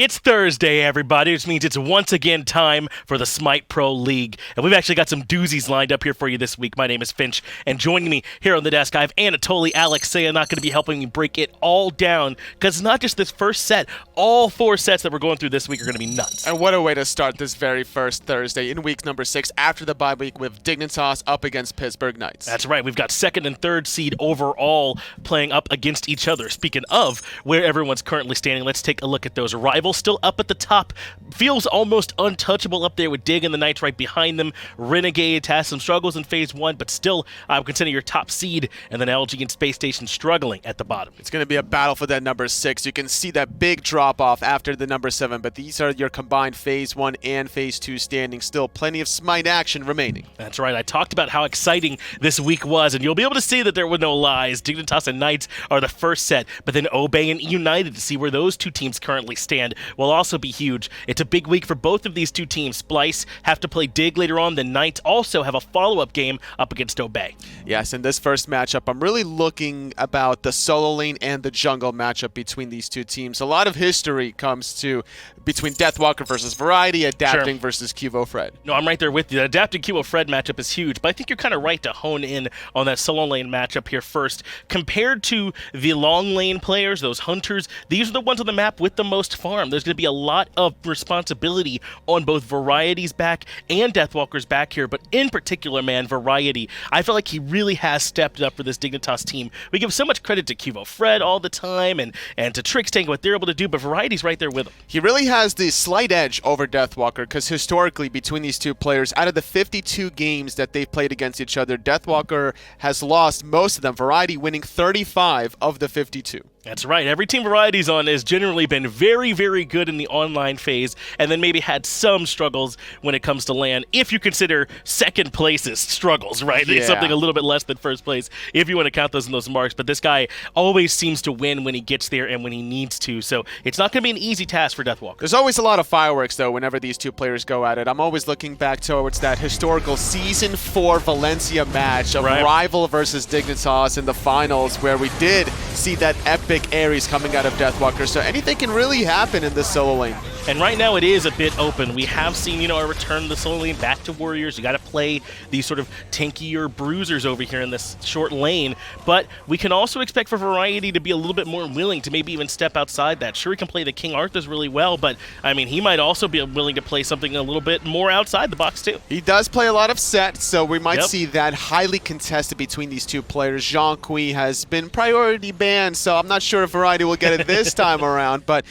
It's Thursday, everybody, which means it's once again time for the Smite Pro League. And we've actually got some doozies lined up here for you this week. My name is Finch, and joining me here on the desk, I have Anatoly Alexeyev, not going to be helping me break it all down, because it's not just this first set. All four sets that we're going through this week are going to be nuts. And what a way to start this very first Thursday in week number 6 after the bye week with Dignitas up against Pittsburgh Knights. That's right. We've got second and third seed overall playing up against each other. Speaking of where everyone's currently standing, let's take a look at those rivals. Still up at the top. Feels almost untouchable up there with Dig and the Knights right behind them. Renegade has some struggles in Phase 1, but still, I would consider your top seed, and then LG and Space Station struggling at the bottom. It's going to be a battle for that number 6. You can see that big drop-off after the number 7, but these are your combined Phase 1 and Phase 2 standings. Still plenty of Smite action remaining. That's right. I talked about how exciting this week was, and you'll be able to see that there were no lies. Dignitas and Knights are the first set, but then Obey and United to see where those two teams currently stand will also be huge. It's a big week for both of these two teams. Splice have to play Dig later on. The Knights also have a follow-up game up against Obey. Yes, in this first matchup, I'm really looking about the solo lane and the jungle matchup between these two teams. A lot of history comes to between Deathwalker versus Variety, Adapting versus Cuvo Fred. No, I'm right there with you. The Adapting Cuvo Fred matchup is huge, but I think you're kind of right to hone in on that solo lane matchup here first. Compared to the long lane players, those hunters, these are the ones on the map with the most farm. There's going to be a lot of responsibility on both Variety's back and Deathwalker's back here, but in particular, man, Variety, I feel like he really has stepped up for this Dignitas team. We give so much credit to Cuvo Fred all the time and to Trixtank, what they're able to do, but Variety's right there with him. He really has the slight edge over Deathwalker because historically between these two players, out of the 52 games that they've played against each other, Deathwalker has lost most of them, Variety winning 35 of the 52. That's right. Every team Variety's on has generally been very, very good in the online phase, and then maybe had some struggles when it comes to LAN, if you consider second place's struggles, right? Yeah. It's something a little bit less than first place, if you want to count those in those marks. But this guy always seems to win when he gets there and when he needs to, so it's not going to be an easy task for Deathwalker. There's always a lot of fireworks, though, whenever these two players go at it. I'm always looking back towards that historical Season 4 Valencia match of Rival versus Dignitas in the finals, where we did see that epic Ares coming out of Deathwalker, so anything can really happen in this solo lane. And right now it is a bit open. We have seen, a return of the solo lane back to Warriors. You got to play these sort of tankier bruisers over here in this short lane, but we can also expect for Variety to be a little bit more willing to maybe even step outside that. Sure, he can play the King Arthurs really well, but I mean, he might also be willing to play something a little bit more outside the box too. He does play a lot of sets, so we might see that highly contested between these two players. Jean-Qui has been priority banned, so I'm not sure if Variety will get it this time around, but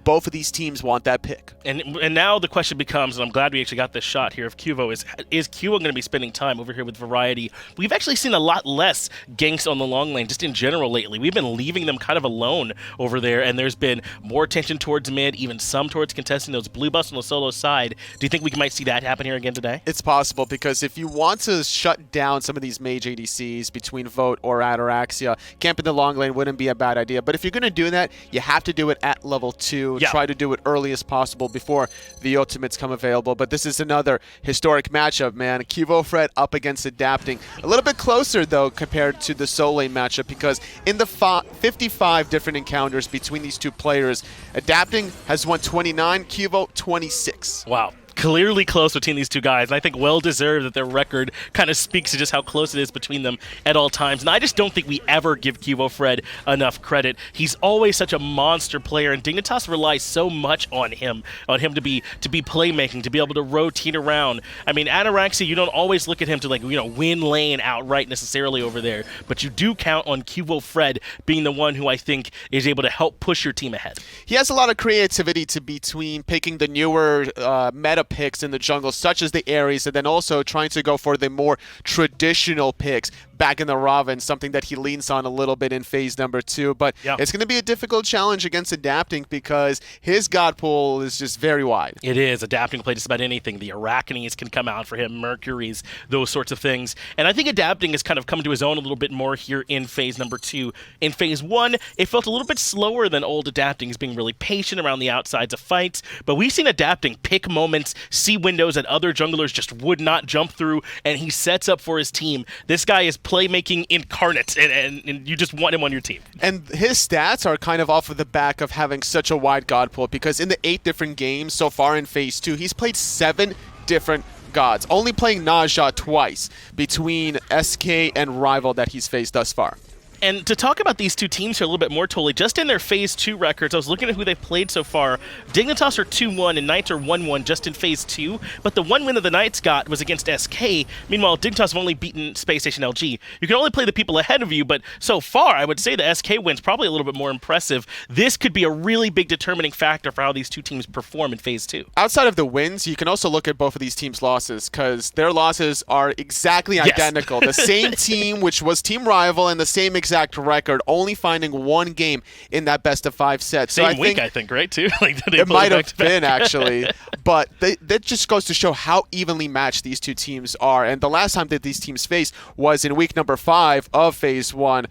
both of these teams want that pick. And now the question becomes, and I'm glad we actually got this shot here of Cuvo, is Cuvo going to be spending time over here with Variety? We've actually seen a lot less ganks on the long lane just in general lately. We've been leaving them kind of alone over there, and there's been more attention towards mid, even some towards contesting those blue buffs on the solo side. Do you think we might see that happen here again today? It's possible, because if you want to shut down some of these mage ADCs between Vote or Ataraxia, camping the long lane wouldn't be a bad idea. But if you're going to do that, you have to do it at level 2. Try to do it early as possible before the ultimates come available. But this is another historic matchup, man. Cuvo Fred up against Adapting. A little bit closer, though, compared to the solo lane matchup, because in the 55 different encounters between these two players, Adapting has won 29, Cuvo 26. Wow. Clearly close between these two guys, and I think well-deserved that their record kind of speaks to just how close it is between them at all times. And I just don't think we ever give Cuvo Fred enough credit. He's always such a monster player, and Dignitas relies so much on him to be playmaking, to be able to rotate around. I mean, Ataraxia, you don't always look at him to win lane outright necessarily over there, but you do count on Cuvo Fred being the one who I think is able to help push your team ahead. He has a lot of creativity between picking the newer meta picks in the jungle, such as the Ares, and then also trying to go for the more traditional picks back in the Raven, something that he leans on a little bit in phase number 2. But it's going to be a difficult challenge against Adapting, because his god pool is just very wide. It is. Adapting play just about anything. The Arachnes can come out for him, Mercuries, those sorts of things. And I think Adapting has kind of come to his own a little bit more here in phase number 2. In phase 1, it felt a little bit slower than old Adapting. He's being really patient around the outsides of fights, but we've seen Adapting pick moments see windows that other junglers just would not jump through, and he sets up for his team. This guy is playmaking incarnate, and you just want him on your team. And his stats are kind of off of the back of having such a wide god pool, because in the 8 different games so far in Phase 2, he's played 7 different gods, only playing Ne Zha twice between SK and Rival that he's faced thus far. And to talk about these two teams here a little bit more, Totally, just in their Phase 2 records, I was looking at who they've played so far. Dignitas are 2-1 and Knights are 1-1 just in Phase 2, but the one win that the Knights got was against SK. Meanwhile, Dignitas have only beaten Space Station LG. You can only play the people ahead of you, but so far, I would say the SK win's probably a little bit more impressive. This could be a really big determining factor for how these two teams perform in Phase 2. Outside of the wins, you can also look at both of these teams' losses, because their losses are exactly identical. The same team, which was Team Rival, and the same exact record, only finding one game in that best-of-5 set. Same week, I think, right, too? Like, it might have been, actually. But that just goes to show how evenly matched these two teams are. And the last time that these teams faced was in week number 5 of Phase 1,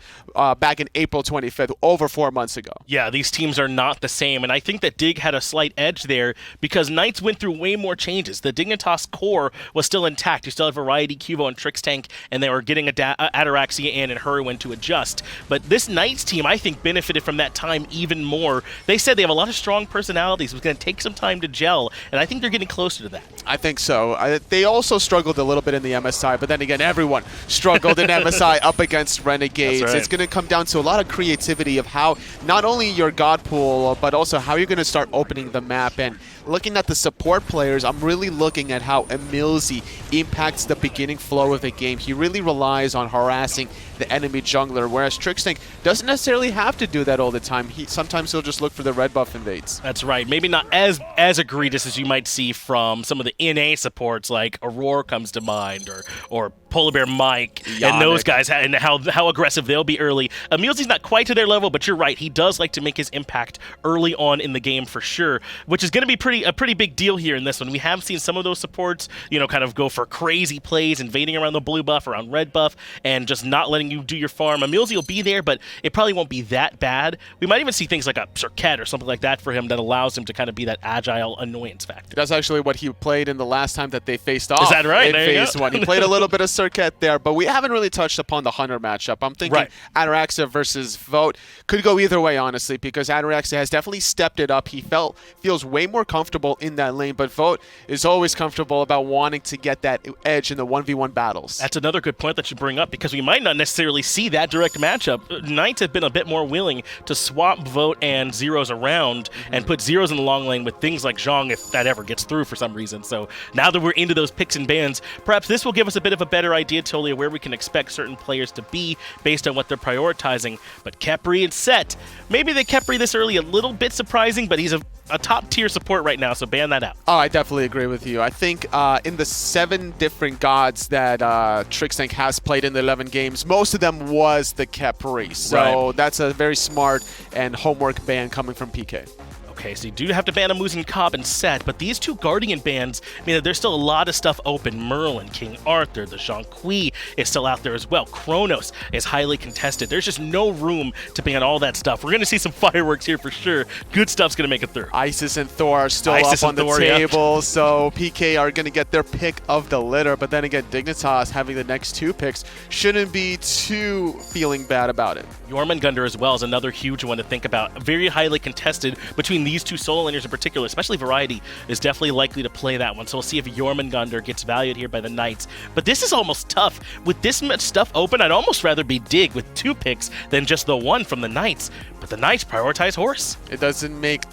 back in April 25th, over 4 months ago. Yeah, these teams are not the same, and I think that Dig had a slight edge there because Knights went through way more changes. The Dignitas core was still intact. You still had Variety, Cubo, and Trixtank, and they were getting Ataraxia in and Hurrywin to adjust. But this Knights team, I think, benefited from that time even more. They said they have a lot of strong personalities. It was going to take some time to gel, and I think they're getting closer to that. I think so. They also struggled a little bit in the MSI, but then again, everyone struggled in MSI up against Renegades. That's right. It's going to come down to a lot of creativity of how not only your god pool, but also how you're going to start opening the map. And looking at the support players, I'm really looking at how Emilzy impacts the beginning flow of the game. He really relies on harassing the enemy jungler, whereas Trixtank doesn't necessarily have to do that all the time. Sometimes he'll just look for the red buff invades. That's right. Maybe not as egregious as you might see from some of the NA supports, like Aurora comes to mind, or Polar Bear Mike, Yannick. And those guys, and how aggressive they'll be early. Emilzy's not quite to their level, but you're right. He does like to make his impact early on in the game for sure, which is going to be a pretty big deal here in this one. We have seen some of those supports, kind of go for crazy plays, invading around the blue buff, around red buff, and just not letting you do your farm. Emilzy will be there, but it probably won't be that bad. We might even see things like a Circuit or something like that for him that allows him to kind of be that agile annoyance factor. That's actually what he played in the last time that they faced off. Is that right? In Phase 1. He played a little bit of Circuit there, but we haven't really touched upon the Hunter matchup. I'm thinking Ataraxia versus Vote could go either way, honestly, because Ataraxia has definitely stepped it up. He feels way more comfortable in that lane, but Vote is always comfortable about wanting to get that edge in the 1v1 battles. That's another good point that you bring up, because we might not necessarily see that direct matchup. Knights have been a bit more willing to swap Vote and Zeros around and put Zeros in the long lane with things like Zhong, if that ever gets through for some reason. So now that we're into those picks and bans, perhaps this will give us a bit of a better idea, totally, of where we can expect certain players to be based on what they're prioritizing. But Khepri and Set, maybe they Khepri this early a little bit surprising, but he's a top tier support right now, so ban that out. Oh, I definitely agree with you. I think in the 7 different gods that Trixtank has played in the 11 games, most of them was the Khepri. So that's a very smart and homework ban coming from PK. Okay, so you do have to ban Amusin, Cobb, and Set, but these two Guardian bans mean that there's still a lot of stuff open. Merlin, King Arthur, the Zhong Kui is still out there as well. Kronos is highly contested. There's just no room to ban all that stuff. We're going to see some fireworks here for sure. Good stuff's going to make it through. Isis and Thor are still up on the table, so PK are going to get their pick of the litter, but then again, Dignitas having the next 2 picks shouldn't be too feeling bad about it. Jormungandr as well is another huge one to think about. Very highly contested between these two solo laners in particular, especially Variety is definitely likely to play that one. So we'll see if Jormungandr gets valued here by the Knights. But this is almost tough. With this much stuff open, I'd almost rather be Dig with 2 picks than just the one from the Knights. But the Knights prioritize Horus. It doesn't make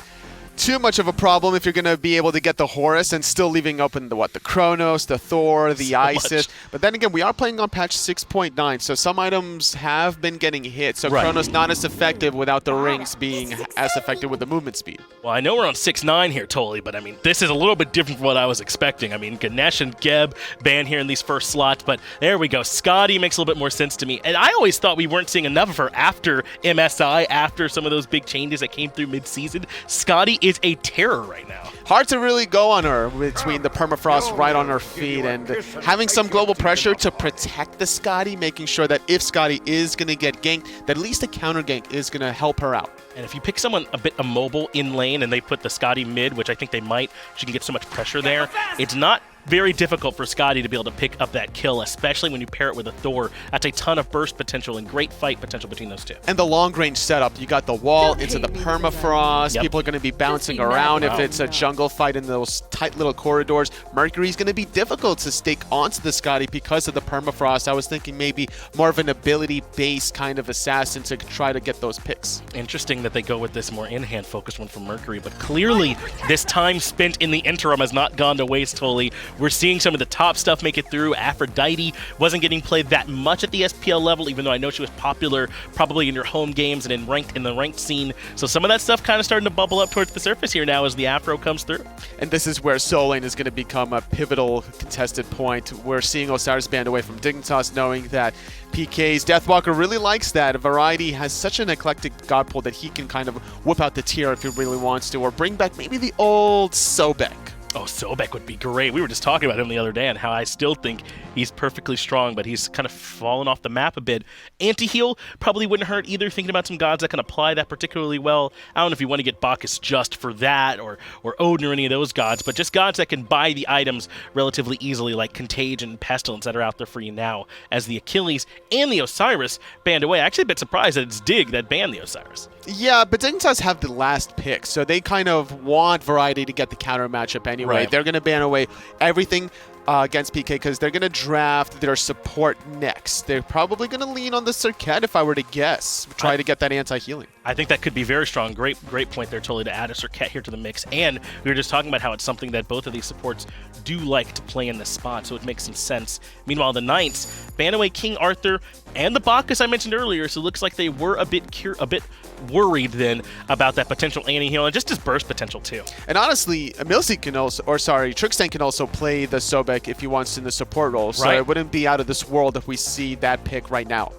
too much of a problem if you're going to be able to get the Horus and still leaving open the Kronos, the Thor, the Isis. But then again, we are playing on patch 6.9, so some items have been getting hit. So Kronos not as effective without the rings being as effective with the movement speed. Well, I know we're on 6.9 here, totally, but I mean, this is a little bit different from what I was expecting. I mean, Ganesh and Geb banned here in these first slots, but there we go. Skadi makes a little bit more sense to me. And I always thought we weren't seeing enough of her after MSI, after some of those big changes that came through mid-season. Skadi is a terror right now. Hard to really go on her between the permafrost right on her feet and having some global pressure to protect the Skadi, making sure that if Skadi is going to get ganked, that at least a counter gank is going to help her out. And if you pick someone a bit immobile in lane and they put the Skadi mid, which I think they might, she can get so much pressure there, it's not very difficult for Skadi to be able to pick up that kill, especially when you pair it with a Thor. That's a ton of burst potential and great fight potential between those two. And the long-range setup, you got the wall into the permafrost. People are going to be bouncing around if it's a jungle fight in those tight little corridors. Mercury's going to be difficult to stake onto the Skadi because of the permafrost. I was thinking maybe more of an ability-based kind of assassin to try to get those picks. Interesting that they go with this more in-hand focused one from Mercury, but clearly this time spent in the interim has not gone to waste wholly. We're seeing some of the top stuff make it through. Aphrodite wasn't getting played that much at the SPL level, even though I know she was popular probably in your home games and in the ranked scene. So some of that stuff kind of starting to bubble up towards the surface here now as the Afro comes through. And this is where Soul Lane is going to become a pivotal contested point. We're seeing Osiris banned away from Dignitas, knowing that PK's Deathwalker really likes that. Variety has such an eclectic god pool that he can kind of whip out the tier if he really wants to, or bring back maybe the old Sobek. Oh, Sobek would be great. We were just talking about him the other day and how I still think he's perfectly strong, but he's kind of fallen off the map a bit. Anti-heal probably wouldn't hurt either, thinking about some gods that can apply that particularly well. I don't know if you want to get Bacchus just for that, or Odin or any of those gods, but just gods that can buy the items relatively easily, like Contagion and Pestilence that are out there for you now, as the Achilles and the Osiris banned away. Actually a bit surprised that it's Dig that banned the Osiris. Yeah, but Dignitas have the last pick, so they kind of want Variety to get the counter matchup anyway. Right. They're going to ban away everything against PK because they're going to draft their support next. They're probably going to lean on the Serket, if I were to guess. Try to get that anti-healing. I think that could be very strong. Great point there, totally, to add a Serket here to the mix. And we were just talking about how it's something that both of these supports do like to play in this spot, so it makes some sense. Meanwhile, the Knights ban away King Arthur and the Bacchus I mentioned earlier, so it looks like they were a bit worried then about that potential anti-heal and just his burst potential too. And honestly, Milsey can also, Trixtan can also play the Sobek if he wants in the support role, so it wouldn't be out of this world if we see that pick right now.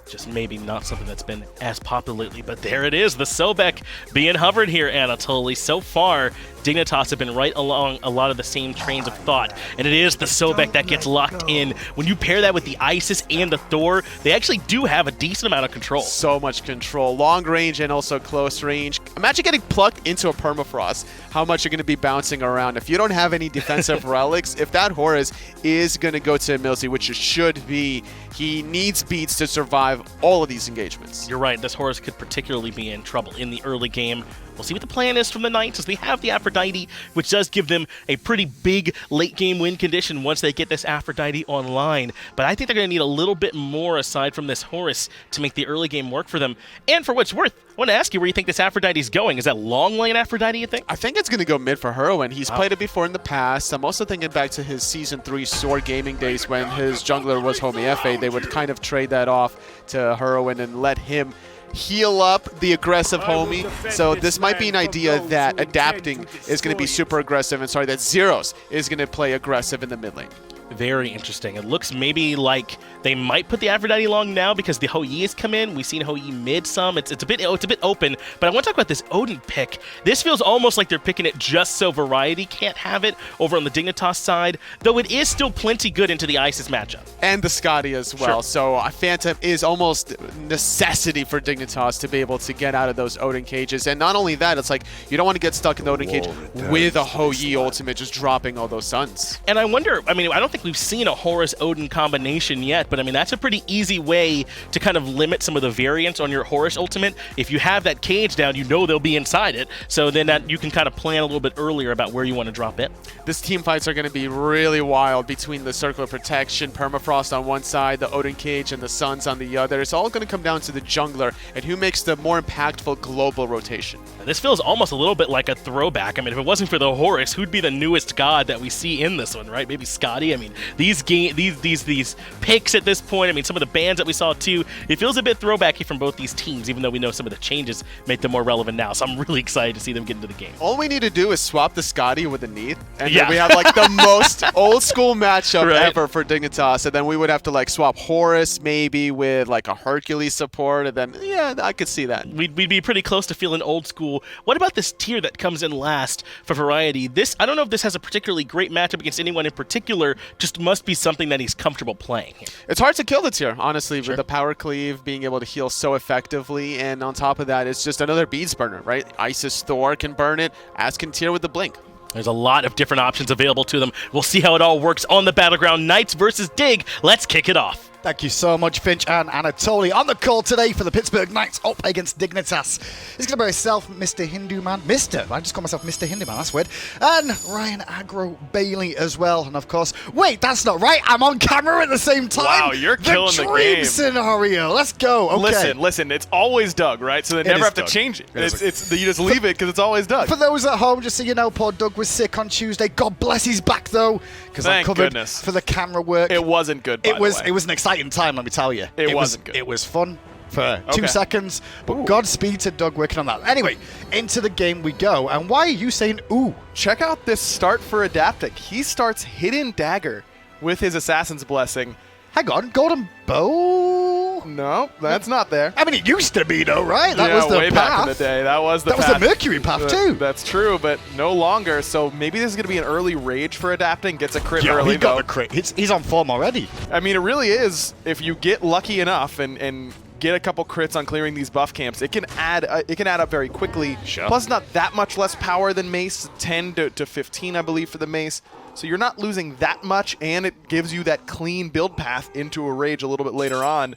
Just maybe not something that's been as popular lately, but there it is, the Sobek being hovered here, Anatoly. So far, Dignitas have been right along a lot of the same trains of thought, and it is the Sobek that gets locked in. When you pair that with the Isis and the Thor, they actually do have a decent amount of control. So much control. Long range and also close range. Imagine getting plucked into a permafrost. How much you're going to be bouncing around. If you don't have any defensive relics, if that Horus is going to go to Milsey, which it should be, he needs beats to survive all of these engagements. You're right. This Horus could particularly be in trouble in the early game. We'll see what the plan is from the Knights, as they have the Aphrodite, which does give them a pretty big late-game win condition once they get this Aphrodite online. But I think they're going to need a little bit more aside from this Horus to make the early game work for them. And for what it's worth, I want to ask you where you think this Aphrodite's going. Is that long lane Aphrodite, you think? I think it's going to go mid for Heroin. He's played it before in the past. I'm also thinking back to his Season 3 Sword Gaming days when his jungler was Homie FA. They would kind of trade that off to Heroin and let him heal up the aggressive Homie. So this might be an idea that adapting is going to be super aggressive, and that Zeros is going to play aggressive in the mid lane. Very interesting. It looks maybe like they might put the Aphrodite long now because the Hou Yi has come in. We've seen Hou Yi mid some. It's a bit open, but I want to talk about this Odin pick. This feels almost like they're picking it just so Variety can't have it over on the Dignitas side, though it is still plenty good into the Isis matchup. And the Skadi as well. Sure. So a Phantom is almost necessity for Dignitas to be able to get out of those Odin cages. And not only that, it's like you don't want to get stuck in the Odin cage with a Hou Yi ultimate just dropping all those suns. And I wonder, I mean, I don't think we've seen a Horus Odin combination yet, but I mean, that's a pretty easy way to kind of limit some of the variance on your Horus ultimate. If you have that cage down, you know they'll be inside it, so then that you can kind of plan a little bit earlier about where you want to drop in. This team fights are going to be really wild between the Circle of Protection, Permafrost on one side, the Odin cage, and the Suns on the other. It's all going to come down to the jungler and who makes the more impactful global rotation. This feels almost a little bit like a throwback. I mean, if it wasn't for the Horus, who'd be the newest god that we see in this one, right? Maybe Skadi? I mean, mean, these picks at this point, I mean, some of the bans that we saw too, it feels a bit throwbacky from both these teams, even though we know some of the changes make them more relevant now. So I'm really excited to see them get into the game. All we need to do is swap the Scotty with the Neath, and then we have like the most old school matchup ever for Dignitas. And then we would have to like swap Horus maybe with like a Hercules support, and then I could see that. We'd be pretty close to feeling old school. What about this tier that comes in last for Variety? I don't know if this has a particularly great matchup against anyone in particular, just must be something that he's comfortable playing here. It's hard to kill the tier, honestly, with the power cleave, being able to heal so effectively, and on top of that, it's just another beads burner, right? Isis Thor can burn it, as can tier with the blink. There's a lot of different options available to them. We'll see how it all works on the battleground. Knights versus Dig. Let's kick it off. Thank you so much, Finch and Anatoly. On the call today for the Pittsburgh Knights up against Dignitas. It's going to be myself, Mr. Hindu Man. I just call myself Mr. Hindu Man, that's weird. And Ryan Agro Bailey as well. And of course, wait, that's not right. I'm on camera at the same time. Wow, you're killing the game. Scenario. Let's go. Okay. Listen, it's always Doug, right? So they never have to change it. You just leave it because it's always Doug. For those at home, just so you know, poor Doug was sick on Tuesday. God bless he's back though. Because I covered for the camera work. It wasn't good, by the way. It was an exciting time, let me tell you. It wasn't good. It was fun for 2 seconds, but Godspeed to Doug working on that. Anyway, into the game we go. And why are you saying ooh? Check out this start for Adapting. He starts Hidden Dagger with his Assassin's Blessing. Hang on, Golden Bow? No, that's not there. I mean, it used to be though, right? That was the way path. Back in the day. That was the Mercury path too. That's true, but no longer. So maybe this is going to be an early Rage for Adapting. Gets a crit early, he got the crit. He's on form already. I mean, it really is. If you get lucky enough and get a couple crits on clearing these buff camps, it can add up very quickly. Sure. Plus, not that much less power than Mace, 10 to 15, I believe, for the Mace. So you're not losing that much, and it gives you that clean build path into a Rage a little bit later on.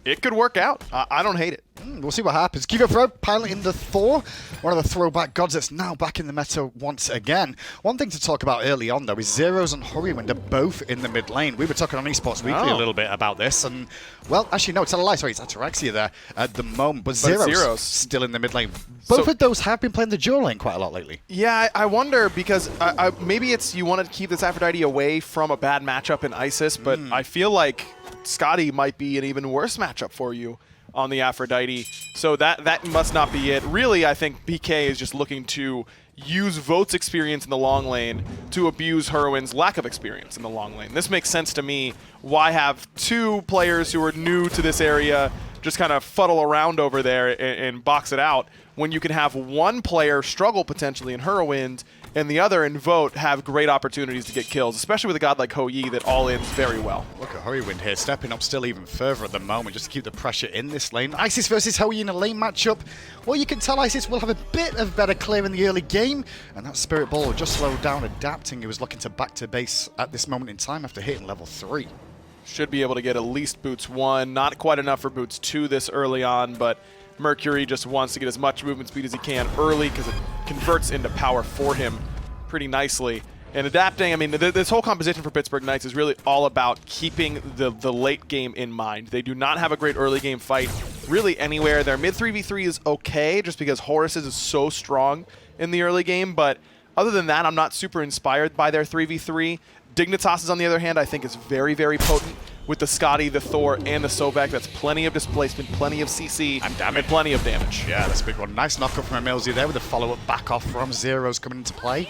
It could work out. I don't hate it. We'll see what happens. Kiva Throw piloting the Thor, one of the throwback gods that's now back in the meta once again. One thing to talk about early on, though, is Zeros and Hurrywind are both in the mid lane. We were talking on Esports Weekly a little bit about this, and, well, actually, no, it's a lie. Sorry, it's Ataraxia there at the moment, but Zeros still in the mid lane. Both of those have been playing the dual lane quite a lot lately. Yeah, I wonder, because maybe it's you want to keep this Aphrodite away from a bad matchup in Isis, but I feel like Scotty might be an even worse matchup for you on the Aphrodite. So that must not be it. Really, I think PK is just looking to use Vote's experience in the long lane to abuse Hurwin's lack of experience in the long lane. This makes sense to me. Why have two players who are new to this area just kind of fuddle around over there and box it out when you can have one player struggle potentially in Hurwind and the other in Vote have great opportunities to get kills, especially with a god like Hou Yi that all-ins very well. Look at Hurrywind here, stepping up still even further at the moment just to keep the pressure in this lane. Isis versus Hou Yi in a lane matchup. Well, you can tell Isis will have a bit of better clear in the early game, and that Spirit Ball will just slow down Adapting. He was looking to back to base at this moment in time after hitting level 3. Should be able to get at least Boots 1. Not quite enough for Boots 2 this early on, but Mercury just wants to get as much movement speed as he can early because it converts into power for him pretty nicely. And Adapting, I mean, this whole composition for Pittsburgh Knights is really all about keeping the late game in mind. They do not have a great early game fight really anywhere. Their mid 3v3 is okay just because Horus is so strong in the early game, but other than that, I'm not super inspired by their 3v3. Dignitas, on the other hand, I think is very, very potent with the Scotty, the Thor, and the Sobek. That's plenty of displacement, plenty of CC, and plenty of damage. Yeah, that's a big one. Nice knock-up from Emilzy there with a follow-up back off from Zeros coming into play.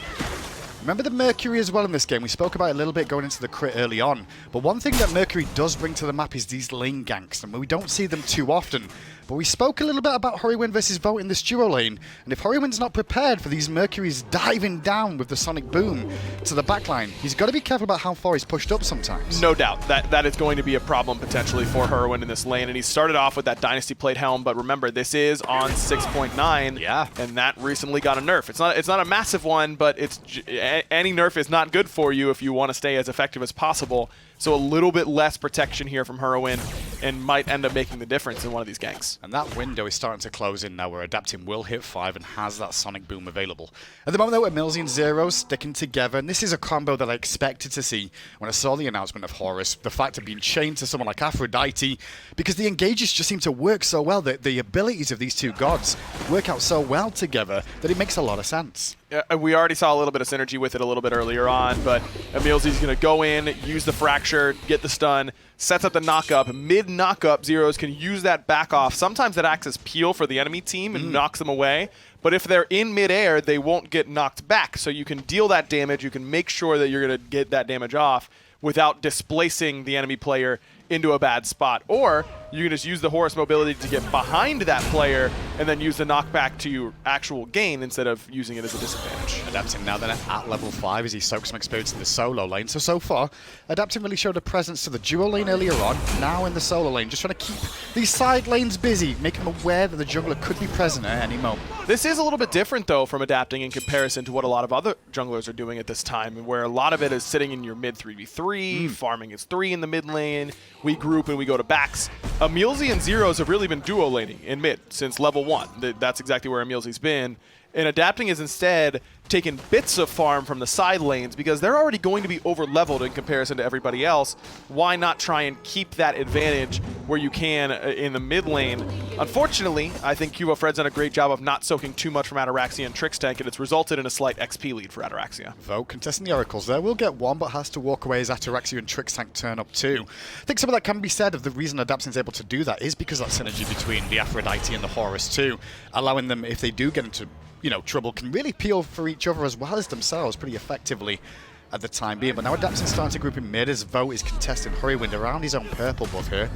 Remember the Mercury as well in this game. We spoke about it a little bit going into the crit early on. But one thing that Mercury does bring to the map is these lane ganks. And we don't see them too often. But we spoke a little bit about Hurrywind versus Vote in this duo lane. And if Hurrywind's not prepared for these Mercuries diving down with the Sonic Boom to the backline, he's got to be careful about how far he's pushed up sometimes. No doubt. That is going to be a problem potentially for Hurrywin in this lane. And he started off with that Dynasty Plate Helm. But remember, this is on 6.9. Yeah. And that recently got a nerf. It's not a massive one, but any nerf is not good for you if you want to stay as effective as possible. So a little bit less protection here from Hurrywin and might end up making the difference in one of these ganks. And that window is starting to close in now where Adapting will hit 5 and has that Sonic Boom available. At the moment though, Emilzy and Zeros sticking together, and this is a combo that I expected to see when I saw the announcement of Horus. The fact of being chained to someone like Aphrodite, because the engages just seem to work so well, that the abilities of these two gods work out so well together that it makes a lot of sense. We already saw a little bit of synergy with it a little bit earlier on, but Emilzy's going to go in, use the Fracture, get the stun, sets up the knock-up. Mid-knock-up, Zeros can use that back off. Sometimes that acts as peel for the enemy team and knocks them away. But if they're in midair, they won't get knocked back. So you can deal that damage. You can make sure that you're going to get that damage off without displacing the enemy player into a bad spot. Or you can just use the Horus mobility to get behind that player and then use the knockback to your actual gain instead of using it as a disadvantage. Adapting now then at level 5 as he soaks some experience in the solo lane. So far, Adapting really showed a presence to the duo lane earlier on, now in the solo lane, just trying to keep these side lanes busy, make him aware that the jungler could be present at any moment. This is a little bit different, though, from Adapting in comparison to what a lot of other junglers are doing at this time, where a lot of it is sitting in your mid 3v3, farming his 3 in the mid lane, we group and we go to backs. Emilzy and Zeros have really been duo laning in mid since level 1. That's exactly where Emilzy's been. And Adapting is instead taking bits of farm from the side lanes because they're already going to be over-leveled in comparison to everybody else. Why not try and keep that advantage where you can in the mid lane? Unfortunately, I think Cubo Fred's done a great job of not soaking too much from Ataraxia and Trixtank, and it's resulted in a slight XP lead for Ataraxia. Vogt contesting the Oracles there. Will get one, but has to walk away as Ataraxia and Trixtank turn up too. I think some of that can be said of the reason Adapting's able to do that is because of that synergy between the Aphrodite and the Horus too, allowing them, if they do get into trouble, can really peel for each other as well as themselves pretty effectively at the time being. But now Adapting's starting to group in mid as Vogt is contesting Hurrywind around his own purple buff here.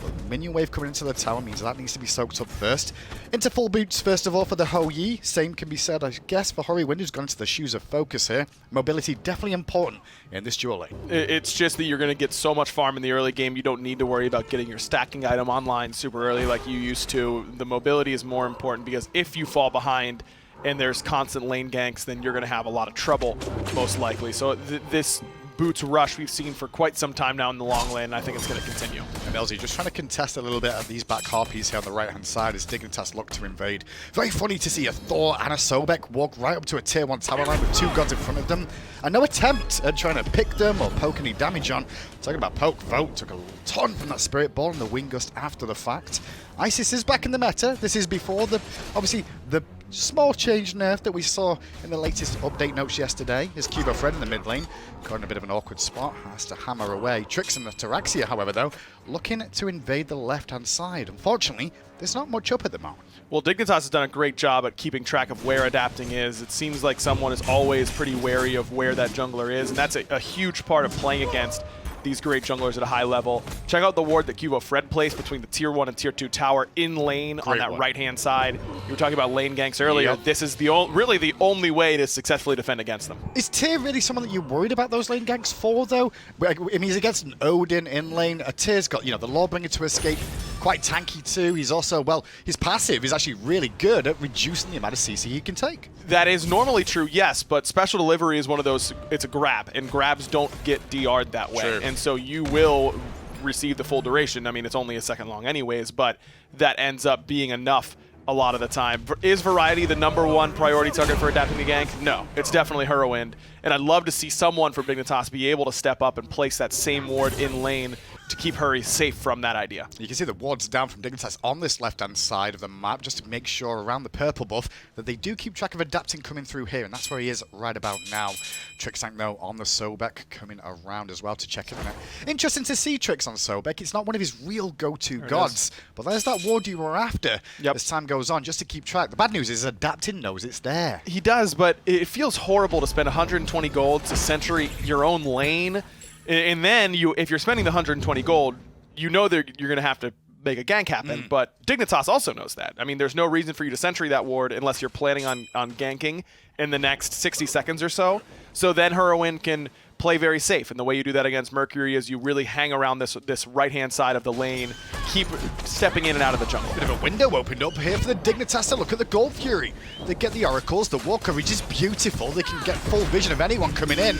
But minion wave coming into the tower means that needs to be soaked up first. Into full boots first of all for the Hou Yi. Same can be said, I guess, for Hurrywind, who's gone into the shoes of focus here. Mobility definitely important in this duel lane. It's just that you're going to get so much farm in the early game, you don't need to worry about getting your stacking item online super early like you used to. The mobility is more important because if you fall behind and there's constant lane ganks, then you're going to have a lot of trouble, most likely. So this boots rush we've seen for quite some time now in the long lane, and I think it's going to continue. And LZ just trying to contest a little bit of these back harpies here on the right-hand side as Dignitas look to invade. Very funny to see a Thor and a Sobek walk right up to a tier 1 tower line with 2 gods in front of them, and no attempt at trying to pick them or poke any damage on. Talking about poke, Vogt took a ton from that Spirit Ball and the Wind Gust after the fact. Isis is back in the meta. This is before obviously the small change nerf that we saw in the latest update notes yesterday. Is Cubo Fred in the mid lane, caught in a bit of an awkward spot, has to hammer away. Trix and Ataraxia, however, though, looking to invade the left-hand side. Unfortunately, there's not much up at the moment. Well, Dignitas has done a great job at keeping track of where Adapting is. It seems like someone is always pretty wary of where that jungler is, and that's a huge part of playing against these great junglers at a high level. Check out the ward that Cubo Fred placed between the tier 1 and tier 2 tower in lane on that right-hand side. You were talking about lane ganks earlier. Yep. This is really the only way to successfully defend against them. Is Tyr really someone that you're worried about those lane ganks for, though? I mean, he's against an Odin in lane. A Tyr's got, the Lawbringer to escape. Quite tanky too. He's also, well, his passive is actually really good at reducing the amount of CC he can take. That is normally true, yes, but Special Delivery is one of those, it's a grab, and grabs don't get DR'd that way. Sure. And so you will receive the full duration. I mean, it's only a second long anyways, but that ends up being enough a lot of the time. Is Variety the #1 priority target for Adapting the gank? No, it's definitely Hurrywind. And I'd love to see someone from Dignitas be able to step up and place that same ward in lane to keep Hurry safe from that idea. You can see the wards down from Dignitas on this left-hand side of the map just to make sure around the purple buff that they do keep track of Adapting coming through here, and that's where he is right about now. Trixtank, though, on the Sobek coming around as well to check in on it. Interesting to see Trix on Sobek. It's not one of his real go-to gods, but there's that ward you were after as time goes on, just to keep track. The bad news is Adapting knows it's there. He does, but it feels horrible to spend 120 gold to sentry your own lane. And then, if you're spending the 120 gold, you know that you're going to have to make a gank happen, but Dignitas also knows that. I mean, there's no reason for you to sentry that ward unless you're planning on ganking in the next 60 seconds or so. So then Hurrywind can play very safe, and the way you do that against Mercury is you really hang around this right-hand side of the lane, keep stepping in and out of the jungle. Bit of a window opened up here for the Dignitas to look at the Gold Fury. They get the Oracles, the wall coverage is beautiful, they can get full vision of anyone coming in.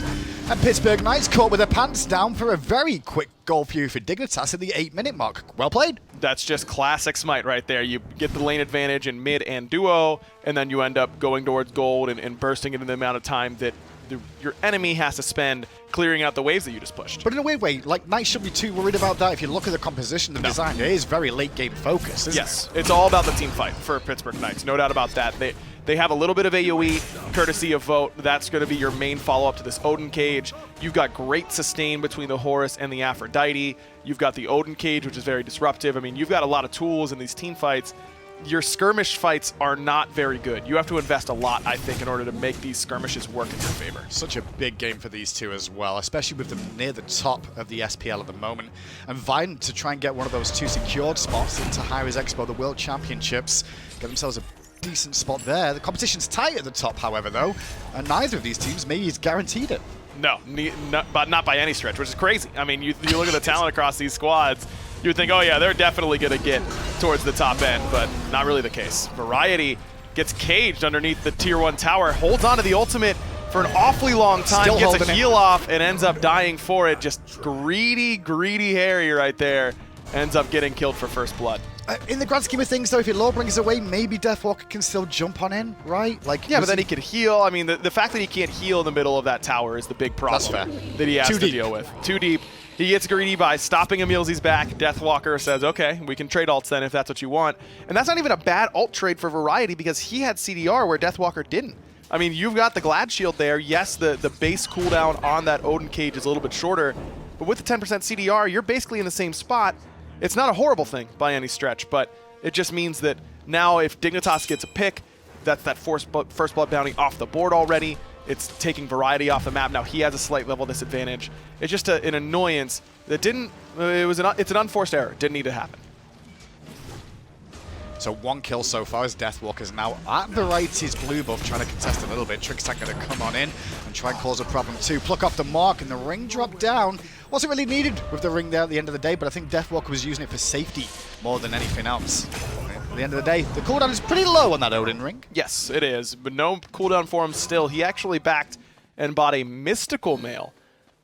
And Pittsburgh Knights caught with their pants down for a very quick Gold Fury for Dignitas at the 8-minute mark. Well played. That's just classic Smite right there. You get the lane advantage in mid and duo, and then you end up going towards gold and bursting it in the amount of time that your enemy has to spend clearing out the waves that you just pushed. But in a weird way, like, Knights shouldn't be too worried about that. If you look at the composition, the design, it is very late game focused, isn't it? It's all about the team fight for Pittsburgh Knights, no doubt about that. They have a little bit of AoE, courtesy of Vote. That's going to be your main follow-up to this Odin cage. You've got great sustain between the Horus and the Aphrodite. You've got the Odin cage, which is very disruptive. I mean, you've got a lot of tools in these team fights. Your skirmish fights are not very good. You have to invest a lot, I think, in order to make these skirmishes work in your favor. Such a big game for these two as well, especially with them near the top of the SPL at the moment. And vying to try and get one of those 2 secured spots into Hi-Rez Expo, the World Championships, get themselves a decent spot there. The competition's tight at the top, however, though, and neither of these teams maybe is guaranteed it. No, but not by any stretch, which is crazy. I mean, you look at the talent across these squads, you would think, oh yeah, they're definitely going to get towards the top end, but not really the case. Variety gets caged underneath the tier 1 tower, holds onto the ultimate for an awfully long time, Still gets a holding heal off, and ends up dying for it. Just greedy Harry right there. Ends up getting killed for first blood. In the grand scheme of things, though, if your Lawbringer is away, maybe Deathwalker can still jump on in, right? Like, yeah, but then he could heal. I mean, the fact that he can't heal in the middle of that tower is the big problem that he has to deal with. Too deep. He gets greedy by stopping Emilzy's back. Deathwalker says, okay, we can trade ults then if that's what you want. And that's not even a bad ult trade for Variety because he had CDR where Deathwalker didn't. I mean, you've got the Glad Shield there. Yes, the base cooldown on that Odin cage is a little bit shorter, but with the 10% CDR, you're basically in the same spot. It's not a horrible thing by any stretch, but it just means that now if Dignitas gets a pick, that's that first blood bounty off the board already. It's taking Variety off the map. Now he has a slight level disadvantage. It's just an annoyance that didn't, it's an unforced error. Didn't need to happen. So 1 kill so far as Deathwalker's now at Variety's blue buff, trying to contest a little bit. Trickstack going to come on in and try and cause a problem too. Pluck off the mark and the ring drop down. Wasn't really needed with the ring there at the end of the day, but I think Deathwalker was using it for safety more than anything else. At the end of the day, the cooldown is pretty low on that Odin ring. Yes, it is, but no cooldown for him still. He actually backed and bought a Mystical Mail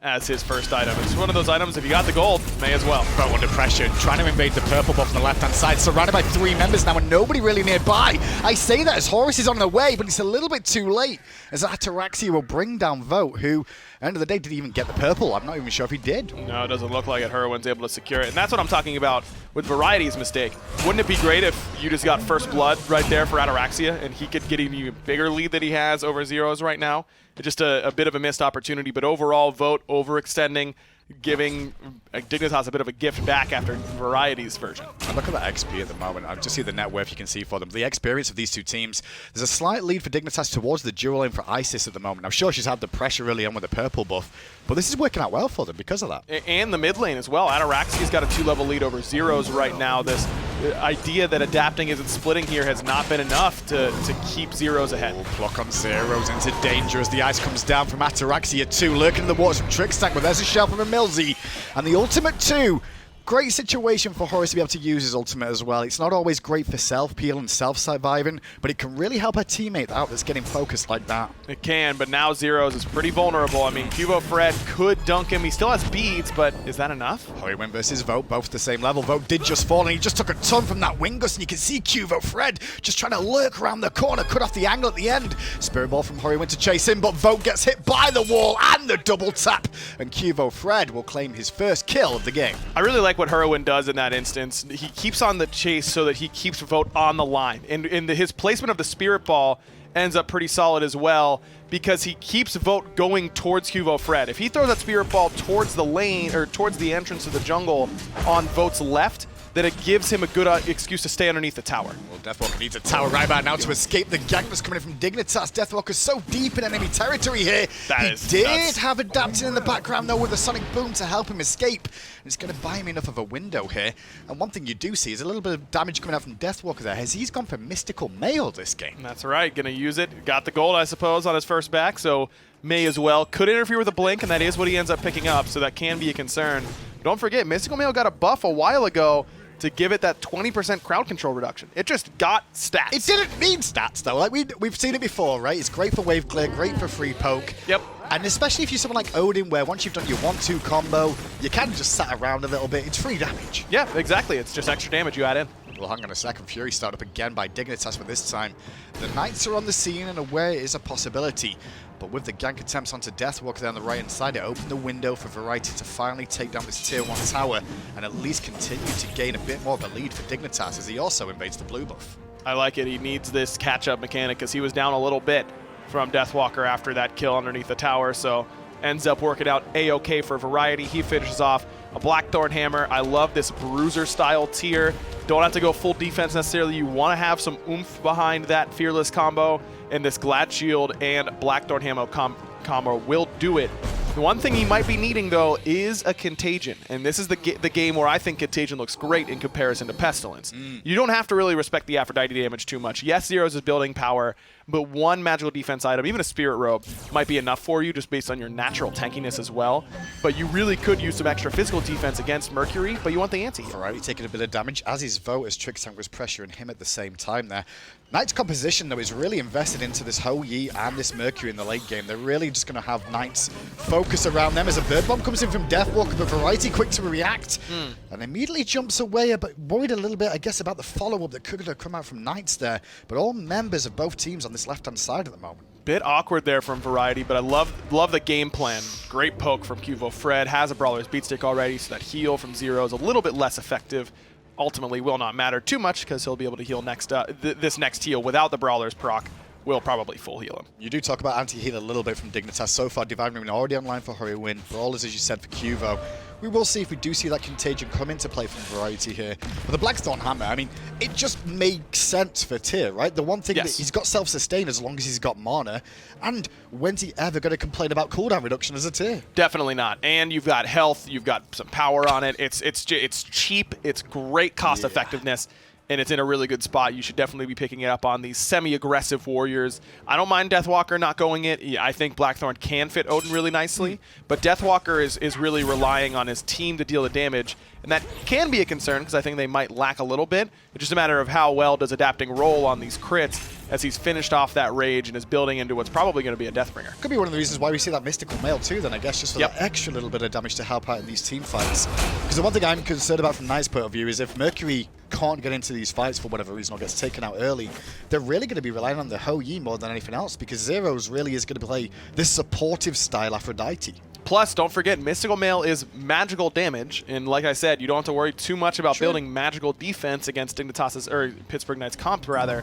as his first item. It's one of those items, if you got the gold, may as well. Vote under pressure, trying to invade the purple buff on the left-hand side, surrounded by 3 members now and nobody really nearby. I say that as Horus is on the way, but it's a little bit too late, as Ataraxia will bring down Vote, who, end of the day, didn't even get the purple. I'm not even sure if he did. No, it doesn't look like it. Herwin's able to secure it, and that's what I'm talking about with Variety's mistake. Wouldn't it be great if you just got first blood right there for Ataraxia, and he could get an even bigger lead that he has over Zeros right now? Just a bit of a missed opportunity, but overall, Vote overextending, giving Dignitas a bit of a gift back after Variety's version. And look at that XP at the moment. I just see the net worth you can see for them. The experience of these two teams. There's a slight lead for Dignitas towards the dual lane for Isis at the moment. I'm sure she's had the pressure really on with the purple buff, but this is working out well for them because of that. And the mid lane as well. Ataraxia's got a 2-level lead over Zeros right now. This idea that adapting isn't splitting here has not been enough to keep Zeros ahead. Oh, pluck on Zeros into danger as the ice comes down from Ataraxia too. Lurking in the waters from Trickstack, but there's a shell from Emilzy. And the ultimate too. Great situation for Horus to be able to use his ultimate as well. It's not always great for self-peel and self-surviving, but it can really help a teammate out that's getting focused like that. It can, but now Zeros is pretty vulnerable. I mean, Cubo Fred could dunk him. He still has beads, but is that enough? Horwin versus Vote, both at the same level. Vote did just fall, and he just took a ton from that Wingus, and you can see Cubo Fred just trying to lurk around the corner, cut off the angle at the end. Spirit Ball from Horwin to chase him, but Vote gets hit by the wall and the double tap, and Cubo Fred will claim his first kill of the game. I really like what Herwin does in that instance. He keeps on the chase so that he keeps Vote on the line. And his placement of the Spirit Ball ends up pretty solid as well because he keeps Vote going towards Cubo Fred. If he throws that Spirit Ball towards the lane or towards the entrance of the jungle on Vote's left, then it gives him a good excuse to stay underneath the tower. Well, Deathwalker needs a tower right about now to escape the gank that's coming in from Dignitas. Deathwalker's so deep in enemy territory here. He did have adapting in the background though with a Sonic Boom to help him escape. It's going to buy him enough of a window here. And one thing you do see is a little bit of damage coming out from Deathwalker there as he's gone for Mystical Mail this game. That's right, going to use it. Got the gold, I suppose, on his first back, so may as well. Could interfere with a blink, and that is what he ends up picking up, so that can be a concern. But don't forget, Mystical Mail got a buff a while ago to give it that 20% crowd control reduction. It just got stats. It didn't need stats though. Like we've seen it before, right? It's great for wave clear, great for free poke. Yep. And especially if you're someone like Odin, where once you've done your 1-2 combo, you can just sat around a little bit. It's free damage. Yeah, exactly. It's just extra damage you add in. Well, hang on a second. Fury started up again by Dignitas, but this time the Knights are on the scene and aware it is a possibility. But with the gank attempts onto Deathwalker there on the right-hand side, it opened the window for Variety to finally take down this Tier 1 tower and at least continue to gain a bit more of a lead for Dignitas as he also invades the blue buff. I like it. He needs this catch-up mechanic because he was down a little bit from Deathwalker after that kill underneath the tower, so ends up working out A-OK for Variety. He finishes off a Blackthorn Hammer. I love this Bruiser-style tier. Don't have to go full defense necessarily. You want to have some oomph behind that Fearless combo, and this Glad Shield and Blackthorn Hammer combo will do it. The one thing he might be needing, though, is a Contagion. And this is the game where I think Contagion looks great in comparison to Pestilence. You don't have to really respect the Aphrodite damage too much. Yes, Zeros is building power, but one magical defense item, even a Spirit Robe, might be enough for you just based on your natural tankiness as well. But you really could use some extra physical defense against Mercury, but you want the anti-heal. Variety taking a bit of damage, as is Vote, as Trixtank was pressuring him at the same time there. Knight's composition, though, is really invested into this Hou Yi and this Mercury in the late game. They're really just going to have Knight's focus around them as a Bird Bomb comes in from Deathwalker, but Variety quick to react and immediately jumps away, but worried a little bit, I guess, about the follow-up that could have come out from Knights there. But all members of both teams on this left-hand side at the moment. Bit awkward there from Variety, but I love the game plan. Great poke from Cuvo. Fred has a Brawler's Beat Stick already, so that heal from Zero is a little bit less effective. Ultimately will not matter too much because he'll be able to heal this next heal without the Brawler's proc. Will probably full heal him. You do talk about anti-heal a little bit from Dignitas. So far, Divine Ruin already online for Horiwin. Brawlers, as you said, for Cuvo. We will see if we do see that Contagion come into play from Variety here. But the Blackthorn Hammer, I mean, it just makes sense for Tyr, right? The one thing that he's got self-sustain as long as he's got mana. And when's he ever going to complain about cooldown reduction as a Tyr? Definitely not. And you've got health, you've got some power on it. It's cheap, it's great cost effectiveness. And it's in a really good spot. You should definitely be picking it up on these semi-aggressive warriors. I don't mind Deathwalker not going it. Yeah, I think Blackthorn can fit Odin really nicely, but Deathwalker is really relying on his team to deal the damage, and that can be a concern because I think they might lack a little bit. It's just a matter of how well does Adapting roll on these crits as he's finished off that rage and is building into what's probably going to be a Deathbringer. Could be one of the reasons why we see that Mystical Mail too then, I guess, just for that extra little bit of damage to help out in these team fights. Because the one thing I'm concerned about from Knight's point of view is if Mercury can't get into these fights for whatever reason or gets taken out early, they're really going to be relying on the Hou Yi more than anything else because Zeros really is going to play this supportive style Aphrodite. Plus, don't forget, Mystical Mail is magical damage, and like I said, you don't have to worry too much about building magical defense against Dignitas's, or Pittsburgh Knights comp, rather.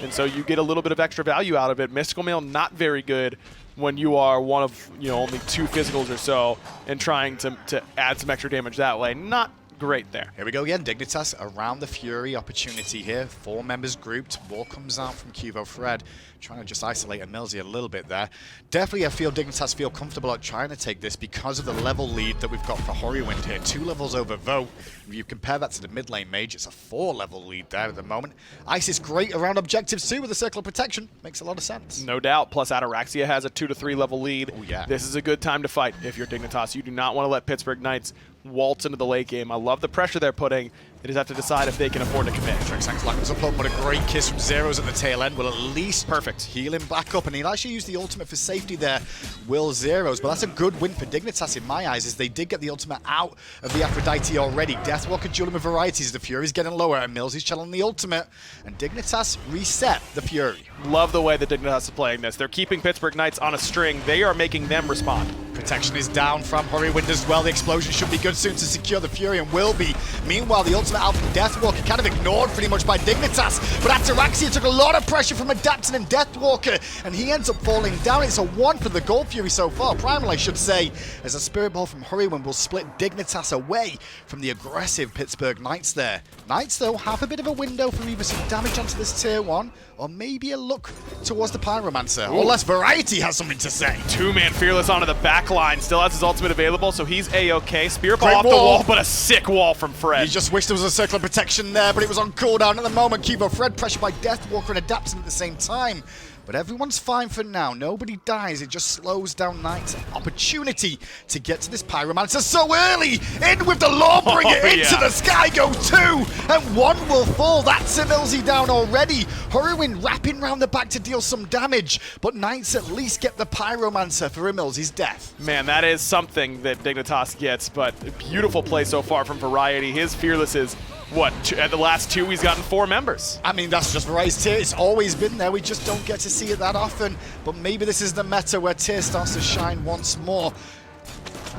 And so you get a little bit of extra value out of it. Mystical Mail, not very good when you are one of, only 2 physicals or so, and trying to add some extra damage that way. Not great there. Here we go again. Dignitas around the Fury opportunity here. 4 members grouped. War comes out from Cuvo. Fred trying to just isolate Emilzy a little bit there. Definitely I feel Dignitas feel comfortable at trying to take this because of the level lead that we've got for Horiwind here. 2 levels over Vote. If you compare that to the mid lane mage, it's a 4-level lead there at the moment. Ice is great around objectives too with the Circle of Protection. Makes a lot of sense. No doubt. Plus Ataraxia has a 2 to 3 level lead. Oh, yeah. This is a good time to fight if you're Dignitas. You do not want to let Pittsburgh Knights waltz into the late game. I love the pressure they're putting. They just have to decide if they can afford to commit. Trixtank's Lackman's upload, what a great kiss from Zeros at the tail end. Will at least heal him back up, and he'll actually use the ultimate for safety there, will Zeros. But that's a good win for Dignitas in my eyes, as they did get the ultimate out of the Aphrodite already. Deathwalker dueling with Varieties, the Fury's getting lower, and Mills is channeling the ultimate, and Dignitas reset the Fury. Love the way that Dignitas is playing this. They're keeping Pittsburgh Knights on a string. They are making them respond. Protection is down from Horiwind as well. The explosion should be good soon to secure the Fury, and will be. Meanwhile, the ultimate out from Deathwalker kind of ignored pretty much by Dignitas, but Ataraxia took a lot of pressure from Adapting and Deathwalker, and he ends up falling down. It's a 1 for the Gold Fury so far, Primal I should say, as a Spirit Ball from Horiwind will split Dignitas away from the aggressive Pittsburgh Knights there. Knights, though, have a bit of a window for either some damage onto this tier 1, or maybe a look towards the Pyromancer, unless Variety has something to say. 2-man Fearless onto the back line, still has his ultimate available, so he's A-OK. Spirit Ball off the wall, but a sick wall from Fred. He just wished there was a Circle of Protection there, but it was on cooldown at the moment. Cuvo Fred pressured by Deathwalker and Adapting at the same time. But everyone's fine for now. Nobody dies. It just slows down Knight's opportunity to get to this Pyromancer so early. In with the Lawbringer into the sky go 2. And 1 will fall. That's Emilzy down already. Horiwind wrapping round the back to deal some damage. But Knights at least get the Pyromancer for Emilzy's death. Man, that is something that Dignitas gets. But beautiful play so far from Variety. His Fearless is... at the last 2, he's gotten 4 members. I mean, that's just Variety's tier. It's always been there. We just don't get to see it that often. But maybe this is the meta where tier starts to shine once more.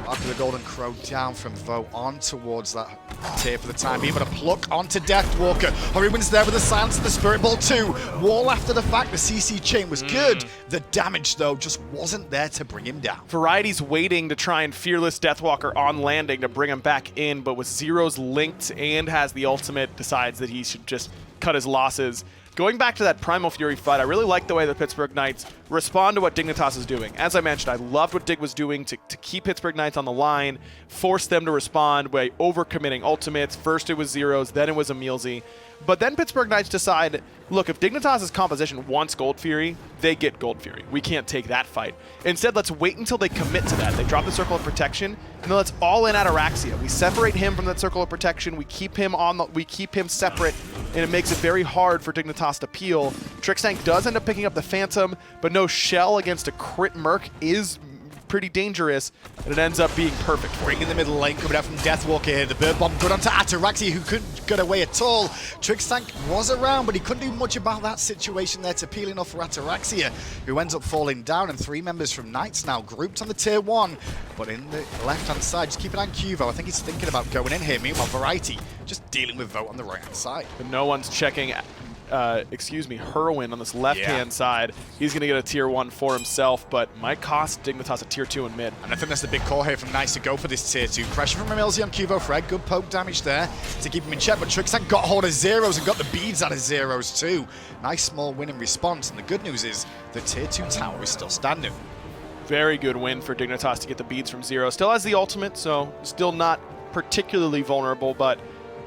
After the Golden Crow down from Vote on towards that tier for the time being, but a pluck onto Deathwalker. Horriwind's there with the silence of the Spirit Ball too. Wall after the fact, the CC chain was good. The damage though just wasn't there to bring him down. Variety's waiting to try and Fearless Deathwalker on landing to bring him back in, but with Zero's linked and has the ultimate, decides that he should just cut his losses. Going back to that Primal Fury fight, I really like the way the Pittsburgh Knights respond to what Dignitas is doing. As I mentioned, I loved what Dig was doing to keep Pittsburgh Knights on the line, force them to respond by overcommitting ultimates. First it was Zeros, then it was Emilzy. But then Pittsburgh Knights decide, look, if Dignitas' composition wants Gold Fury, they get Gold Fury. We can't take that fight. Instead, let's wait until they commit to that. They drop the Circle of Protection, and then let's all in Ataraxia. We separate him from that Circle of Protection. We keep him separate, and it makes it very hard for Dignitas to peel. Trixtank does end up picking up the Phantom, but no Shell against a crit Merc is pretty dangerous, and it ends up being perfect for him. Bringing the middle lane coming out from Deathwalker here. The Bird Bomb good onto Ataraxia, who couldn't get away at all. Trixtank was around, but he couldn't do much about that situation there to peel enough for Ataraxia, who ends up falling down, and 3 members from Knights now grouped on the tier 1. But in the left-hand side, just keep an eye on Cuvo. I think he's thinking about going in here. Meanwhile, Variety just dealing with Vote on the right-hand side. But no one's checking Hurwin on this left-hand side. He's going to get a tier 1 for himself, but might cost Dignitas a tier 2 in mid. And I think that's the big call here from Knights to go for this tier 2. Pressure from Emilzy on Cuvo Fred. Good poke damage there to keep him in check, but Trixtank got hold of Zeros and got the beads out of Zeros too. Nice small win in response, and the good news is the tier 2 tower is still standing. Very good win for Dignitas to get the beads from Zero. Still has the ultimate, so still not particularly vulnerable, but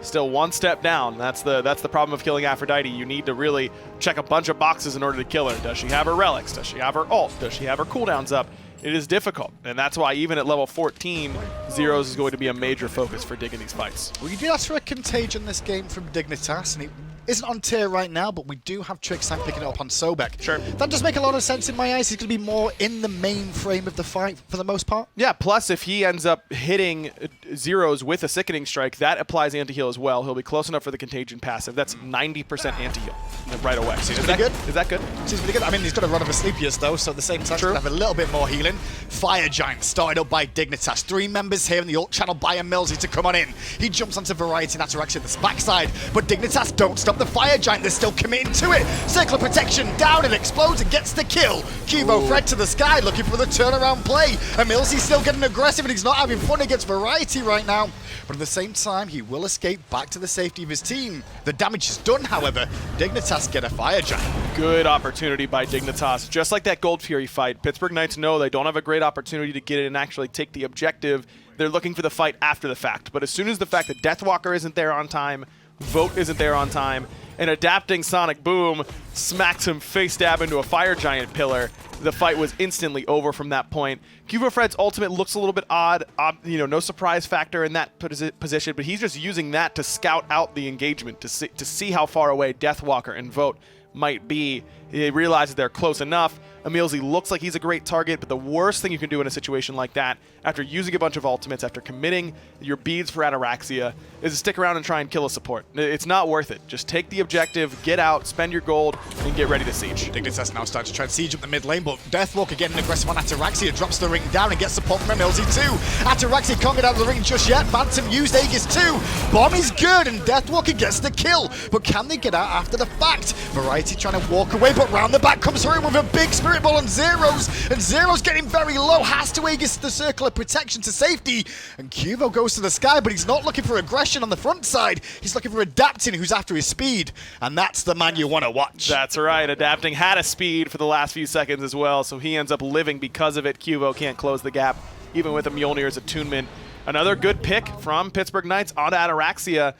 still one step down. That's the problem of killing Aphrodite. You need to really check a bunch of boxes in order to kill her. Does she have her relics? Does she have her ult? Does she have her cooldowns up? It is difficult, and that's why even at level 14, Zeros is going to be a major focus for Dig in these fights. Well, you did ask for a contagion this game from Dignitas, and it isn't on tier right now, but we do have Trixtank picking it up on Sobek. Sure. That does make a lot of sense in my eyes. He's going to be more in the main frame of the fight for the most part. Yeah, plus if he ends up hitting Zeros with a Sickening Strike, that applies anti-heal as well. He'll be close enough for the Contagion passive. That's 90% anti-heal right away. Seems pretty good. Is that good? Seems pretty good. I mean, he's got a run of Asclepius though, so at the same time, he's going to have a little bit more healing. Fire Giant started up by Dignitas. 3 members here in the ult channel by Emilzy to come on in. He jumps onto Variety and Ataraxia at the backside, but Dignitas don't stop the Fire Giant. They're still committing to it. Circle of Protection down, it explodes and gets the kill. Cuvo Fred to the sky looking for the turnaround play. Emilzy's still getting aggressive and he's not having fun against Variety right now. But at the same time, he will escape back to the safety of his team. The damage is done, however. Dignitas get a Fire Giant. Good opportunity by Dignitas. Just like that Gold Fury fight, Pittsburgh Knights know they don't have a great opportunity to get it and actually take the objective. They're looking for the fight after the fact. But as soon as the fact that Deathwalker isn't there on time, Vote isn't there on time, and adapting Sonic Boom smacks him face stab into a Fire Giant pillar, the fight was instantly over from that point. Cuvo Fred's ultimate looks a little bit odd, no surprise factor in that position, but he's just using that to scout out the engagement, to see how far away Deathwalker and Vote might be. He realizes they're close enough. Emilzy looks like he's a great target, but the worst thing you can do in a situation like that, after using a bunch of ultimates, after committing your beads for Ataraxia, is to stick around and try and kill a support. It's not worth it. Just take the objective, get out, spend your gold, and get ready to siege. Dignitas now starting to try and siege up the mid lane, but Deathwalker getting aggressive on Ataraxia, drops the ring down and gets support from Emilzy too. Ataraxia can't get out of the ring just yet. Phantom used Aegis too. Bomb is good and Deathwalker gets the kill, but can they get out after the fact? Variety trying to walk away, but round the back comes through with a big Spirit Ball on Zeros, and Zeros getting very low, has to Aegis the Circle of Protection to safety, and Cuvo goes to the sky, but he's not looking for aggression on the front side, he's looking for Adapting, who's after his speed, and that's the man you want to watch. That's right, Adapting had a speed for the last few seconds as well, so he ends up living because of it. Cuvo can't close the gap, even with a Mjolnir's attunement. Another good pick from Pittsburgh Knights onto Ataraxia.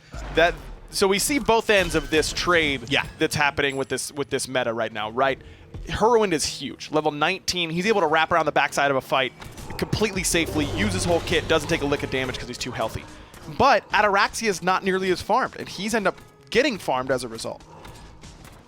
So we see both ends of this trade that's happening with this meta right now, right? Hurwind is huge. Level 19, he's able to wrap around the backside of a fight completely safely, use his whole kit, doesn't take a lick of damage because he's too healthy. But Ataraxia is not nearly as farmed, and he's ended up getting farmed as a result.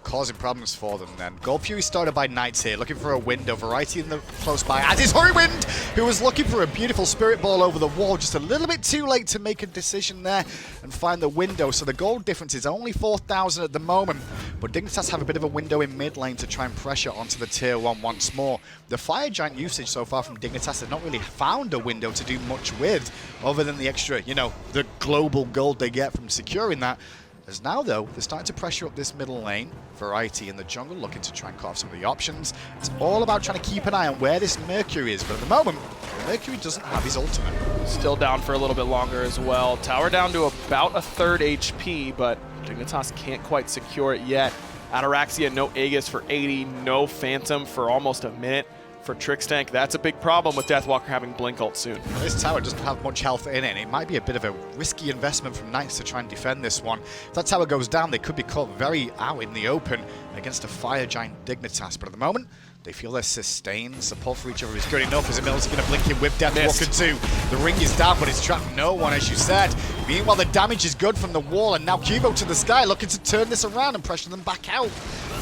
Causing problems for them then. Gold Fury started by Knights here, looking for a window. Variety in the close by, as is Horriwind, who was looking for a beautiful Spirit Ball over the wall, just a little bit too late to make a decision there and find the window. So the gold difference is only 4,000 at the moment. but Dignitas have a bit of a window in mid lane to try and pressure onto the tier 1 once more. The Fire Giant usage so far from Dignitas has not really found a window to do much with, other than the extra, the global gold they get from securing that. As now, though, they're starting to pressure up this middle lane. Variety in the jungle, looking to try and cut off some of the options. It's all about trying to keep an eye on where this Mercury is, but at the moment, Mercury doesn't have his ultimate. Still down for a little bit longer as well. Tower down to about a third HP, but Dignitas can't quite secure it yet. Ataraxia, no Aegis for 80, no Phantom for almost a minute. For Trickstank, that's a big problem with Deathwalker having Blink ult soon. This tower doesn't have much health in it. It might be a bit of a risky investment from Knights to try and defend this one. If that tower goes down, they could be caught very out in the open against a Fire Giant Dignitas. But at the moment, they feel their sustained support for each other is good enough as Emil's going to blink in with Deathwalker too. The ring is down, but it's trapped no one, as you said. Meanwhile, the damage is good from the wall, and now Cubo to the sky looking to turn this around and pressure them back out.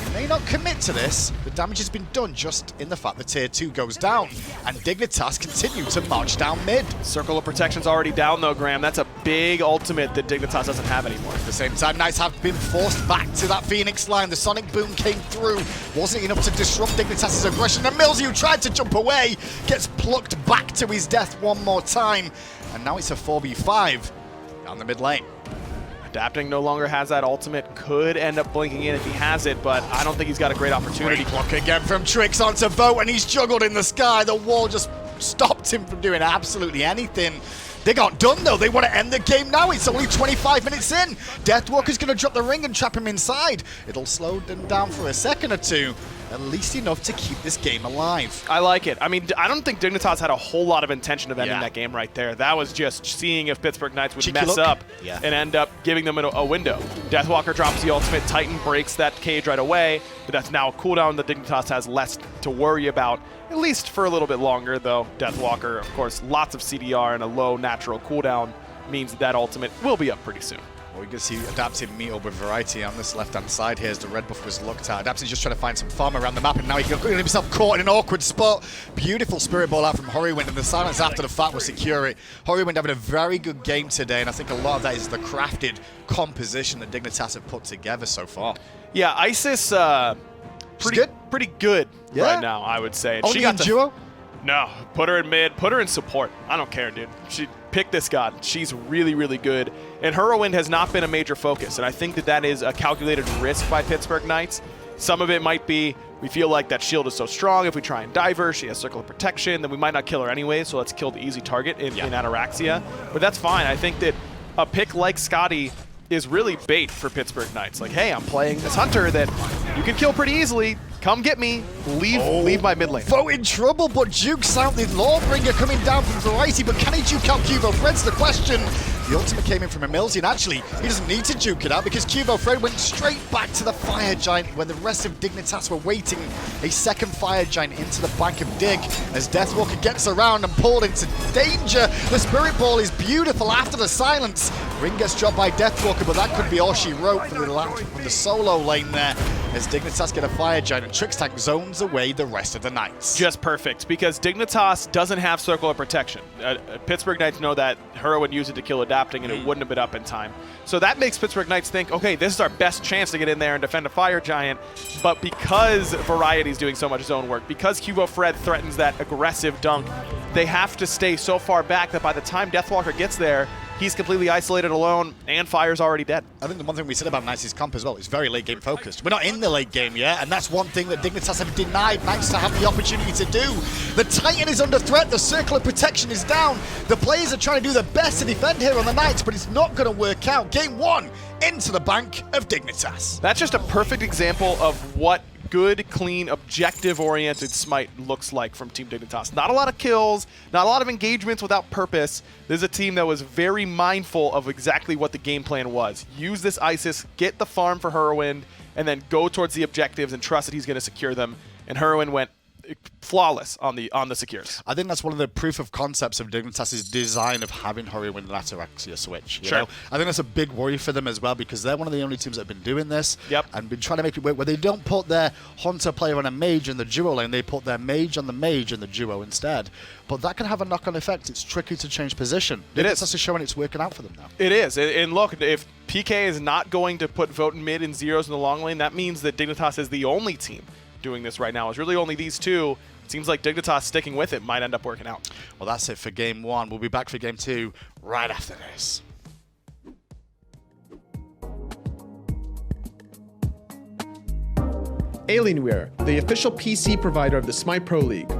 He may not commit to this. The damage has been done just in the fact that tier 2 goes down, and Dignitas continue to march down mid. Circle of Protection's already down though, Graham. That's a big ultimate that Dignitas doesn't have anymore. At the same time, Knights have been forced back to that Phoenix line. The Sonic Boom came through. Wasn't enough to disrupt Dignitas' aggression. And Milzu tried to jump away, gets plucked back to his death one more time. And now it's a 4v5 down the mid lane. Adapting no longer has that ultimate, could end up blinking in if he has it, but I don't think he's got a great opportunity. Great block again from Trix onto Vote, and he's juggled in the sky. The wall just stopped him from doing absolutely anything. They got done though. They want to end the game now. It's only 25 minutes in. Deathwalker's going to drop the ring and trap him inside. It'll slow them down for a second or two. At least enough to keep this game alive. I like it. I mean, I don't think Dignitas had a whole lot of intention of ending that game right there. That was just seeing if Pittsburgh Knights would mess up and end up giving them a window. Deathwalker drops the ultimate. Titan breaks that cage right away, but that's now a cooldown that Dignitas has less to worry about, at least for a little bit longer, though. Deathwalker, of course, lots of CDR and a low natural cooldown means that ultimate will be up pretty soon. Well, we can see Adaptive meet up with Variety on this left-hand side here as the red buff was looked at. Adaptive's just trying to find some farm around the map, and now he got himself caught in an awkward spot. Beautiful Spirit Ball out from Horrywind, and the silence after the fact will secure it. Horrywind having a very good game today, and I think a lot of that is the crafted composition that Dignitas have put together so far. Yeah, Isis, pretty good right now, I would say. Only in duo? No, put her in mid, put her in support. I don't care, dude. She pick this god. She's really, really good. And Horrywind has not been a major focus, and I think that is a calculated risk by Pittsburgh Knights. Some of it might be, we feel like that shield is so strong, if we try and dive her, she has Circle of Protection, then we might not kill her anyway, so let's kill the easy target in Ataraxia. But that's fine. I think that a pick like Scotty is really bait for Pittsburgh Knights. Like, hey, I'm playing this hunter that you can kill pretty easily. Come get me. Leave my mid lane. Vote in trouble, but jukes out the Lawbringer coming down from Variety, but can he juke out Cubo Fred's the question. The ultimate came in from Emilzy, and actually, he doesn't need to juke it out because Cubo Fred went straight back to the Fire Giant when the rest of Dignitas were waiting. A second Fire Giant into the bank of Dig as Deathwalker gets around and pulled into danger. The Spirit Ball is beautiful after the silence. Ring gets dropped by Deathwalker, but that could be all she wrote from the solo lane there as Dignitas get a Fire Giant and Trickstank zones away the rest of the Knights. Just perfect, because Dignitas doesn't have Circle of Protection. Pittsburgh Knights know that Hero would use it to kill Adapting, and it wouldn't have been up in time. So that makes Pittsburgh Knights think, okay, this is our best chance to get in there and defend a Fire Giant, but because Variety's doing so much zone work, because Cubo Fred threatens that aggressive dunk, they have to stay so far back that by the time Deathwalker gets there, he's completely isolated alone, and Fire's already dead. I think the one thing we said about Knights' comp as well is very late game focused. We're not in the late game yet, and that's one thing that Dignitas have denied Knights to have the opportunity to do. The Titan is under threat, the Circle of Protection is down. The players are trying to do their best to defend here on the Knights, but it's not going to work out. Game 1 into the bank of Dignitas. That's just a perfect example of what good, clean, objective-oriented Smite looks like from Team Dignitas. Not a lot of kills, not a lot of engagements without purpose. This is a team that was very mindful of exactly what the game plan was. Use this Isis, get the farm for Horrywind, and then go towards the objectives and trust that he's going to secure them. And Horrywind went flawless on the secures. I think that's one of the proof of concepts of Dignitas' design of having Horrywind and Ataraxia switch. You know? I think that's a big worry for them as well, because they're one of the only teams that have been doing this and been trying to make it work where they don't put their Hunter player on a mage in the duo lane, they put their mage on the mage in the duo instead. But that can have a knock-on effect. It's tricky to change position. Dignitas is showing it's working out for them now. It is. And look, if PK is not going to put Vote in mid and Zeros in the long lane. That means that Dignitas is the only team doing this right now. It's really only these two. It seems like Dignitas sticking with it might end up working out. Well, that's it for Game 1. We'll be back for Game 2 right after this. Alienware, the official PC provider of the Smite Pro League.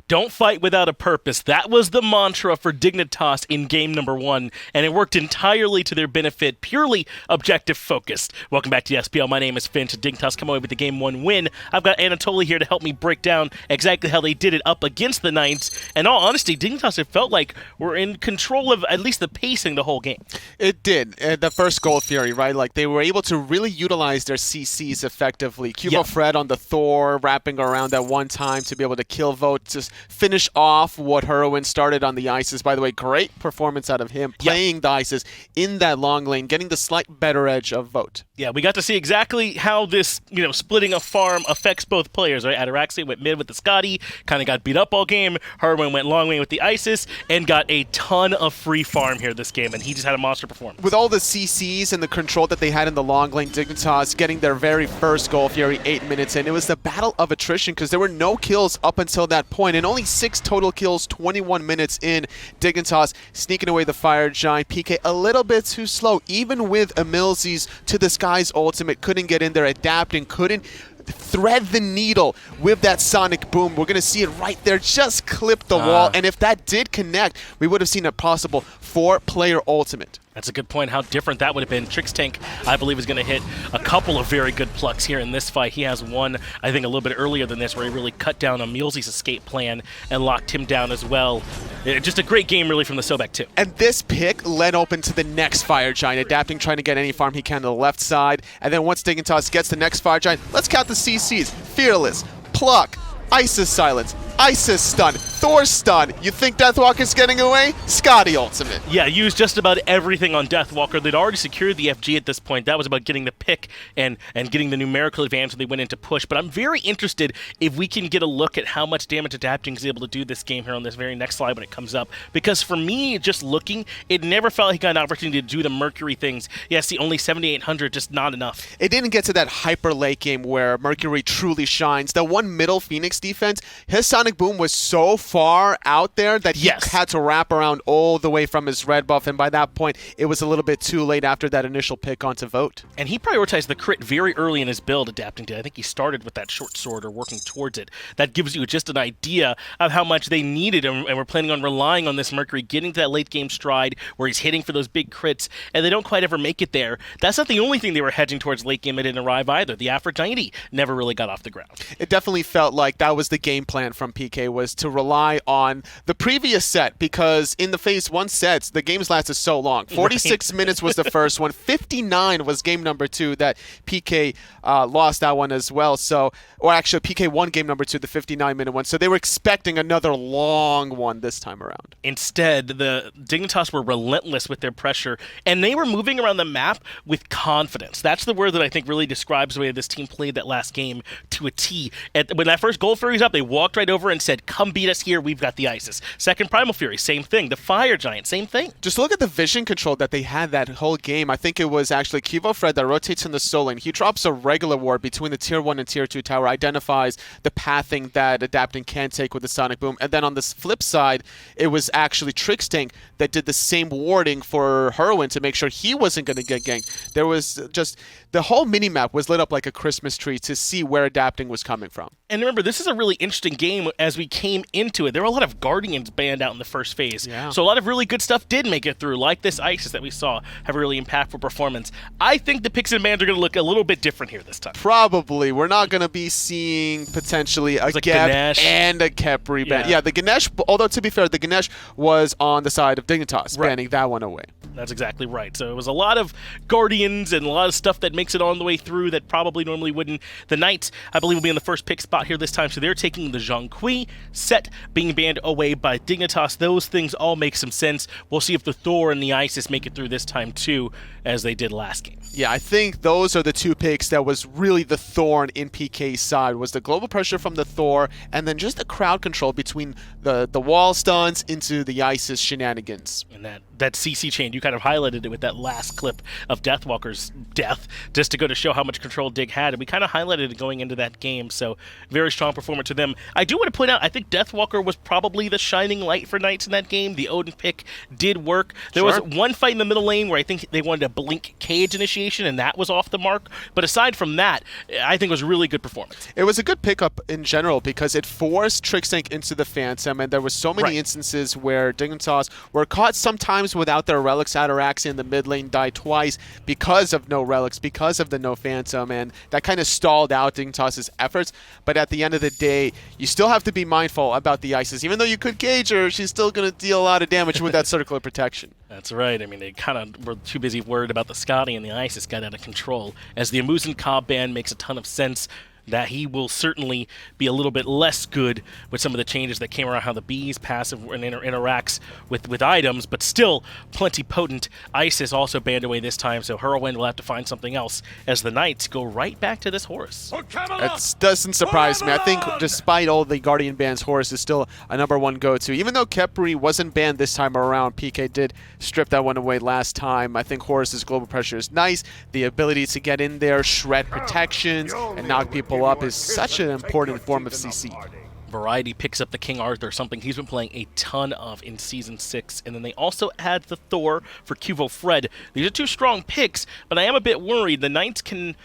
Don't fight without a purpose. That was the mantra for Dignitas in game number 1, and it worked entirely to their benefit, purely objective focused. Welcome back to the SPL. My name is Finn. To Dignitas come away with the game 1 win. I've got Anatoly here to help me break down exactly how they did it up against the Knights. In all honesty, Dignitas, it felt like we're in control of at least the pacing the whole game. It did. The first Gold Fury, right? Like, they were able to really utilize their CCs effectively. Cubo Fred on the Thor, wrapping around at one time to be able to kill Vote, just finish off what Heroin started on the Isis. By the way, great performance out of him, playing the Isis in that long lane, getting the slight better edge of Vote. Yeah, we got to see exactly how this, splitting a farm affects both players, right? Ataraxia went mid with the Scotty, kind of got beat up all game. Heroin went long lane with the Isis, and got a ton of free farm here this game, and he just had a monster performance. With all the CCs and the control that they had in the long lane, Dignitas getting their very first Gold Fury 8 minutes in. It was the battle of attrition because there were no kills up until that point, and only 6 total kills, 21 minutes in. Dignitas sneaking away the Fire Giant. PK a little bit too slow, even with Emilzi's to the skies ultimate, couldn't get in there, adapting, couldn't thread the needle with that Sonic Boom. We're going to see it right there, just clip the wall, and if that did connect, we would have seen a possible 4-player ultimate. That's a good point, how different that would have been. Trixtank, I believe, is going to hit a couple of very good plucks here in this fight. He has one, I think, a little bit earlier than this, where he really cut down on Emilzi's escape plan and locked him down as well. Just a great game, really, from the Sobek, too. And this pick led open to the next Fire Giant, adapting, trying to get any farm he can to the left side. And then once Dignitas gets the next Fire Giant, let's count the CCs. Fearless, Pluck, Isis Silence, Isis Stun, Thor Stun. You think Deathwalker's getting away? Scotty Ultimate. Yeah, used just about everything on Deathwalker. They'd already secured the FG at this point. That was about getting the pick and getting the numerical advantage when they went into push. But I'm very interested if we can get a look at how much damage Adapting is able to do this game here on this very next slide when it comes up. Because for me, just looking, it never felt like he got an opportunity to do the Mercury things. Yes, the only 7,800, just not enough. It didn't get to that hyper late game where Mercury truly shines. The one middle Phoenix defense, his Sonic Boom was so far out there that he had to wrap around all the way from his red buff, and by that point, it was a little bit too late after that initial pick onto Vote. And he prioritized the crit very early in his build, Adapting to. I think he started with that short sword or working towards it. That gives you just an idea of how much they needed, and we're planning on relying on this Mercury getting to that late game stride where he's hitting for those big crits, and they don't quite ever make it there. That's not the only thing they were hedging towards late game. It didn't arrive either. The Aphrodite never really got off the ground. It definitely felt like that was the game plan from PK, was to rely on the previous set, because in the phase 1 sets, the games lasted so long. 46 minutes was the first one. 59 was game number 2 that PK lost that one as well. So, or actually, PK won game number 2, the 59-minute one. So they were expecting another long one this time around. Instead, the Dignitas were relentless with their pressure, and they were moving around the map with confidence. That's the word that I think really describes the way this team played that last game. to a T. When that first Gold Fury was up, they walked right over and said, come beat us here, we've got the Isis. Second Primal Fury, same thing. The Fire Giant, same thing. Just look at the vision control that they had that whole game. I think it was actually Kivo Fred that rotates in the soul lane. He drops a regular ward between the tier 1 and tier 2 tower, identifies the pathing that Adapting can take with the Sonic Boom. And then on this flip side, it was actually Trickstank that did the same warding for Heroin to make sure he wasn't going to get ganked. There was just, the whole minimap was lit up like a Christmas tree to see where Adapting was coming from. And remember, this is a really interesting game as we came into it. There were a lot of Guardians banned out in the first phase. Yeah. So a lot of really good stuff did make it through, like this Isis that we saw have a really impactful performance. I think the picks and bans are going to look a little bit different here this time. Probably. We're not going to be seeing potentially a like Geb Ganesh. and a Khepri ban. Yeah. Yeah, the Ganesh, although to be fair, the Ganesh was on the side of Dignitas, Right. banning that one away. That's exactly right. So it was a lot of Guardians and a lot of stuff that makes it on the way through that probably normally wouldn't. The Knights, I believe, will be in the first pick spot here this time, so they're taking the Zhang Kui, Set being banned away by Dignitas. Those things all make some sense. We'll see if the Thor and the Isis make it through this time too, as they did last game. Yeah, I think those are the two picks that was really the thorn in PK's side, was the global pressure from the Thor and then just the crowd control between the wall stunts into the Isis shenanigans. And that CC chain, you kind of highlighted it with that last clip of Deathwalker's death, just to go to show how much control Dig had. And we kind of highlighted it going into that game, so very strong performance to them. I do want to point out, I think Deathwalker was probably the shining light for Knights in that game. The Odin pick did work. There was one fight in the middle lane where I think they wanted to blink cage initiation, and that was off the mark. But aside from that, I think it was a really good performance. It was a good pickup in general because it forced Trickstank into the Phantom, and there were so many instances where Dignitas were caught sometimes without their relics. Ataraxia in the mid lane died twice because of no relics, because of the no Phantom, and that kind of stalled out Dignitas' efforts. But at the end of the day, you still have to be mindful about the Isis. Even though you could cage her, she's still going to deal a lot of damage with that circular protection. That's right. I mean, they kind of were too busy worried about the Scotty, and the Isis got out of control. As the Amusin Cobb ban makes a ton of sense, that he will certainly be a little bit less good with some of the changes that came around how the Bees passive and interacts with items, but still plenty potent. Isis also banned away this time, so Heroin will have to find something else as the Knights go right back to this Horus. It doesn't surprise me. I think despite all the Guardian bans, Horus is still a #1 go-to. Even though Khepri wasn't banned this time around, PK did strip that one away last time. I think Horus's global pressure is nice. The ability to get in there, shred protections, and knock people up is such an important form of CC. Variety picks up the King Arthur, something he's been playing a ton of in Season 6. And then they also add the Thor for Kivo Fred. These are two strong picks, but I am a bit worried. The Knights can,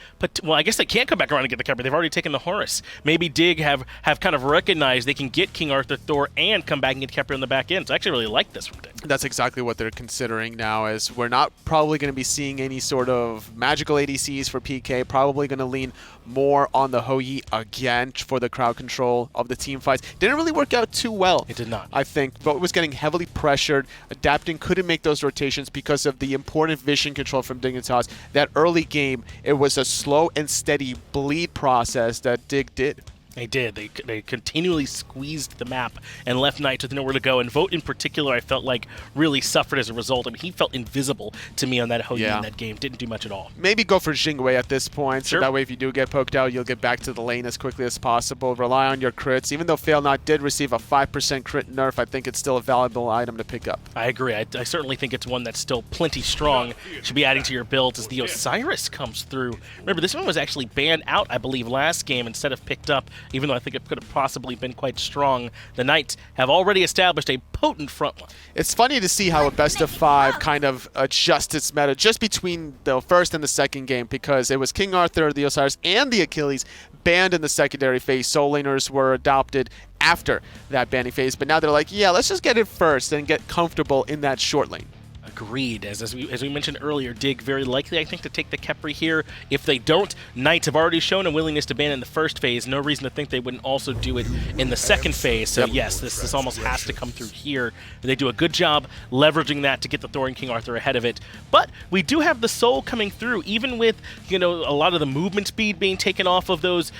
well, I guess they can't come back around and get the Khepri. They've already taken the Horus. Maybe Dig have kind of recognized they can get King Arthur, Thor, and come back and get Khepri on the back end. So I actually really like this from Dig. That's exactly what they're considering now, as we're not probably going to be seeing any sort of magical ADCs for PK. Probably going to lean more on the Hou Yi again for the crowd control of the team fights. Didn't really work out too well. It did not. I think, but was getting heavily pressured. Adapting couldn't make those rotations because of the important vision control from Dignitas. That early game, it was a slow and steady bleed process that Dig did. They did. They continually squeezed the map and left Knights with nowhere to go. And Vote in particular, I felt like really suffered as a result. I mean, he felt invisible to me on that Hou Yi in that game. Didn't do much at all. Maybe go for Jingwei at this point. So that way if you do get poked out, you'll get back to the lane as quickly as possible. Rely on your crits. Even though Failnaught did receive a 5% crit nerf, I think it's still a valuable item to pick up. I agree. I certainly think it's one that's still plenty strong. Should be adding to your builds as the Osiris comes through. Remember, this one was actually banned out, I believe, last game instead of picked up, even though I think it could have possibly been quite strong. The Knights have already established a potent front line. It's funny to see how a best of 5 kind of adjusts its meta just between the first and the second game, because it was King Arthur, the Osiris, and the Achilles banned in the secondary phase. Soul Laners were adopted after that banning phase, but now they're like, yeah, let's just get it first and get comfortable in that short lane. Agreed. As we mentioned earlier, Dig very likely, I think, to take the Khepri here. If they don't, Knights have already shown a willingness to ban in the first phase. No reason to think they wouldn't also do it in the second phase. So yes, this almost has to come through here. They do a good job leveraging that to get the Thor and King Arthur ahead of it. But we do have the Soul coming through, even with, you know, a lot of the movement speed being taken off of those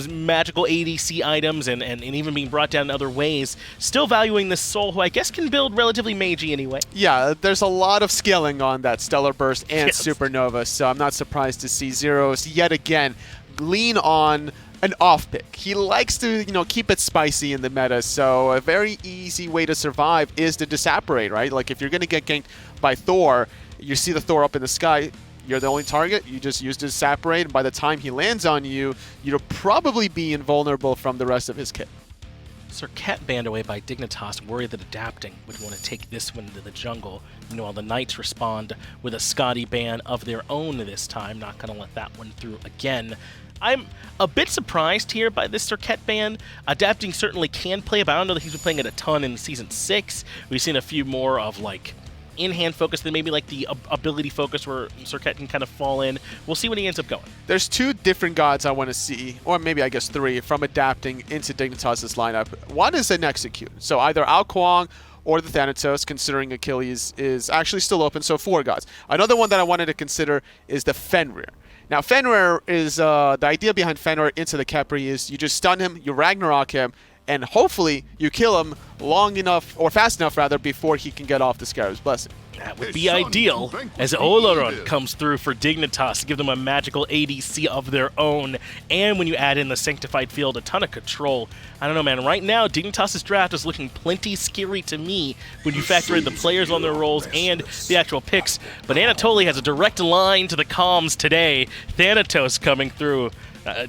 magical ADC items and even being brought down in other ways. Still valuing this Soul, who I guess can build relatively magey anyway. Yeah, there's a lot of scaling on that Stellar Burst and Supernova, so I'm not surprised to see Zeros yet again lean on an off pick. He likes to, keep it spicy in the meta. So a very easy way to survive is to disapparate, right? Like if you're going to get ganked by Thor, you see the Thor up in the sky, you're the only target, you just use disapparate, and by the time he lands on you, you'll probably be invulnerable from the rest of his kit. Serqet banned away by Dignitas, worried that Adapting would want to take this one into the jungle. Meanwhile, the Knights respond with a Skadi ban of their own this time. Not going to let that one through again. I'm a bit surprised here by this Serqet ban. Adapting certainly can play, but I don't know that he's been playing it a ton in Season 6. We've seen a few more of, like, in-hand focus than maybe like the ability focus where Serqet can kind of fall in. We'll see when he ends up going. There's 2 different gods I want to see, or maybe I guess 3, from Adapting into Dignitas' lineup. One is an Execute, so either Ao Kuang or the Thanatos, considering Achilles is actually still open, so 4 gods. Another one that I wanted to consider is the Fenrir. Now, Fenrir is, the idea behind Fenrir into the Khepri is you just stun him, you Ragnarok him, and hopefully you kill him long enough, or fast enough rather, before he can get off the Scarab's Blessing. That would be ideal, as Olorun comes through for Dignitas to give them a magical ADC of their own, and when you add in the Sanctified Field, a ton of control. I don't know, man. Right now, Dignitas' draft is looking plenty scary to me when you factor in the players on their roles and the actual picks. But Anatoly has a direct line to the comms today. Thanatos coming through.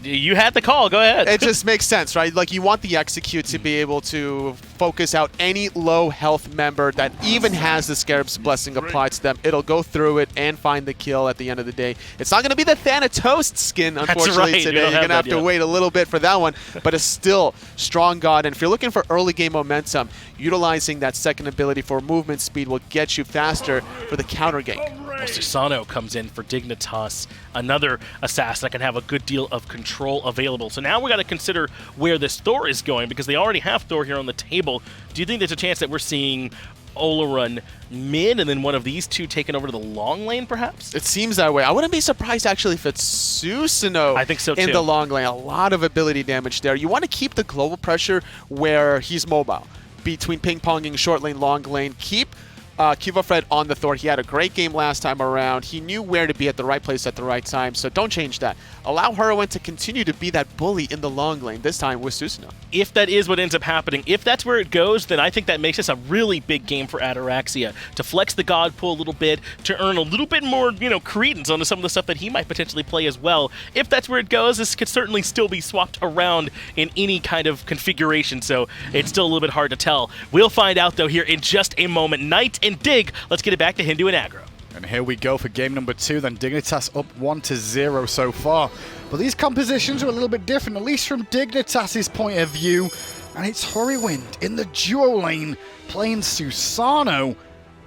You had the call. Go ahead. It just makes sense, right? Like, you want the Execute to be able to focus out any low health member that even has the Scarab's Blessing applied to them. It'll go through it and find the kill at the end of the day. It's not going to be the Thanatos skin, unfortunately, today. You're going to have to wait a little bit for that one, but it's still strong god. And if you're looking for early game momentum, utilizing that second ability for movement speed will get you faster for the counter gank. Susano comes in for Dignitas, another assassin that can have a good deal of control available. So now we got to consider where this Thor is going, because they already have Thor here on the table. Do you think there's a chance that we're seeing Olorun mid and then one of these 2 taken over to the long lane, perhaps? It seems that way. I wouldn't be surprised, actually, if it's Susanoo I think so, too. In the long lane. A lot of ability damage there. You want to keep the global pressure where he's mobile, between ping-ponging short lane, long lane. Keep KivoFred on the Thor. He had a great game last time around. He knew where to be at the right place at the right time, so don't change that. Allow Heroin to continue to be that bully in the long lane, this time with Susanoo. If that is what ends up happening, if that's where it goes, then I think that makes this a really big game for Ataraxia, to flex the God pool a little bit, to earn a little bit more, credence onto some of the stuff that he might potentially play as well. If that's where it goes, this could certainly still be swapped around in any kind of configuration, so it's still a little bit hard to tell. We'll find out, though, here in just a moment. Knight and Dig, let's get it back to Hindu and Aggro. And here we go for game number 2, then Dignitas up 1-0 so far. But these compositions are a little bit different, at least from Dignitas' point of view. And it's Horiwind in the duo lane playing Susano,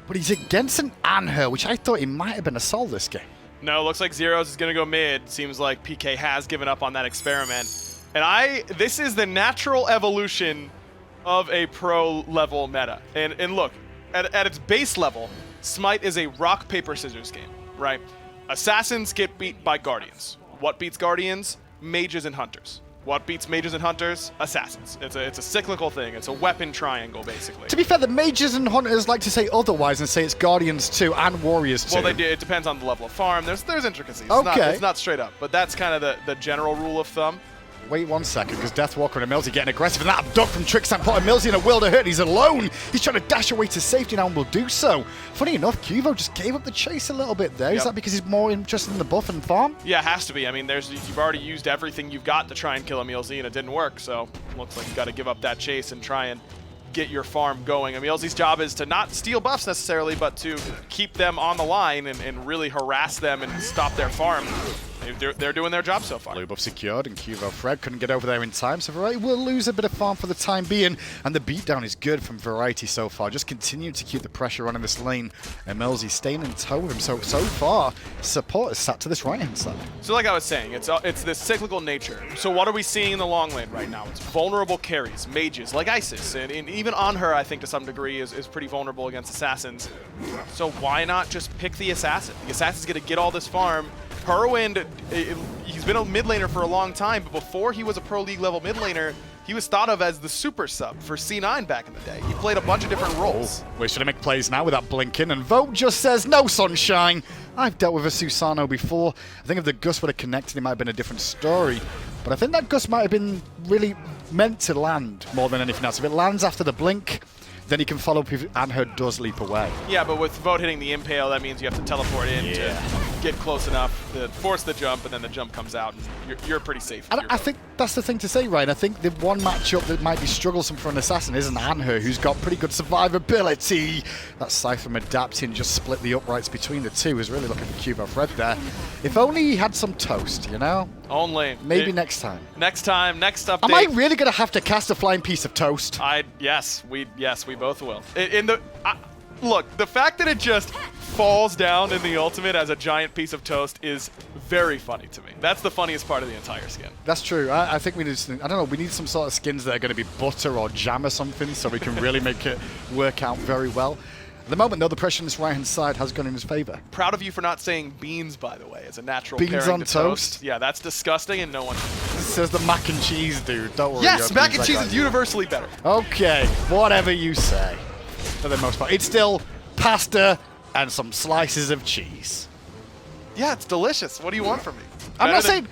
but he's against an Anhur, which I thought he might have been a Sol this game. No, looks like Zeros is going to go mid. Seems like PK has given up on that experiment. And this is the natural evolution of a pro level meta. And look, at its base level, Smite is a rock, paper, scissors game, right? Assassins get beat by Guardians. What beats Guardians? Mages and Hunters. What beats mages and hunters? Assassins. It's a cyclical thing. It's a weapon triangle, basically. To be fair, the mages and hunters like to say otherwise and say it's guardians too and warriors too. Well, they do. It depends on the level of farm. There's intricacies. Okay. It's not straight up, but that's kind of the general rule of thumb. Wait 1 second, because Deathwalker and Milzy getting aggressive, and that abduct from Trixan putting Milzy in a world of hurt. He's alone. He's trying to dash away to safety now and will do so. Funny enough, Kuvo just gave up the chase a little bit there. Is that because he's more interested in the buff and farm? Yeah, it has to be. I mean, you've already used everything you've got to try and kill Emilzy, and it didn't work, so looks like you've got to give up that chase and try and get your farm going. Emilzy's job is to not steal buffs necessarily, but to keep them on the line and really harass them and stop their farm. They're doing their job so far. Blue buff secured, and KuvoFred couldn't get over there in time, so Variety will lose a bit of farm for the time being, and the beatdown is good from Variety so far. Just continue to keep the pressure on in this lane, and Milzy staying in tow with him. So far, support is sat to this right-hand side. So like I was saying, it's this cyclical nature. So what are we seeing in the long lane right now? It's vulnerable carries, mages, like Isis, and even Anhur, I think to some degree, is pretty vulnerable against assassins. So why not just pick the assassin? The assassin's going to get all this farm. Hurwind, he's been a mid laner for a long time, but before he was a pro league level mid laner, he was thought of as the super sub for C9 back in the day. He played a bunch of different roles. We're going to make plays now without blinking, and Vote just says, no sunshine. I've dealt with a Susano before. I think if the Gus would have connected, it might have been a different story. But I think that Gust might have been really meant to land more than anything else. If it lands after the blink, then he can follow up if Anher does leap away. Yeah, but with Vote hitting the impale, that means you have to teleport in to get close enough to force the jump, and then the jump comes out, and you're pretty safe. And I think that's the thing to say, Ryan. I think the one matchup that might be troublesome for an assassin isn't Anher, who's got pretty good survivability. That Scythe from adapting just split the uprights between the two. Is really looking for Cubo Fred there. If only he had some toast, you know? Only. Maybe next time. Next time, next update. Am I really going to have to cast a flying piece of toast? Yes, we both will. Look, the fact that it just falls down in the ultimate as a giant piece of toast is very funny to me. That's the funniest part of the entire skin. That's true. I think we need some, I don't know, we need some sort of skins that are going to be butter or jam or something so we can really make it work out very well. At the moment, though, the pressure on this right-hand side has gone in his favor. Proud of you for not saying beans, by the way, as a natural beans pairing on to toast? Yeah, that's disgusting, and no one. This says the mac and cheese, dude. Don't worry. Yes, mac and cheese is universally better. Okay, whatever you say. For the most part, it's still pasta and some slices of cheese. Yeah, it's delicious. What do you want from me? I'm not saying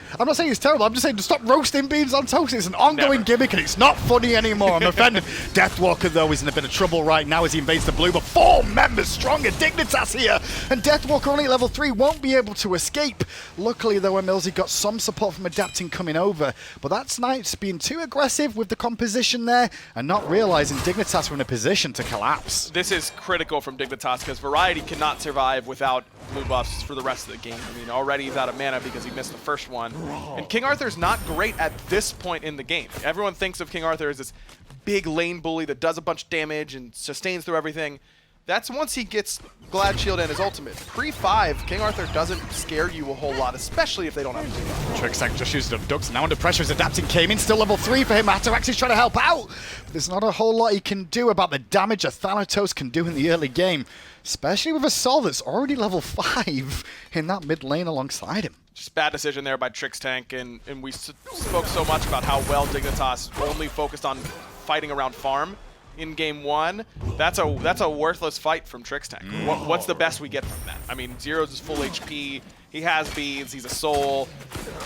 it's terrible. I'm just saying to stop roasting beans on toast. It's an ongoing gimmick and it's not funny anymore. I'm offended. Deathwalker, though, is in a bit of trouble right now as he invades the blue. But 4 members stronger. Dignitas here. And Deathwalker only level 3 won't be able to escape. Luckily, though, Emilzy got some support from Adapting coming over. But that's Knights being too aggressive with the composition there and not realizing Dignitas were in a position to collapse. This is critical from Dignitas because Variety cannot survive without blue buffs for the rest of the game. I mean, already he's out of mana because he missed the first one. And King Arthur's not great at this point in the game. Everyone thinks of King Arthur as this big lane bully that does a bunch of damage and sustains through everything. That's once he gets Glad Shield and his ultimate. Pre-5, King Arthur doesn't scare you a whole lot, especially if they don't have to. Trickstack just used up Ducks, now under pressure as Adapting came in, still level 3 for him. Ataraxi's trying to help out, but there's not a whole lot he can do about the damage a Thanatos can do in the early game, especially with a Sol that's already level 5 in that mid lane alongside him. Just bad decision there by Trickstank, and we spoke so much about how well Dignitas only focused on fighting around farm in game 1. That's a worthless fight from Trickstank. What's the best we get from that? I mean, Zero's is full HP. He has beads. He's a soul.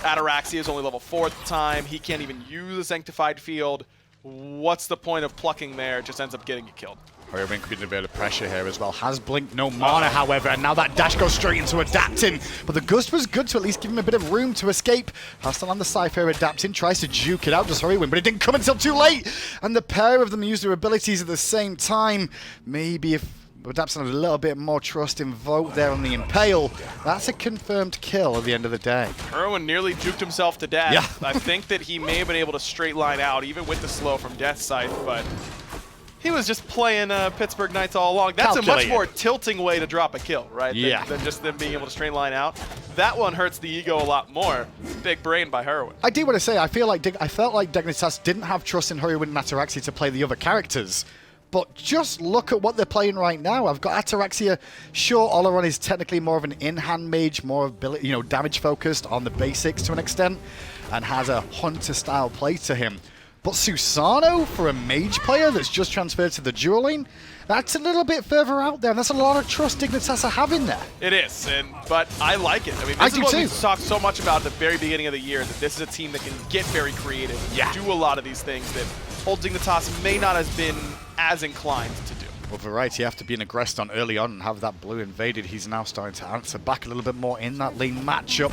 Ataraxia is only level 4 at the time. He can't even use a Sanctified Field. What's the point of plucking there? It just ends up getting you killed. Horrywin could be a bit of pressure here as well. Has Blink, no mana, however, and now that dash goes straight into Adapting. But the Gust was good to at least give him a bit of room to escape. Has to land the Scythe here, Adapting, tries to juke it out, just Horrywin, but it didn't come until too late. And the pair of them use their abilities at the same time. Maybe if Adapting had a little bit more trust in Vote there on the Impale, that's a confirmed kill at the end of the day. Irwin nearly juked himself to death. Yeah. I think that he may have been able to straight line out, even with the slow from Death Scythe, but he was just playing Pittsburgh Knights all along. That's a much more tilting way to drop a kill, right? Yeah. Than just them being able to straight line out. That one hurts the ego a lot more. Big brain by Horrywin. I do want to say, I felt like Dignitas didn't have trust in Horrywin and Ataraxia to play the other characters. But just look at what they're playing right now. I've got Ataraxia. Sure, Oleron is technically more of an in-hand mage, more ability, damage focused on the basics to an extent, and has a hunter-style play to him. But Susano, for a mage player that's just transferred to the dual lane, that's a little bit further out there, and that's a lot of trust Dignitas are having there. It is, but I like it. I mean, this is what we talked so much about at the very beginning of the year, that this is a team that can get very creative and do a lot of these things that old Dignitas may not have been as inclined to do. Well, Variety, after being aggressed on early on and have that blue invaded, he's now starting to answer back a little bit more in that lane matchup.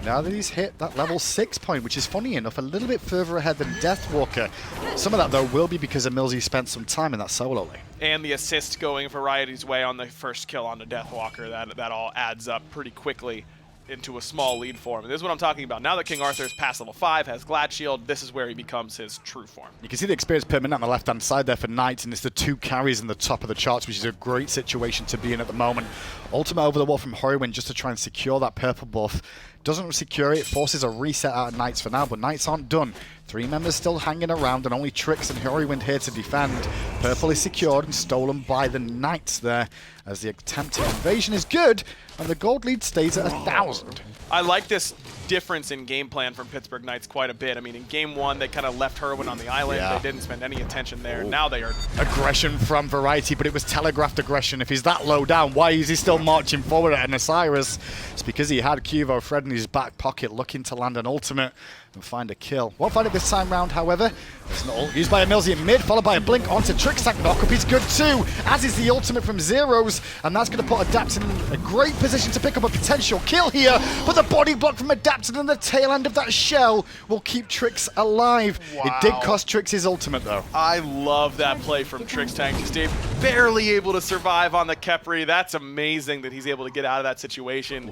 Now that he's hit that level 6 point, which is funny enough, a little bit further ahead than Deathwalker. Some of that, though, will be because Emilzy spent some time in that solo lane. And the assist going Variety's way on the first kill on the Deathwalker, that all adds up pretty quickly into a small lead for him. And this is what I'm talking about. Now that King Arthur's past level 5, has Glad Shield, this is where he becomes his true form. You can see the experience per minute on the left-hand side there for Knights, and it's the 2 carries in the top of the charts, which is a great situation to be in at the moment. Ultimate over the wall from Horrywin just to try and secure that purple buff. Doesn't secure it, forces a reset out of Knights for now, but Knights aren't done. 3 members still hanging around, and only Trix and Horrywin here to defend. Purple is secured and stolen by the Knights there, as the attempted invasion is good, and the gold lead stays at 1,000. I like this difference in game plan from Pittsburgh Knights quite a bit. I mean, in game 1, they kind of left Herwin on the island. Yeah. They didn't spend any attention there. Now they are. Aggression from Variety, but it was telegraphed aggression. If he's that low down, why is he still marching forward at an Osiris? It's because he had Cuvo Fred in his back pocket looking to land an ultimate and find a kill. Won't find it this time round, however. There's an ult used by Emilzy in mid, followed by a blink onto Trickstack. Knockup is good too, as is the ultimate from Zeros, and that's going to put Adapted in a great position to pick up a potential kill here, but the body block from Adapted and the tail end of that shell will keep Trix alive. Wow. It did cost Trix his ultimate though. I love that play from Trickstack. Just barely able to survive on the Khepri. That's amazing that he's able to get out of that situation.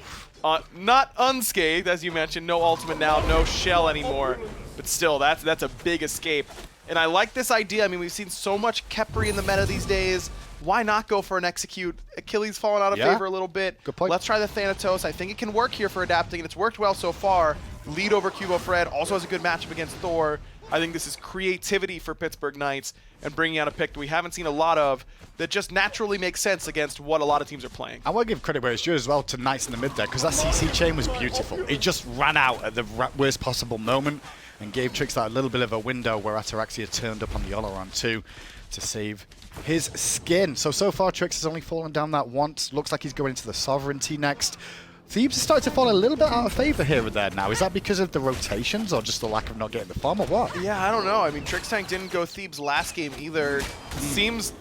Not unscathed, as you mentioned. No ultimate now, no shell anymore. But still, that's a big escape. And I like this idea. I mean, we've seen so much Khepri in the meta these days. Why not go for an execute? Achilles fallen out of favor a little bit. Good point. Let's try the Thanatos. I think it can work here for Adapting, and it's worked well so far. Lead over Cuvo Fred. Also has a good matchup against Thor. I think this is creativity for Pittsburgh Knights and bringing out a pick that we haven't seen a lot of that just naturally makes sense against what a lot of teams are playing. I want to give credit where it's due as well to Knights in the mid there, because that CC chain was beautiful. It just ran out at the worst possible moment and gave Trix that a little bit of a window where Ataraxia turned up on the Olaron too to save his skin. So far Trix has only fallen down that once. Looks like he's going into the Sovereignty next. Thebes is starting to fall a little bit out of favor here or there now. Is that because of the rotations or just the lack of not getting the farm or what? Yeah, I don't know. I mean, Trickstank didn't go Thebes last game either. Seems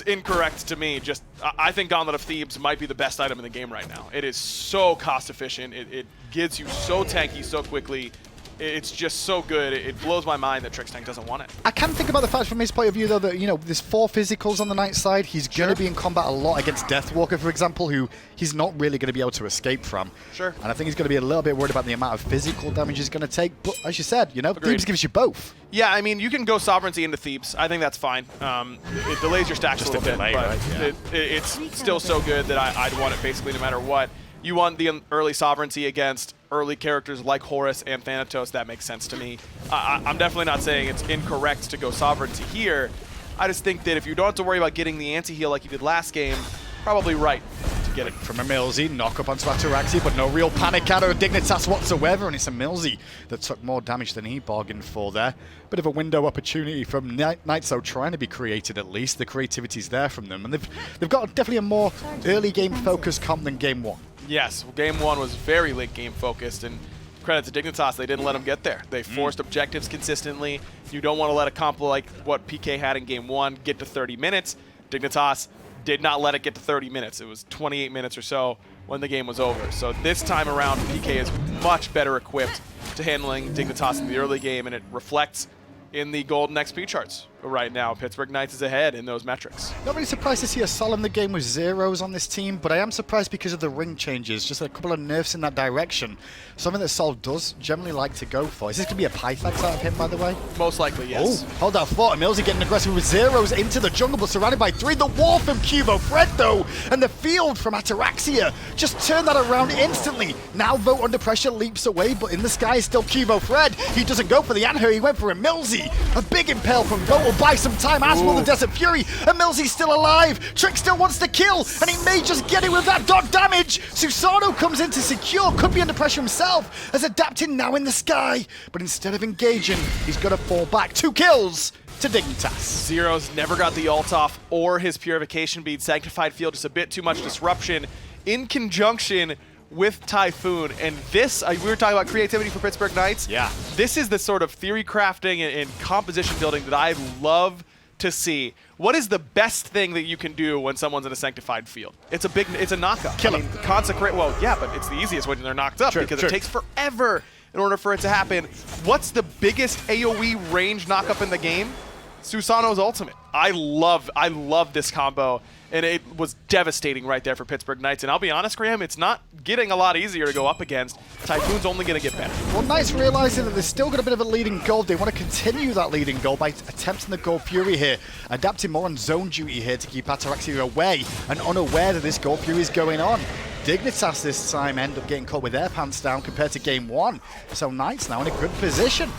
incorrect to me. Just I think Gauntlet of Thebes might be the best item in the game right now. It is so cost efficient. It gets you so tanky so quickly. It's just so good. It blows my mind that Trickstank doesn't want it. I can think about the fact from his point of view, though, that, you know, there's 4 physicals on the Knight side. He's going to be in combat a lot against Deathwalker, for example, who he's not really going to be able to escape from. Sure. And I think he's going to be a little bit worried about the amount of physical damage he's going to take. But as you said, you know, Thebes gives you both. Yeah, I mean, you can go Sovereignty into Thebes. I think that's fine. It delays your stacks Just a little a delay, bit, but right? Yeah. it's still so good that I'd want it basically no matter what. You want the early Sovereignty against early characters like Horus and Thanatos. That makes sense to me. I'm definitely not saying it's incorrect to go Sovereignty here. I just think that if you don't have to worry about getting the anti-heal like you did last game, probably right to get it. From Emilzy, knock up onto Ataraxia, but no real panic out of Dignitas whatsoever, and it's Emilzy that took more damage than he bargained for there. Bit of a window opportunity from Knights, though, trying to be created at least. The creativity's there from them, and they've got definitely a more early game focused comp than game 1. Yes, game 1 was very late game focused, and credit to Dignitas, they didn't let him get there. They forced objectives consistently. You don't want to let a comp like what PK had in game 1 get to 30 minutes. Dignitas did not let it get to 30 minutes. It was 28 minutes or so when the game was over. So this time around, PK is much better equipped to handling Dignitas in the early game, and it reflects in the golden XP charts right now. Pittsburgh Knights is ahead in those metrics. Not really surprised to see a Sol in the game with Zeros on this team, but I am surprised because of the ring changes. Just a couple of nerfs in that direction. Something that Sol does generally like to go for. Is this going to be a Pythax out of him, by the way? Most likely, yes. Oh, hold that thought. Emilzy getting aggressive with Zeros into the jungle, but surrounded by 3. The wall from Cuvo Fred, though, and the field from Ataraxia. Just turn that around instantly. Now Vote under pressure leaps away, but in the sky is still Cuvo Fred. He doesn't go for the Anher, he went for Emilzy. A big impale from Vote will buy some time, as will the Desert Fury. Emilzy's still alive. Trick still wants to kill, and he may just get it with that dot damage. Susano comes in to secure, could be under pressure himself, as Adapting now in the sky. But instead of engaging, he's got to fall back. 2 kills to Dignitas. Zeros never got the ult off or his Purification bead. Sanctified Field, just a bit too much disruption in conjunction with Typhoon. And this, we were talking about creativity for Pittsburgh Knights. Yeah. This is the sort of theory crafting and composition building that I love to see. What is the best thing that you can do when someone's in a Sanctified Field? It's a knockup. Kill him. Consecrate, well, yeah, but it's the easiest when they're knocked up because it takes forever in order for it to happen. What's the biggest AoE range knockup in the game? Susano's ultimate. I love this combo, and it was devastating right there for Pittsburgh Knights. And I'll be honest, Graham, it's not getting a lot easier to go up against. Typhoon's only going to get better. Well, Knights realizing that they've still got a bit of a leading goal. They want to continue that leading goal by attempting the Gold Fury here, adapting more on zone duty here to keep Ataraxia away and unaware that this Gold Fury is going on. Dignitas this time end up getting caught with their pants down compared to game 1. So Knights now in a good position.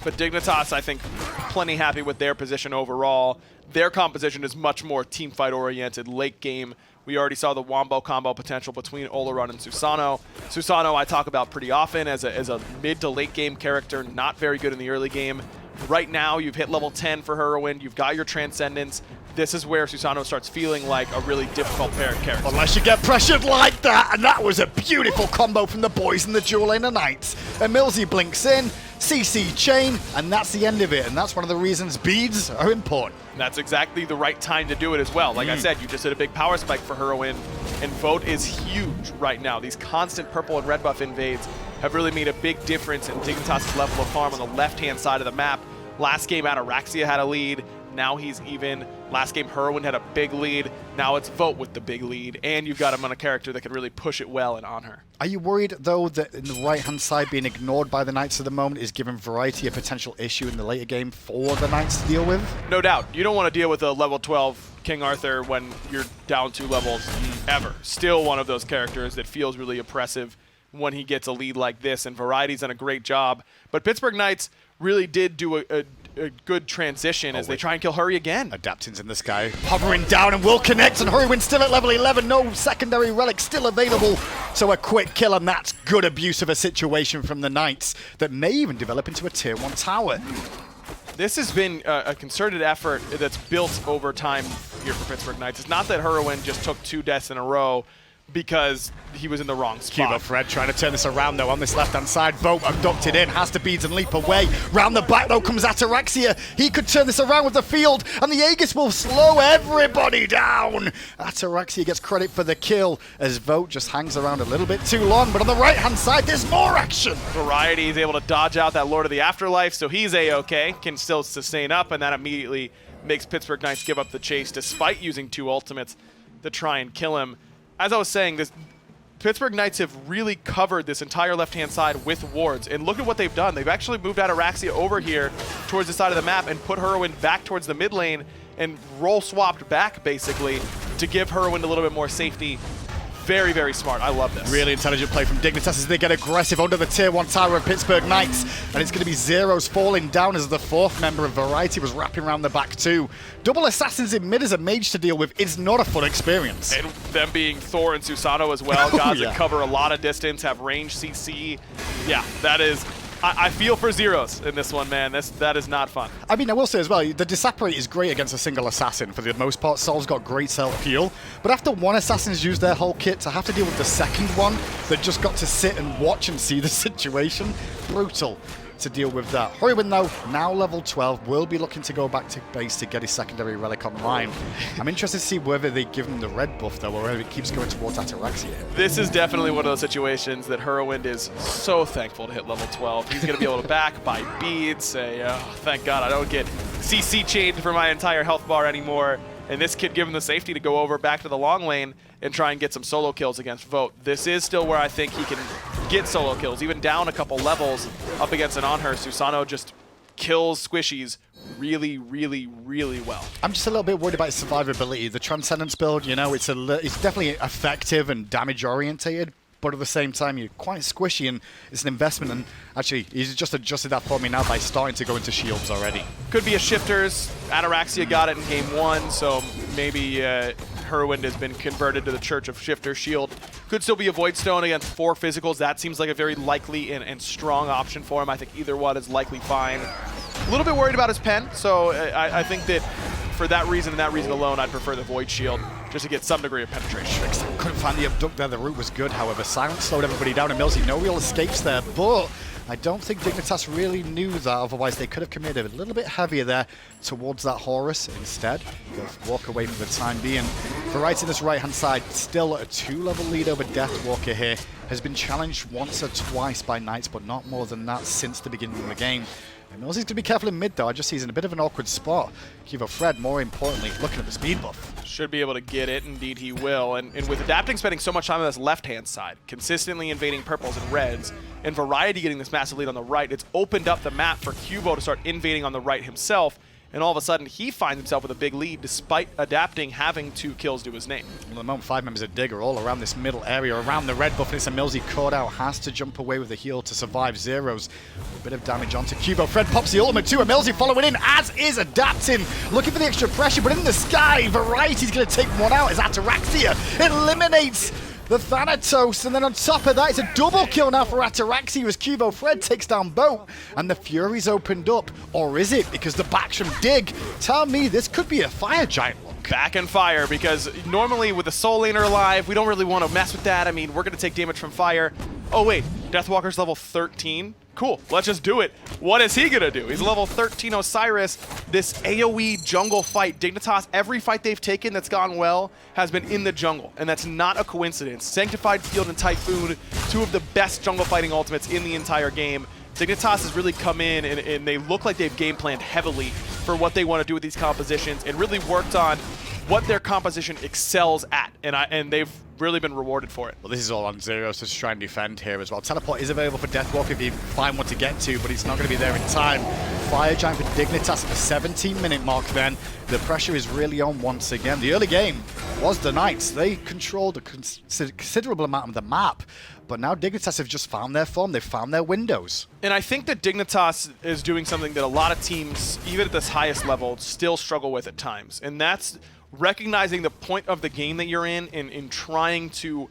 But Dignitas, I think, plenty happy with their position overall. Their composition is much more teamfight oriented, late game. We already saw the Wombo combo potential between Olorun and Susano. Susano I talk about pretty often as a mid to late game character, not very good in the early game. Right now, you've hit level 10 for Heroine, you've got your Transcendence. This is where Susano starts feeling like a really difficult pair of characters. Unless you get pressured like that, and that was a beautiful combo from the boys in the Dual Laner Knights. Emilzy blinks in, CC chain, and that's the end of it, and that's one of the reasons beads are important. That's exactly the right time to do it as well. Like I said, you just hit a big power spike for Heroine, and Vote is huge right now. These constant purple and red buff invades have really made a big difference in Dignitas' level of farm on the left-hand side of the map. Last game, Ataraxia had a lead. Now he's even. Last game, Heroine had a big lead. Now it's Vote with the big lead. And you've got him on a character that can really push it well and on her. Are you worried, though, that in the right-hand side being ignored by the Knights at the moment is giving Variety a potential issue in the later game for the Knights to deal with? No doubt. You don't want to deal with a level 12 King Arthur when you're down 2 levels ever. Still one of those characters that feels really oppressive when he gets a lead like this, and Variety's done a great job. But Pittsburgh Knights really did do a good transition as they try and kill Hurry again. Adapting's in the sky, hovering down and will connect, and Hurrywind's still at level 11, no secondary relic still available, so a quick kill, and that's good abuse of a situation from the Knights that may even develop into a tier 1 tower. This has been a concerted effort that's built over time here for Pittsburgh Knights. It's not that Heroine just took 2 deaths in a row because he was in the wrong spot. Cubo Fred trying to turn this around, though, on this left-hand side. Vote abducted in, has to beads and leap away. Round the back, though, comes Ataraxia. He could turn this around with the field, and the Aegis will slow everybody down. Ataraxia gets credit for the kill, as Vote just hangs around a little bit too long. But on the right-hand side, there's more action. Variety is able to dodge out that Lord of the Afterlife, so he's A-okay, can still sustain up, and that immediately makes Pittsburgh Knights give up the chase, despite using 2 ultimates to try and kill him. As I was saying, this Pittsburgh Knights have really covered this entire left-hand side with wards, and look at what they've done. They've actually moved Ataraxia over here towards the side of the map and put Heroine back towards the mid lane and roll-swapped back, basically, to give Heroine a little bit more safety. Very, very smart. I love this. Really intelligent play from Dignitas as they get aggressive under the tier 1 tower of Pittsburgh Knights. And it's going to be Zeros falling down as the 4th member of Variety was wrapping around the back too. Double assassins in mid as a mage to deal with is not a fun experience. And them being Thor and Susano as well. Guys that cover a lot of distance, have range CC. Yeah, that is... I feel for Zeros in this one, man. That is not fun. I mean, I will say as well, the Disapparate is great against a single assassin for the most part. Sol's got great self-heal. But after one assassin's used their whole kit, to have to deal with the second one that just got to sit and watch and see the situation, brutal to deal with that. Heroine, though, now level 12, will be looking to go back to base to get his secondary relic online. I'm interested to see whether they give him the red buff, though, or whether it keeps going towards Ataraxia. This is definitely one of those situations that Heroine is so thankful to hit level 12. He's going to be able to back, buy beads, say, oh, thank God I don't get CC chained for my entire health bar anymore. And this could give him the safety to go over back to the long lane and try and get some solo kills against Vote. This is still where I think he can get solo kills, even down a couple levels up against an on her. Susano just kills squishies really, really, really well. I'm just a little bit worried about his survivability. The Transcendence build, you know, it's definitely effective and damage orientated, but at the same time, you're quite squishy, and it's an investment. And actually, he's just adjusted that for me now by starting to go into shields already. Could be a shifters. Ataraxia got it in game 1, so maybe Heroine has been converted to the Church of Shifter Shield. Could still be a Void Stone against 4 physicals. That seems like a very likely and strong option for him. I think either one is likely fine. A little bit worried about his pen, so I think that for that reason and that reason alone, I'd prefer the Void Shield just to get some degree of penetration. Couldn't find the abduct there. The route was good, however. Silence slowed everybody down, and Emilzy, no real escapes there, but I don't think Dignitas really knew that, otherwise they could have committed a little bit heavier there towards that Horus. Instead, they'll walk away for the time being. Variety on this right-hand side, still a 2-level lead over Deathwalker here. Has been challenged once or twice by Knights, but not more than that since the beginning of the game. Emilzy's going to be careful in mid, though. I just see he's in a bit of an awkward spot. Cubo Fred, more importantly, looking at the speed buff. Should be able to get it. Indeed, he will. And with Adapting spending so much time on this left-hand side, consistently invading purples and reds, and Variety getting this massive lead on the right, it's opened up the map for Cubo to start invading on the right himself. and all of a sudden he finds himself with a big lead despite adapting, having 2 kills to his name. Well, at the moment, 5 members of Dig are all around this middle area, around the red buff, and it's a Millsy caught out, has to jump away with the heal to survive. Zeros, a bit of damage onto Cubo. Fred pops the ultimate too, and Millsy following in, as is adapting, looking for the extra pressure, but in the sky, Variety's going to take one out as Ataraxia eliminates the Thanatos, and then on top of that, it's a double kill now for Ataraxia as Cubo Fred takes down Boat, and the Fury's opened up. Or is it? Because the backs from Dig tell me this could be a Fire Giant look. Back and fire, because normally with the Soul Laner alive, we don't really want to mess with that. I mean, we're going to take damage from fire. Oh wait, Deathwalker's level 13? Cool, let's just do it. What is he gonna do? He's level 13 Osiris. This AoE jungle fight, Dignitas, every fight they've taken that's gone well has been in the jungle, and that's not a coincidence. Sanctified Field and Typhoon, 2 of the best jungle fighting ultimates in the entire game. Dignitas has really come in, and they look like they've game planned heavily for what they want to do with these compositions, and really worked on what their composition excels at, and they've really been rewarded for it. Well, this is all on Zeros to try and defend here as well. Teleport is available for Deathwalker if you find one to get to, but it's not going to be there in time. Fire Giant for Dignitas at the 17-minute mark then. The pressure is really on once again. The early game was the Knights. They controlled a considerable amount of the map, but now Dignitas have just found their form. They've found their windows. And I think that Dignitas is doing something that a lot of teams, even at this highest level, still struggle with at times, and that's recognizing the point of the game that you're in trying to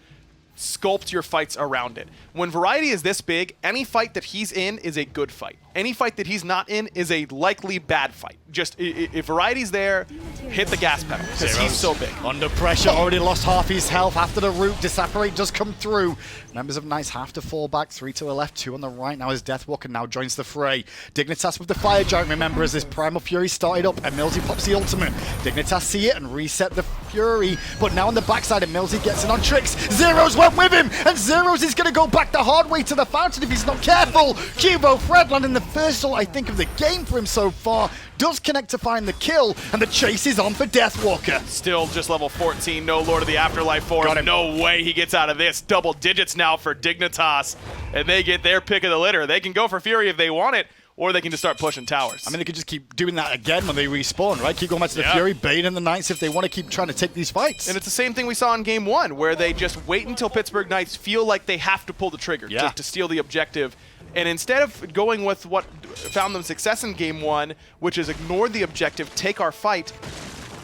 sculpt your fights around it. When Variety is this big, any fight that he's in is a good fight. Any fight that he's not in is a likely bad fight. Just, if Variety's there, hit the gas pedal, because he's so big. Under pressure, already lost half his health after the root. Disapparate does come through. Members of Knights have to fall back. 3 to the left, 2 on the right. Now as Deathwalker now joins the fray. Dignitas with the Fire Giant, remember, as this Primal Fury started up, and Millsy pops the ultimate. Dignitas see it and reset the Fury, but now on the backside, and Millsy gets it on Tricks. Zeros went with him, and Zeros is going to go back the hard way to the fountain if he's not careful. Cubo Fred landing the first ult, I think, of the game for him so far. Does connect to find the kill, and the chase is on for Deathwalker. Still just level 14, no Lord of the Afterlife for him. No way he gets out of this. Double digits now for Dignitas, and they get their pick of the litter. They can go for Fury if they want it, or they can just start pushing towers. I mean, they could just keep doing that again when they respawn, right? Keep going back to the Fury, Bane and the Knights if they want to keep trying to take these fights. And it's the same thing we saw in Game 1, where they just wait until Pittsburgh Knights feel like they have to pull the trigger to steal the objective. And instead of going with what found them success in Game 1, which is ignore the objective, take our fight,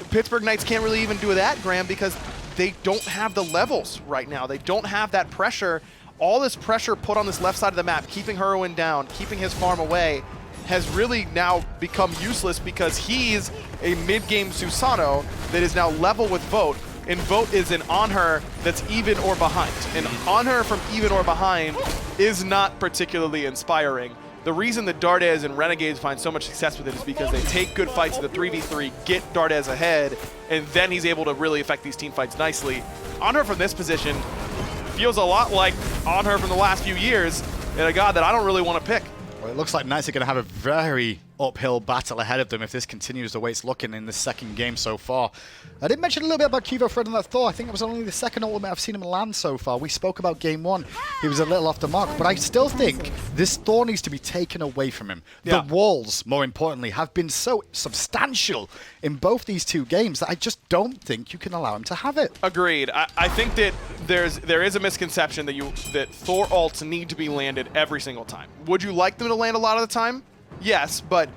Pittsburgh Knights can't really even do that, Graham, because they don't have the levels right now. They don't have that pressure. All this pressure put on this left side of the map, keeping Heroin down, keeping his farm away, has really now become useless because he's a mid-game Susano that is now level with Vote, and Vote is an on-her that's even or behind. And on-her from even or behind is not particularly inspiring. The reason that Dardes and Renegades find so much success with it is because they take good fights in the 3v3, get Dardes ahead, and then he's able to really affect these team fights nicely. On-her from this position feels a lot like on-her from the last few years, and a god that I don't really want to pick. Well, it looks like Knights are going to have a very uphill battle ahead of them if this continues the way it's looking in the second game so far. I did mention a little bit about Cubo Fred on that Thor. I think it was only the second ultimate I've seen him land so far. We spoke about Game 1. He was a little off the mark, but I still think this Thor needs to be taken away from him. The walls, more importantly, have been so substantial in both these 2 games that I just don't think you can allow him to have it. Agreed. I think that there is a misconception that Thor ults need to be landed every single time. Would you like them to land a lot of the time? Yes, but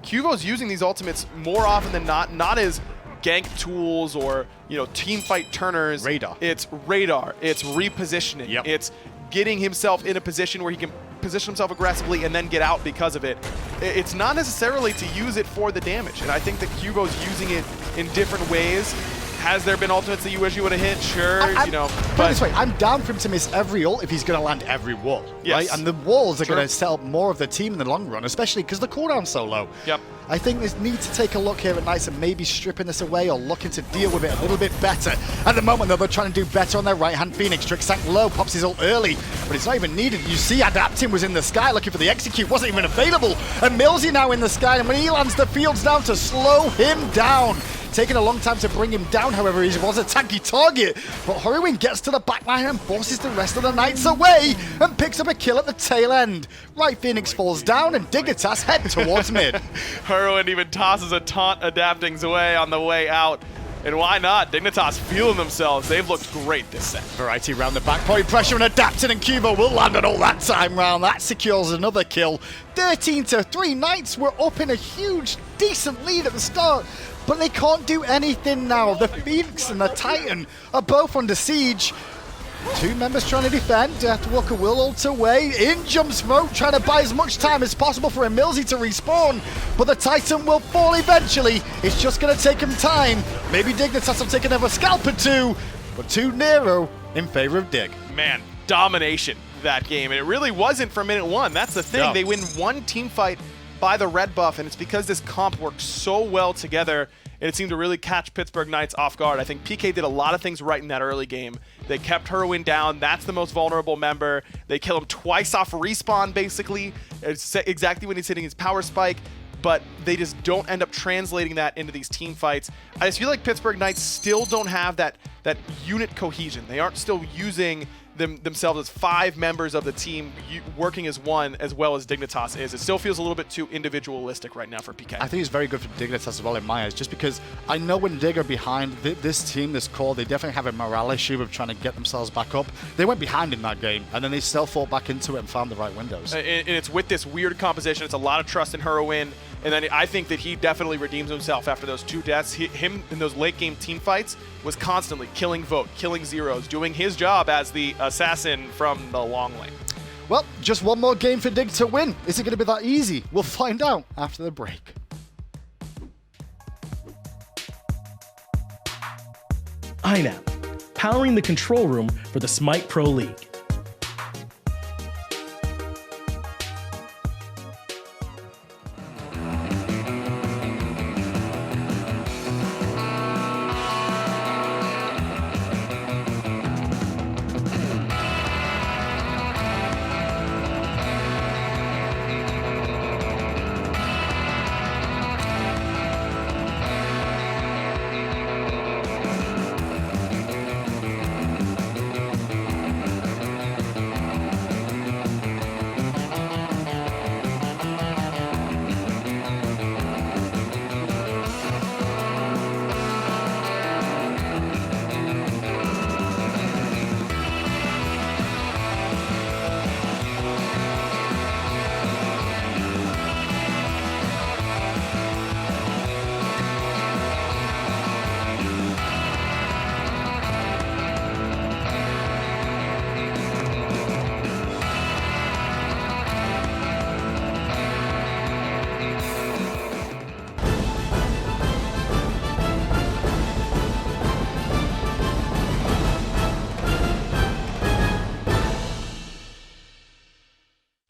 Cubo's using these ultimates more often than not as gank tools or, team fight turners. Radar. It's radar. It's repositioning. Yep. It's getting himself in a position where he can position himself aggressively and then get out because of it. It's not necessarily to use it for the damage, and I think that Cubo's using it in different ways. Has there been ultimates that you wish you would have hit? Sure, Put it this way, I'm down for him to miss every ult if he's going to land every wall, right? And the walls are going to set up more of the team in the long run, especially because the cooldown's so low. Yep. I think there's need to take a look here at Knights and maybe stripping this away or looking to deal with it a little bit better. At the moment, though, they're trying to do better on their right-hand Phoenix. Trick sank low, pops his ult early, but it's not even needed. You see Adapting was in the sky looking for the execute, wasn't even available. And Millsy now in the sky, and when he lands, the field's down to slow him down. taken a long time to bring him down, however, he was a tanky target. But Horwin gets to the backline and forces the rest of the Knights away and picks up a kill at the tail end. Right Phoenix falls down and Dignitas head towards mid. Hurwin even tosses a taunt Adapting's away on the way out. And why not? Dignitas feeling themselves. They've looked great this set. Variety round the back point, pressure and Adapting, and Cubo will land it all that time round. That secures another kill. 13-3, Knights were up in a huge, decent lead at the start, but they can't do anything now. The Phoenix and the Titan are both under siege. Two members trying to defend. Deathwalker will ult away. In jumps Smoke, trying to buy as much time as possible for Emilzy to respawn. But the Titan will fall eventually. It's just going to take him time. Maybe Dignitas will take another scalp or two. But 2-0 in favor of Dig. Man, domination that game. And it really wasn't for minute one. That's the thing. No. They win one team fight by the red buff, and it's because this comp worked so well together, and it seemed to really catch Pittsburgh Knights off guard. I think PK did a lot of things right in that early game. They kept Hurwin down. That's the most vulnerable member. They kill him twice off respawn, basically. It's exactly when he's hitting his power spike, but they just don't end up translating that into these team fights. I just feel like Pittsburgh Knights still don't have that unit cohesion. They aren't still using themselves as 5 members of the team working as one, as well as Dignitas is. It still feels a little bit too individualistic right now for PK. I think it's very good for Dignitas as well in my eyes, just because I know when Dig are behind this team, this core, they definitely have a morale issue of trying to get themselves back up. They went behind in that game, and then they still fought back into it and found the right windows. And it's with this weird composition. It's a lot of trust in Hurwin, and then I think that he definitely redeems himself after those 2 deaths. Him in those late game team fights was constantly killing Vote, killing zeros, doing his job as the assassin from the long lane. Well, just one more game for Dig to win. Is it going to be that easy? We'll find out after the break. INAP, powering the control room for the Smite Pro League.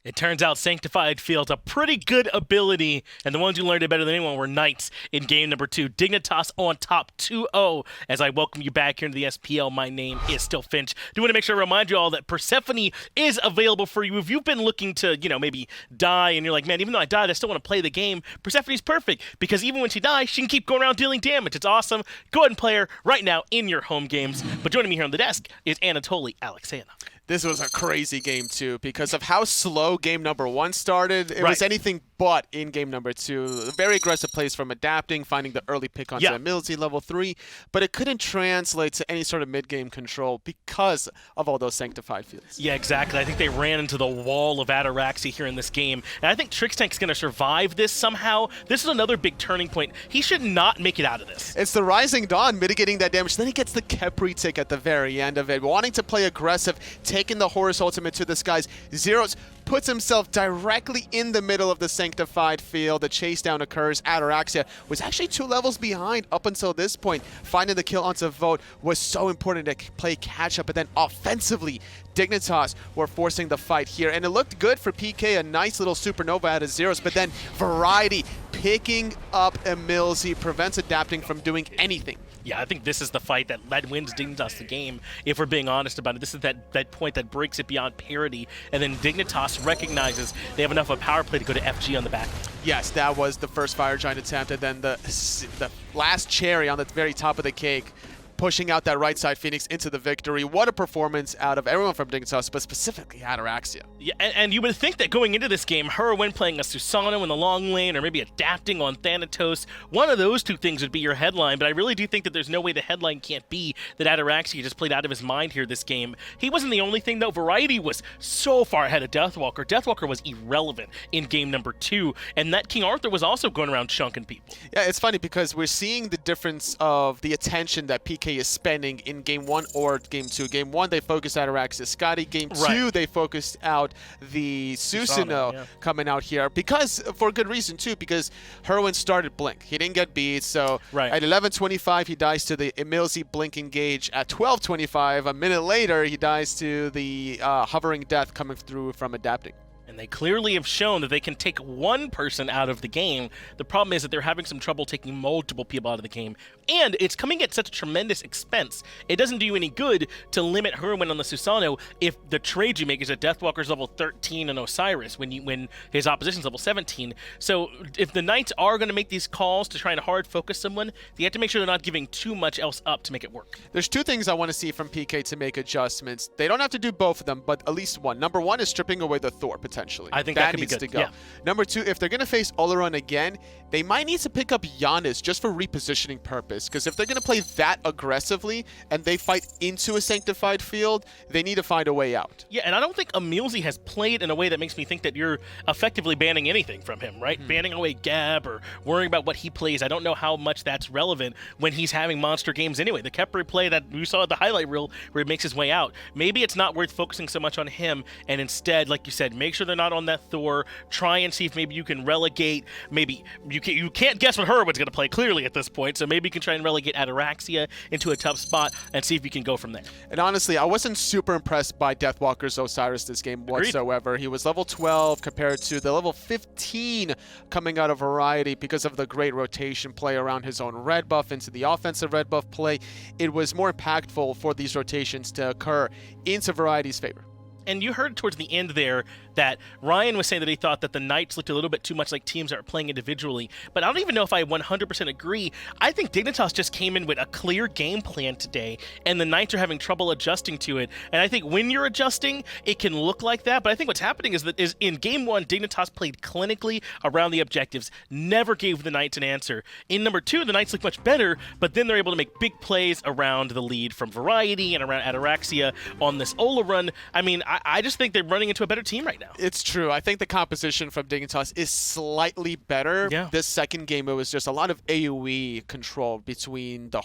It turns out Sanctified fields a pretty good ability, and the ones who learned it better than anyone were Knights in game number 2. Dignitas on top 2-0. As I welcome you back here into the SPL, my name is still Finch. Do want to make sure I remind you all that Persephone is available for you. If you've been looking to, maybe die and you're like, man, even though I died, I still want to play the game, Persephone's perfect, because even when she dies, she can keep going around dealing damage. It's awesome. Go ahead and play her right now in your home games. But joining me here on the desk is Anatoly Alexeyev. This was a crazy game, too, because of how slow game number 1 started. It was anything but in game number 2. Very aggressive plays from Adapting, finding the early pick on Emilzy level 3, but it couldn't translate to any sort of mid-game control because of all those Sanctified fields. Yeah, exactly. I think they ran into the wall of Ataraxia here in this game, and I think Trixtank's going to survive this somehow. This is another big turning point. He should not make it out of this. It's the Rising Dawn mitigating that damage. Then he gets the Khepri tick at the very end of it, wanting to play aggressive, taking the Horus ultimate to the skies. Zeros puts himself directly in the middle of the Sanctified field. The chase down occurs. Ataraxia was actually 2 levels behind up until this point. Finding the kill onto Vote was so important to play catch up, but then offensively, Dignitas were forcing the fight here, and it looked good for PK, a nice little supernova out of Zeros, but then Variety picking up Emilzy prevents Adapting from doing anything. Yeah, I think this is the fight that wins Dignitas the game, if we're being honest about it. This is that point that breaks it beyond parity, and then Dignitas recognizes they have enough of a power play to go to FG on the back. Yes, that was the first Fire Giant attempt, and then the last cherry on the very top of the cake, pushing out that right side Phoenix into the victory. What a performance out of everyone from Dignitas, but specifically Ataraxia. Yeah, and you would think that going into this game, Herwin playing a Susano in the long lane, or maybe adapting on Thanatos, one of those two things would be your headline, but I really do think that there's no way the headline can't be that Ataraxia just played out of his mind here this game. He wasn't the only thing, though. Variety was so far ahead of Deathwalker. Deathwalker was irrelevant in game number 2, and that King Arthur was also going around chunking people. Yeah, it's funny because we're seeing the difference of the attention that PK is spending in game 1 or game 2. Game 1, they focused Ataraxia Scotty. Game 2, they focused out the Susano coming out here, because for good reason too, because Herwin started Blink. He didn't get beat, so at 11:25 he dies to the Emilzy Blink engage. At 12:25, a minute later, he dies to the Hovering Death coming through from adapting. And they clearly have shown that they can take one person out of the game. The problem is that they're having some trouble taking multiple people out of the game. And it's coming at such a tremendous expense. It doesn't do you any good to limit Herwin on the Susano if the trade you make is at Deathwalker's level 13 and Osiris when his opposition's level 17. So if the Knights are going to make these calls to try and hard focus someone, they have to make sure they're not giving too much else up to make it work. There's two things I want to see from PK to make adjustments. They don't have to do both of them, but at least one. Number one is stripping away the Thor, potentially. I think that could needs be good. to go. Yeah. Number two, if they're going to face Oleron again, they might need to pick up Giannis just for repositioning purpose, because if they're going to play that aggressively and they fight into a sanctified field, they need to find a way out. Yeah, and I don't think Emilzy has played in a way that makes me think that you're effectively banning anything from him, right? Banning away Gab or worrying about what he plays. I don't know how much that's relevant when he's having monster games anyway. The Khepri play that we saw at the highlight reel where he makes his way out, maybe it's not worth focusing so much on him, and instead, like you said, make sure they're not on that Thor. Try and see if maybe you can relegate. Maybe you can't guess what Herwin's going to play clearly at this point, so maybe you can try and relegate Ataraxia into a tough spot and see if you can go from there. And honestly, I wasn't super impressed by Deathwalker's Osiris this game whatsoever. He was level 12 compared to the level 15 coming out of Variety because of the great rotation play around his own red buff into the offensive red buff play. It was more impactful for these rotations to occur into Variety's favor. And you heard towards the end there that Ryan was saying that he thought that the Knights looked a little bit too much like teams that are playing individually. But I don't even know if I 100% agree. I think Dignitas just came in with a clear game plan today, and the Knights are having trouble adjusting to it. And I think when you're adjusting, it can look like that. But I think what's happening is that in Game 1, Dignitas played clinically around the objectives, never gave the Knights an answer. In number 2, the Knights look much better, but then they're able to make big plays around the lead from Variety and around Ataraxia on this Ola run. I mean, I just think they're running into a better team right now. It's true. I think the composition from Dignitas is slightly better. Yeah. This second game, it was just a lot of AoE control between the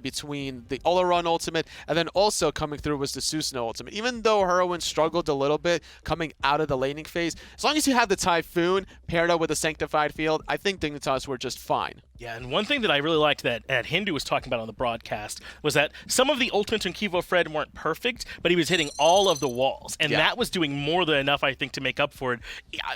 between the Oleron ultimate, and then also coming through was the Susano ultimate. Even though Herwin struggled a little bit coming out of the laning phase, as long as you have the Typhoon paired up with a Sanctified Field, I think Dignitas were just fine. Yeah, and one thing that I really liked that Hindu was talking about on the broadcast was that some of the ultimates in Kivo Fred weren't perfect, but he was hitting all of the walls, and that was doing more than enough, I think, to make up for it.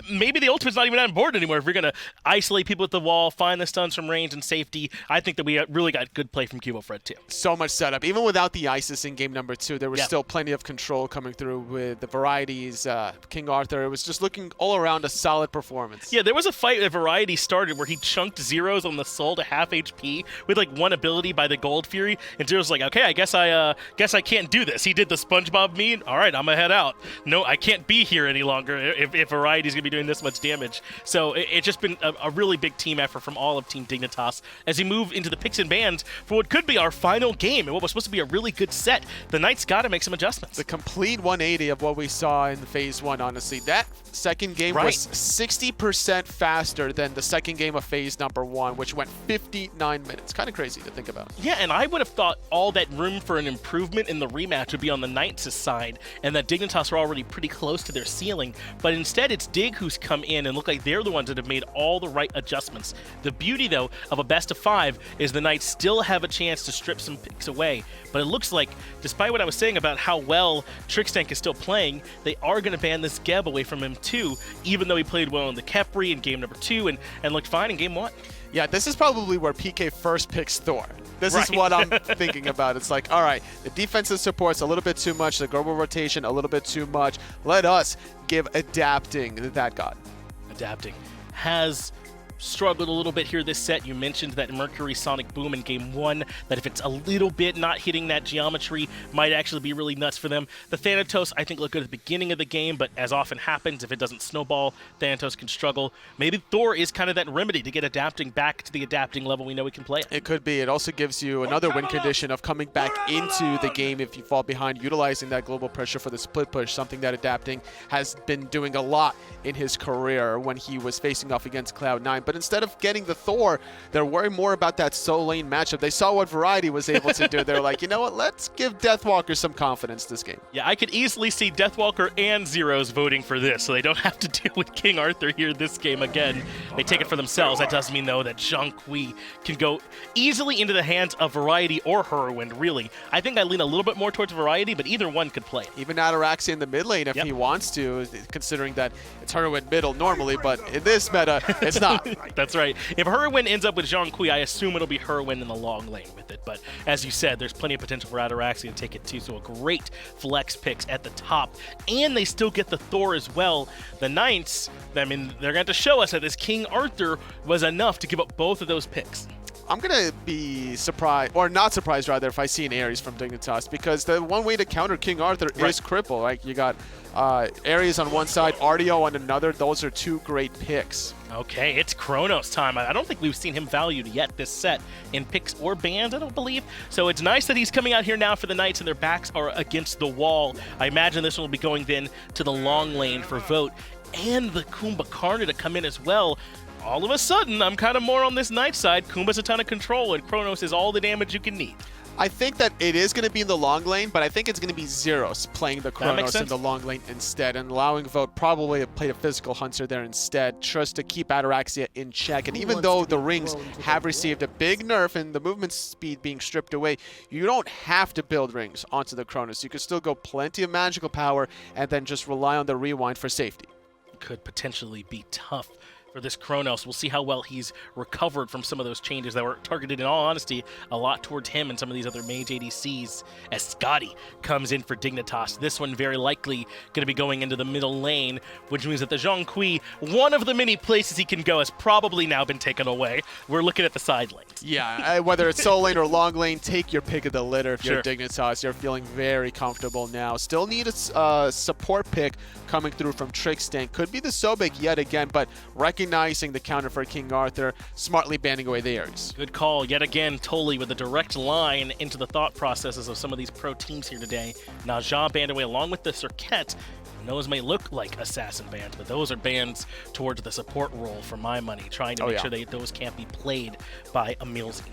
Maybe the ultimate's not even on board anymore. If you're going to isolate people at the wall, find the stuns from range and safety, I think that we really got good play from Kivo Fred, too. So much setup. Even without the Isis in game number 2, there was still plenty of control coming through with the Varieties, King Arthur. It was just looking all around a solid performance. Yeah, there was a fight at Variety started where he chunked Zeros on the Soul to half HP with like one ability by the Gold Fury, and Zero's like, okay, I guess I can't do this. He did the SpongeBob meme. All right, I'm gonna head out. No, I can't be here any longer if Variety's gonna be doing this much damage. So it's just been a really big team effort from all of Team Dignitas as we move into the picks and bans for what could be our final game and what was supposed to be a really good set. The Knights got to make some adjustments. The complete 180 of what we saw in Phase 1, honestly. That second game was 60% faster than the second game of Phase number 1, which went 59 minutes. Kind of crazy to think about. Yeah, and I would have thought all that room for an improvement in the rematch would be on the Knights' side, and that Dignitas are already pretty close to their ceiling, but instead it's Dig who's come in and look like they're the ones that have made all the right adjustments. The beauty, though, of a best of 5 is the Knights still have a chance to strip some picks away, but it looks like, despite what I was saying about how well Trickstank is still playing, they are going to ban this Geb away from him too, even though he played well in the Khepri in game number 2 and looked fine in game 1. Yeah, this is probably where PK first picks Thor. This is Right. what I'm thinking about. It's like, all right, the defensive support's a little bit too much, the global rotation a little bit too much. Let us give adapting that god. Adapting has struggled a little bit here this set. You mentioned that Mercury Sonic Boom in game 1, that if it's a little bit not hitting that geometry, might actually be really nuts for them. The Thanatos, I think, look good at the beginning of the game, but as often happens, if it doesn't snowball, Thanatos can struggle. Maybe Thor is kind of that remedy to get adapting back to the adapting level we know we can play at. It could be. It also gives you another win condition of coming back into the game if you fall behind, utilizing that global pressure for the split push, something that adapting has been doing a lot in his career when he was facing off against Cloud9. But instead of getting the Thor, they're worried more about that Soul Lane matchup. They saw what Variety was able to do. They're like, you know what, let's give Deathwalker some confidence this game. Yeah, I could easily see Deathwalker and Zeros voting for this, so they don't have to deal with King Arthur here this game again. They take it for themselves. That doesn't mean, though, that Zhang Kui can go easily into the hands of Variety or Hurwind, really. I think I lean a little bit more towards Variety, but either one could play it. Even Ataraxia in the mid lane if he wants to, considering that it's Hurwind middle normally, but in this meta, it's not. That's right. If Hurwin ends up with Zhang Kui, I assume it'll be Hurwin in the long lane with it. But as you said, there's plenty of potential for Ataraxia to take it too. So a great flex picks at the top. And they still get the Thor as well. The Knights, I mean, they're going to show us that this King Arthur was enough to give up both of those picks. I'm going to be surprised, or not surprised rather, if I see an Ares from Dignitas, because the one way to counter King Arthur is Cripple. Like, you got Ares on one side, Artio on another. Those are two great picks. Okay, it's Chronos time. I don't think we've seen him valued yet this set in picks or bans, I don't believe. So it's nice that he's coming out here now for the Knights and their backs are against the wall. I imagine this one will be going then to the long lane for Vote and the Kumbhakarna to come in as well. All of a sudden, I'm kind of more on this Knight side. Kumba's a ton of control, and Chronos is all the damage you can need. I think that it is going to be in the long lane, but I think it's going to be Zeros playing the Chronos in the long lane instead, and allowing Vote probably to play a physical hunter there instead, just to keep Ataraxia in check. And even though the rings have received a big nerf and the movement speed being stripped away, you don't have to build rings onto the Chronos. You can still go plenty of magical power and then just rely on the rewind for safety. Could potentially be tough for this Chronos. We'll see how well he's recovered from some of those changes that were targeted, in all honesty, a lot towards him and some of these other mage ADCs as Scotty comes in for Dignitas. This one very likely going to be going into the middle lane, which means that the Zhang Kui, one of the many places he can go, has probably now been taken away. We're looking at the side lanes. Yeah, whether it's soul lane or long lane, take your pick of the litter if you're Dignitas. You're feeling very comfortable now. Still need a support pick coming through from Trickstan. Could be the Sobek yet again, but recognizing the counter for King Arthur, smartly banning away the Ares. Good call yet again, Toli with a direct line into the thought processes of some of these pro teams here today. Now Zha banned away along with the Serket. Those may look like assassin bans, but those are bans towards the support role for my money, trying to make sure that those can't be played by Emilzy.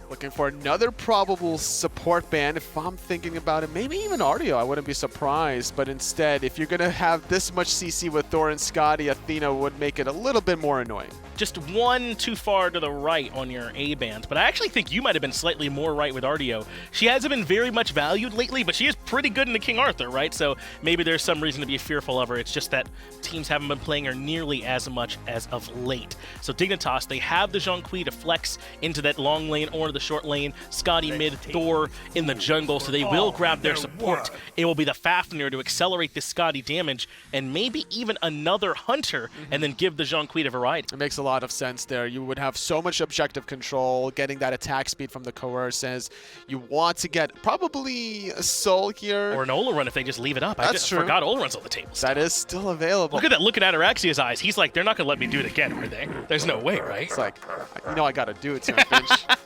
Looking for another probable support ban. If I'm thinking about it, maybe even Artio, I wouldn't be surprised. But instead, if you're going to have this much CC with Thor and Scotty, Athena would make it a little bit more annoying. Just one too far to the right on your A bands, but I actually think you might have been slightly more right with Artio. She hasn't been very much valued lately, but she is pretty good in the King Arthur, right? So maybe there's some reason to be fearful of her. It's just that teams haven't been playing her nearly as much as of late. So Dignitas, they have the Zhang Kui to flex into that long lane or the short lane. Scotty mid, Thor in the jungle, so they will grab their support. It will be the Fafnir to accelerate this Scotty damage, and maybe even another Hunter, and then give the Zhang Kui to Variety. It makes a lot of sense there. You would have so much objective control, getting that attack speed from the Coerces. You want to get probably a Soul here. Or an Olorun if they just leave it up. That's I just true. forgot Olorun's on the table. That is still available. Look at that look at Ataraxia's eyes. He's like, they're not going to let me do it again, are they? There's no way, right? It's like, you know I got to do it to him, bitch.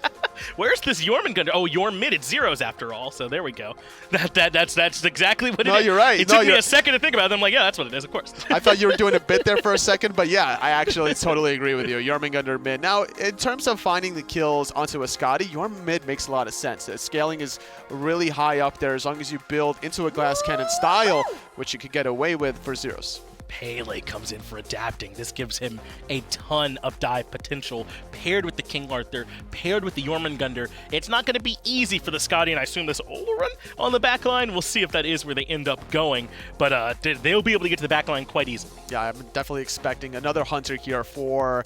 Where's this Jormungandr? Oh, Jorm mid, it's Zeros after all, so there we go. That's exactly what it is. No, you're right. It took me a second to think about it. I'm like, yeah, that's what it is, of course. I thought you were doing a bit there for a second, but yeah, I actually totally agree with you. Jormungandr mid. Now, in terms of finding the kills onto a Scotty, your mid makes a lot of sense. The scaling is really high up there as long as you build into a glass cannon style, which you could get away with for Zeros. Pele comes in for adapting. This gives him a ton of dive potential, paired with the King Arthur, paired with the Jormungandr. It's not going to be easy for the Scotty, and I assume this Olorun on the back line. We'll see if that is where they end up going, but they'll be able to get to the back line quite easily. Yeah, I'm definitely expecting another Hunter here for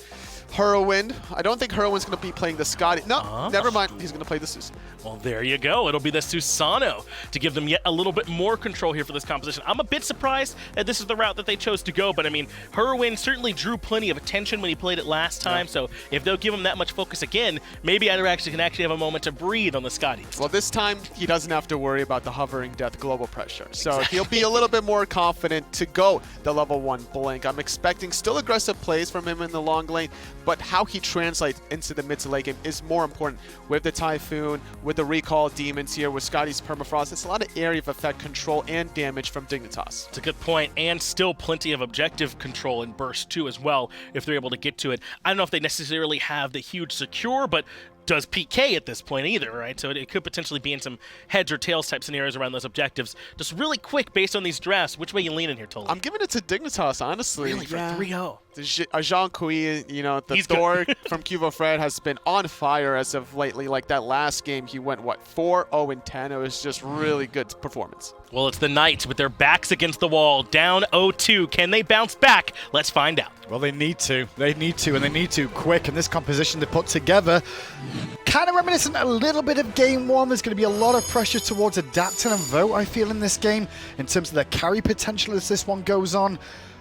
Hurrowin. I don't think Hurrowin's going to be playing the Scotty. No, never mind. He's going to play the Susano. Well, there you go. It'll be the Susano to give them yet a little bit more control here for this composition. I'm a bit surprised that this is the route that they chose to go, but I mean, Hurrowin certainly drew plenty of attention when he played it last time, so if they'll give him that much focus again, maybe Ataraxia can actually have a moment to breathe on the Scotty. Well, this time he doesn't have to worry about the hovering death global pressure, so he'll be a little bit more confident to go the level 1 Blink. I'm expecting still aggressive plays from him in the long lane, but how he translates into the mid to late game is more important. With the Typhoon, with the Recall Demons here, with Scotty's Permafrost, it's a lot of area of effect control and damage from Dignitas. It's a good point, and still plenty of objective control in Burst 2 as well, if they're able to get to it. I don't know if they necessarily have the huge secure, but does PK at this point either, right? So it could potentially be in some heads or tails type scenarios around those objectives. Just really quick, based on these drafts, which way you lean in here, Tolly? I'm giving it to Dignitas, honestly. Really, for 3-0? Jean Kui, you know, the Thor from Cuvo Fred has been on fire as of lately. Like that last game, he went, what, 4-0-10? It was just really good performance. Well, it's the Knights with their backs against the wall, down 0-2. Can they bounce back? Let's find out. Well, they need to. They need to, and they need to quick. And this composition they put together, kind of reminiscent a little bit of Game 1. There's going to be a lot of pressure towards Adapting and Vote, I feel, in this game, in terms of their carry potential as this one goes on.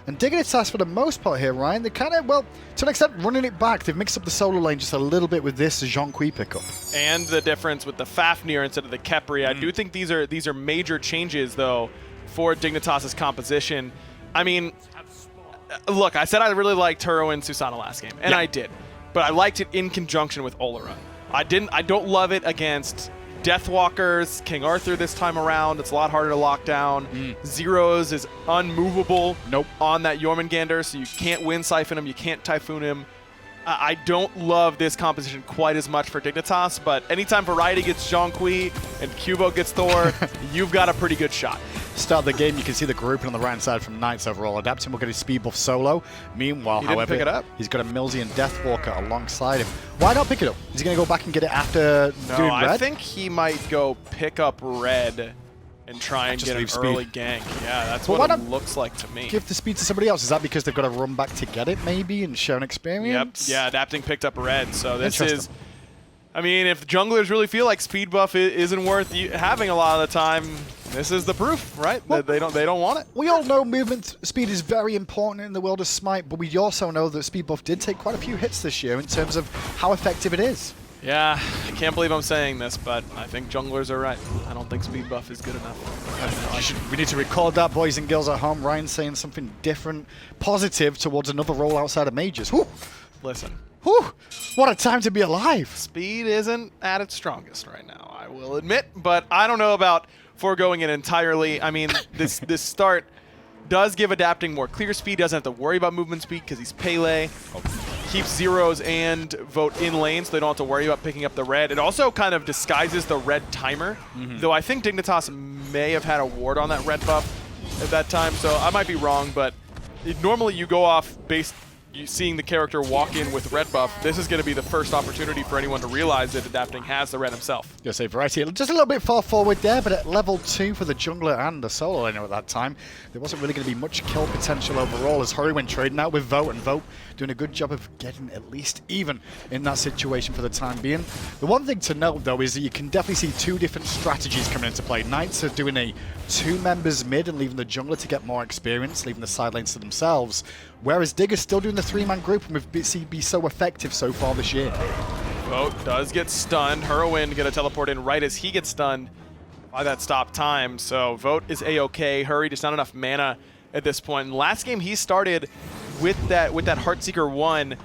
And Dignitas, for the most part here, Ryan, they're kind of, well, to an extent, running it back. They've mixed up the solo lane just a little bit with this Jean Kui pickup. And the difference with the Fafnir instead of the Khepri. I do think these are major changes, though, for Dignitas' composition. I mean, look, I said I really liked Hurrowin Susano last game, and I did. But I liked it in conjunction with Olorun. I don't love it against Deathwalkers, King Arthur this time around. It's a lot harder to lock down. Zeros is unmovable on that Jormungandr, so you can't win Siphon him, you can't Typhoon him. I don't love this composition quite as much for Dignitas, but anytime Variety gets Jean Kui and Cubo gets Thor, you've got a pretty good shot. Start of the game, you can see the grouping on the right side from Knights overall. Adapting will get his speed buff solo. Meanwhile, however, pick it up. He's got a Milzy and Deathwalker alongside him. Why not pick it up? Is he going to go back and get it after doing red? I think he might go pick up red and try and get an early gank. Yeah, that's what it looks like to me. Give the speed to somebody else. Is that because they've got to run back to get it, maybe, and share an experience? Yep. Yeah, Adapting picked up red, so this is... I mean, if junglers really feel like speed buff isn't worth having a lot of the time, this is the proof, right? Well, they don't want it. We all know movement speed is very important in the world of Smite, but we also know that speed buff did take quite a few hits this year in terms of how effective it is. Yeah, I can't believe I'm saying this, but I think junglers are right. I don't think speed buff is good enough. We need to record that, boys and girls at home. Ryan saying something different, positive towards another role outside of majors. Whew. Listen. Whew. What a time to be alive. Speed isn't at its strongest right now, I will admit, but I don't know about foregoing it entirely. I mean, this start does give Adapting more clear speed, doesn't have to worry about movement speed because he's Pele. Keeps Zeros and Vote in lane so they don't have to worry about picking up the red. It also kind of disguises the red timer, though I think Dignitas may have had a ward on that red buff at that time, so I might be wrong, but normally you go off based seeing the character walk in with red buff. This is going to be the first opportunity for anyone to realize that Adapting has the red himself. Gonna say Variety just a little bit far forward there, but at level 2 for the jungler and the solo laner at that time, there wasn't really going to be much kill potential overall as Hurrowin trading out with Vote, and Vote doing a good job of getting at least even in that situation for the time being. The one thing to note though is that you can definitely see two different strategies coming into play. Knights are doing a 2 members mid and leaving the jungler to get more experience, leaving the side lanes to themselves, whereas Digger's still doing the 3-man group and we've seen be so effective so far this year. Vote does get stunned. Hurrowin gonna teleport in right as he gets stunned by that stop time. So Vote is A-OK. Hurry, just not enough mana at this point. And last game he started with that Heartseeker 1.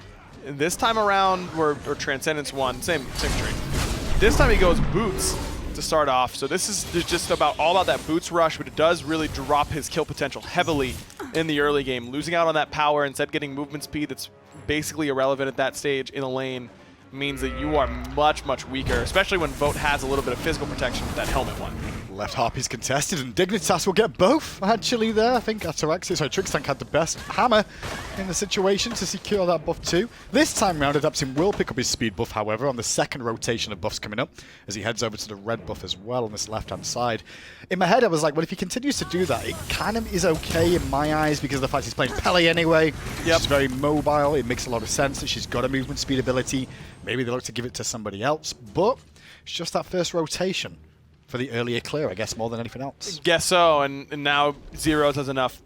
This time around, or Transcendence 1, same tree. This time he goes Boots to start off. So this is just all about that Boots rush, but it does really drop his kill potential heavily in the early game. Losing out on that power, instead getting movement speed that's basically irrelevant at that stage in a lane means that you are much, much weaker, especially when Vote has a little bit of physical protection with that helmet one. left Harpies contested, and Dignitas will get both, actually, there. I think Ataraxia, sorry, Trixtank had the best hammer in the situation to secure that buff too. This time round, Adapting will pick up his speed buff, however, on the second rotation of buffs coming up, as he heads over to the red buff as well on this left-hand side. In my head, I was like, well, if he continues to do that, it kind of is okay in my eyes, because of the fact he's playing Pele anyway. She's very mobile. It makes a lot of sense that she's got a movement speed ability. Maybe they look to give it to somebody else, but it's just that first rotation for the earlier clear, I guess, more than anything else. Guess so, and now Zeros has enough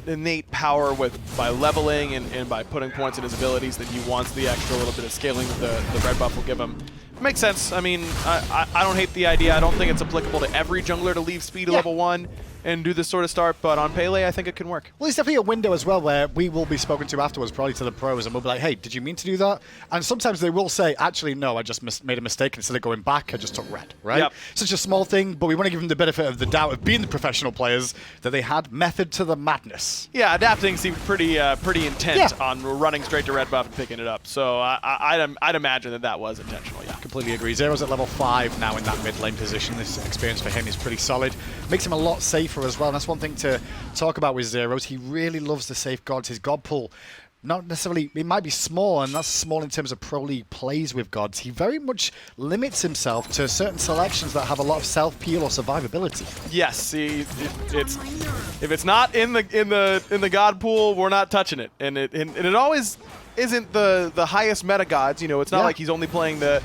innate power by leveling and by putting points in his abilities that he wants the extra little bit of scaling the red buff will give him. Makes sense. I mean, I don't hate the idea. I don't think it's applicable to every jungler to leave speed at level 1 and do this sort of start, but on Pele, I think it can work. Well, it's definitely a window as well where we will be spoken to afterwards, probably to the pros, and we'll be like, hey, did you mean to do that? And sometimes they will say, actually, no, I just made a mistake. Instead of going back, I just took red, right? Yep. Such a small thing, but we want to give them the benefit of the doubt of being the professional players, that they had method to the madness. Yeah, Adapting seemed pretty intent on running straight to red buff and picking it up. So I'd imagine that was intentional, yeah. Completely agree. Zero's at level 5 now in that mid lane position. This experience for him is pretty solid. Makes him a lot safer as well. And that's one thing to talk about with Zeros. He really loves the safe gods. His god pool, not necessarily, it might be small, and that's small in terms of Pro League plays with gods. He very much limits himself to certain selections that have a lot of self-peel or survivability. Yes, see, if it's not in the god pool, we're not touching it. And it always isn't the highest meta gods. You know, it's not like he's only playing the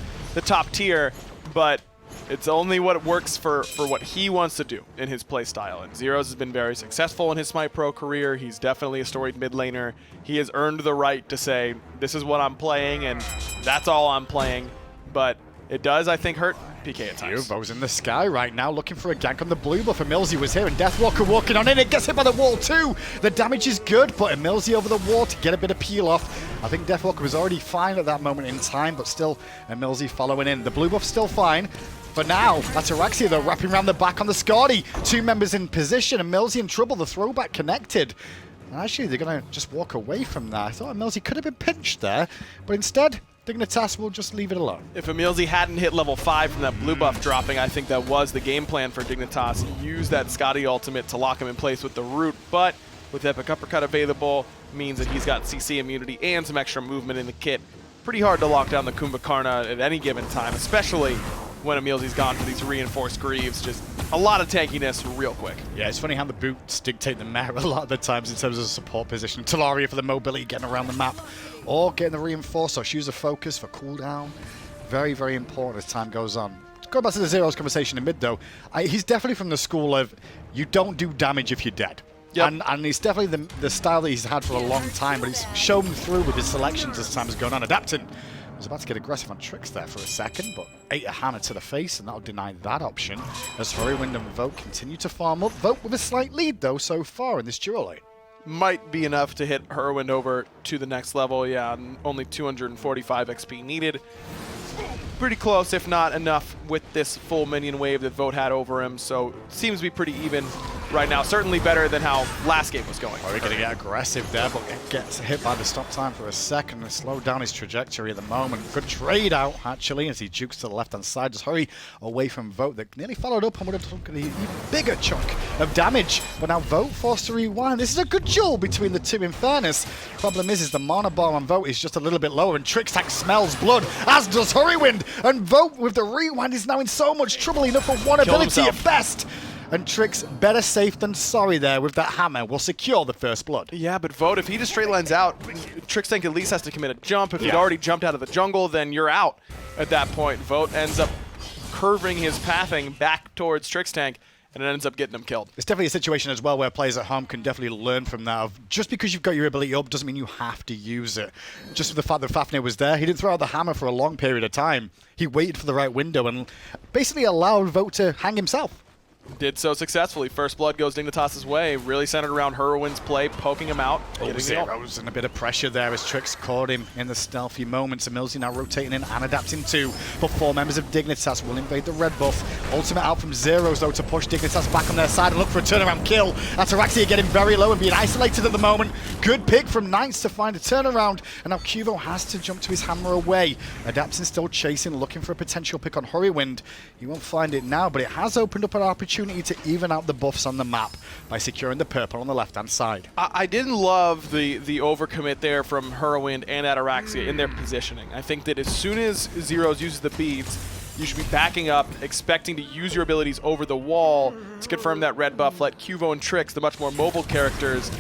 top tier, but it's only what works for what he wants to do in his play style. And Zeros has been very successful in his Smite Pro career. He's definitely a storied mid laner. He has earned the right to say, this is what I'm playing, and that's all I'm playing. But it does, I think, hurt PK at times. Vo's in the sky right now, looking for a gank on the blue buff. Emilzy was here, and Deathwalker walking on in. It gets hit by the wall too. The damage is good, but Emilzy over the wall to get a bit of peel off. I think Deathwalker was already fine at that moment in time, but still Emilzy following in. The blue buff's still fine. But now, Ataraxia, though, wrapping around the back on the Skadi. 2 members in position, Emilzy in trouble, the throwback connected. And actually, they're going to just walk away from that. I thought Emilzy could have been pinched there, but instead, Dignitas will just leave it alone. If Emilzy hadn't hit level 5 from that blue buff dropping, I think that was the game plan for Dignitas. He used that Skadi ultimate to lock him in place with the root, but with Epic Uppercut available, means that he's got CC immunity and some extra movement in the kit. Pretty hard to lock down the Kumbhakarna at any given time, especially when Emilzy's gone for these reinforced Greaves. Just a lot of tankiness real quick. Yeah, it's funny how the boots dictate the meta a lot of the times in terms of support position. Talaria for the mobility, getting around the map, or getting the reinforced or shoes of focus for cooldown. Very, very important as time goes on. Going back to the Zeros conversation in mid, though, he's definitely from the school of, you don't do damage if you're dead. Yep. And he's definitely the style that he's had for a long time, but he's shown through with his selections as time has gone on. Adapting was about to get aggressive on Trix there for a second, but ate a hammer to the face, and that'll deny that option as Hurrywind and Vote continue to farm up. Vote with a slight lead, though, so far in this duo lane. Might be enough to hit Hurrywind over to the next level. Yeah, only 245 XP needed. Pretty close, if not enough, with this full minion wave that Vote had over him, so seems to be pretty even right now. Certainly better than how last game was going. We're going to get aggressive there, but gets hit by the stop time for a second and slow down his trajectory at the moment. Good trade out, actually, as he jukes to the left-hand side. Just hurry away from Vote that nearly followed up and would have taken an even bigger chunk of damage. But now Vote forced to rewind. This is a good duel between the two, in fairness. Problem is the mana bar on Vote is just a little bit lower, and Trixtank smells blood, as does Hurrywind. And Vote with the rewind is now in so much trouble, enough for one ability at best. And Trix, better safe than sorry there with that hammer, will secure the first blood. Yeah, but Vote, if he just straight lines out, Trixtank at least has to commit a jump. If he'd already jumped out of the jungle, then you're out at that point. Vote ends up curving his pathing back towards Trixtank, and it ends up getting him killed. It's definitely a situation as well where players at home can definitely learn from that. Just because you've got your ability up doesn't mean you have to use it. Just with the fact that Fafnir was there, he didn't throw out the hammer for a long period of time. He waited for the right window and basically allowed Vote to hang himself. Did so successfully. First blood goes Dignitas' way, really centered around Hurrywind's play, poking him out. Zeros and a bit of pressure there as Trix caught him in the stealthy moments. Emilzy now rotating in and adapting too. But 4 members of Dignitas will invade the red buff. Ultimate out from Zeros though to push Dignitas back on their side and look for a turnaround kill. Ataraxia getting very low and being isolated at the moment. Good pick from Knights to find a turnaround. And now Cuvo has to jump to his hammer away. Adapting still chasing, looking for a potential pick on Hurrywind. He won't find it now, but it has opened up an opportunity opportunity to even out the buffs on the map by securing the purple on the left-hand side. I didn't love the overcommit there from Whirlwind and Ataraxia in their positioning. I think that as soon as Zeros uses the beads, you should be backing up, expecting to use your abilities over the wall to confirm that red buff. Let Cuvo and Trix, the much more mobile characters,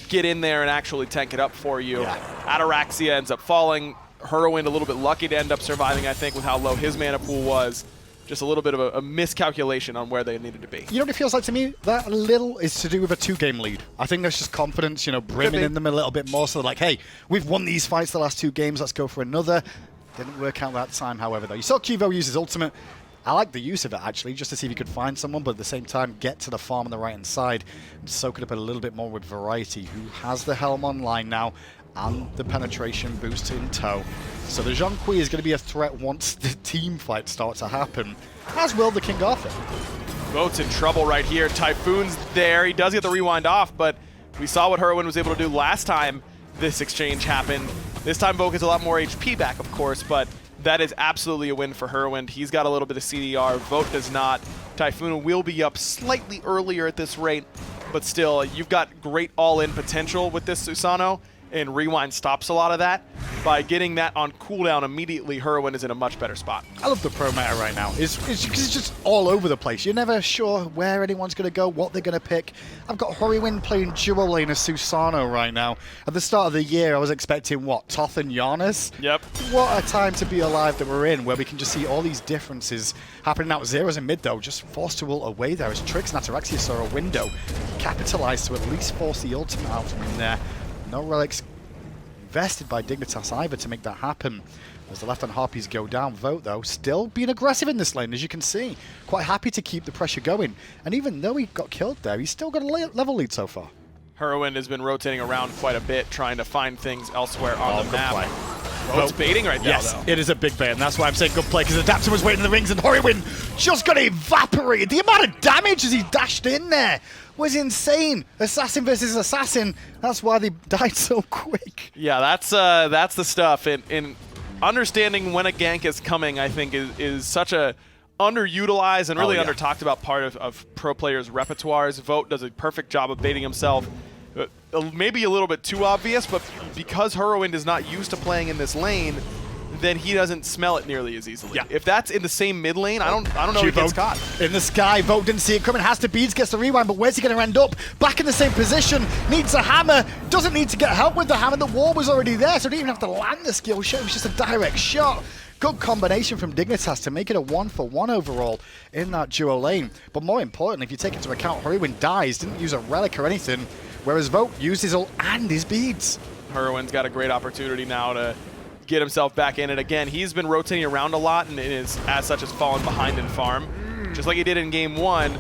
get in there and actually tank it up for you. Yeah. Ataraxia ends up falling. Whirlwind a little bit lucky to end up surviving, I think, with how low his mana pool was. Just a little bit of a miscalculation on where they needed to be. You know what it feels like to me? That a little is to do with a 2-game lead. I think there's just confidence, you know, brimming in them a little bit more. So they're like, hey, we've won these fights the last 2 games. Let's go for another. Didn't work out that time, however, though. You saw Cuvo use his ultimate. I like the use of it, actually, just to see if he could find someone, but at the same time, get to the farm on the right-hand side and soak it up a little bit more with Variety, who has the Helm online now and the penetration boost in tow. So the Zhong Kui is going to be a threat once the team fight starts to happen, as will the King Arthur. Vote's in trouble right here. Typhoon's there. He does get the rewind off, but we saw what Whirlwind was able to do last time this exchange happened. This time Vote gets a lot more HP back, of course, but that is absolutely a win for Whirlwind. He's got a little bit of CDR. Vote does not. Typhoon will be up slightly earlier at this rate, but still, you've got great all-in potential with this Susano, and Rewind stops a lot of that. By getting that on cooldown immediately, Whirlwind is in a much better spot. I love the pro meta right now. It's just all over the place. You're never sure where anyone's going to go, what they're going to pick. I've got Whirlwind playing dual lane as Susano right now. At the start of the year, I was expecting, what, Toth and Giannis? Yep. What a time to be alive that we're in, where we can just see all these differences happening out. Zeros in mid, though, just forced to ult away there as Trix and Ataraxia saw a window, capitalized to at least force the ultimate out from in there. No relics invested by Dignitas either to make that happen. As the left-hand Harpies go down, Vote, though, still being aggressive in this lane, as you can see. Quite happy to keep the pressure going. And even though he got killed there, he's still got a level lead so far. Whirlwind has been rotating around quite a bit, trying to find things elsewhere on the good map. play. Vote's baiting right now, Yes, though. it is a big bait, and that's why I'm saying good play, because Adapter was waiting in the rings, and Whirlwind just got evaporated. The amount of damage as he dashed in there was insane. Assassin versus assassin. That's why they died so quick. Yeah, that's the stuff. And understanding when a gank is coming, I think, is such a underutilized and really under-talked about part of pro players' repertoires. Vote does a perfect job of baiting himself. Maybe a little bit too obvious, but because Whirlwind is not used to playing in this lane, then he doesn't smell it nearly as easily. Yeah. If that's in the same mid lane, I don't know if he gets caught. In the sky, Vote didn't see it coming, has to beads, gets the rewind, but where's he going to end up? Back in the same position, needs a hammer, doesn't need to get help with the hammer, the wall was already there, so didn't even have to land the skill shot, it was just a direct shot. Good combination from Dignitas to make it a 1-for-1 overall in that duo lane. But more importantly, if you take into account, Whirlwind dies, didn't use a relic or anything, whereas Vote used his ult and his beads. Whirlwind's got a great opportunity now to get himself back in it. Again, he's been rotating around a lot and is, as such, has fallen behind in farm. Just like he did in Game 1.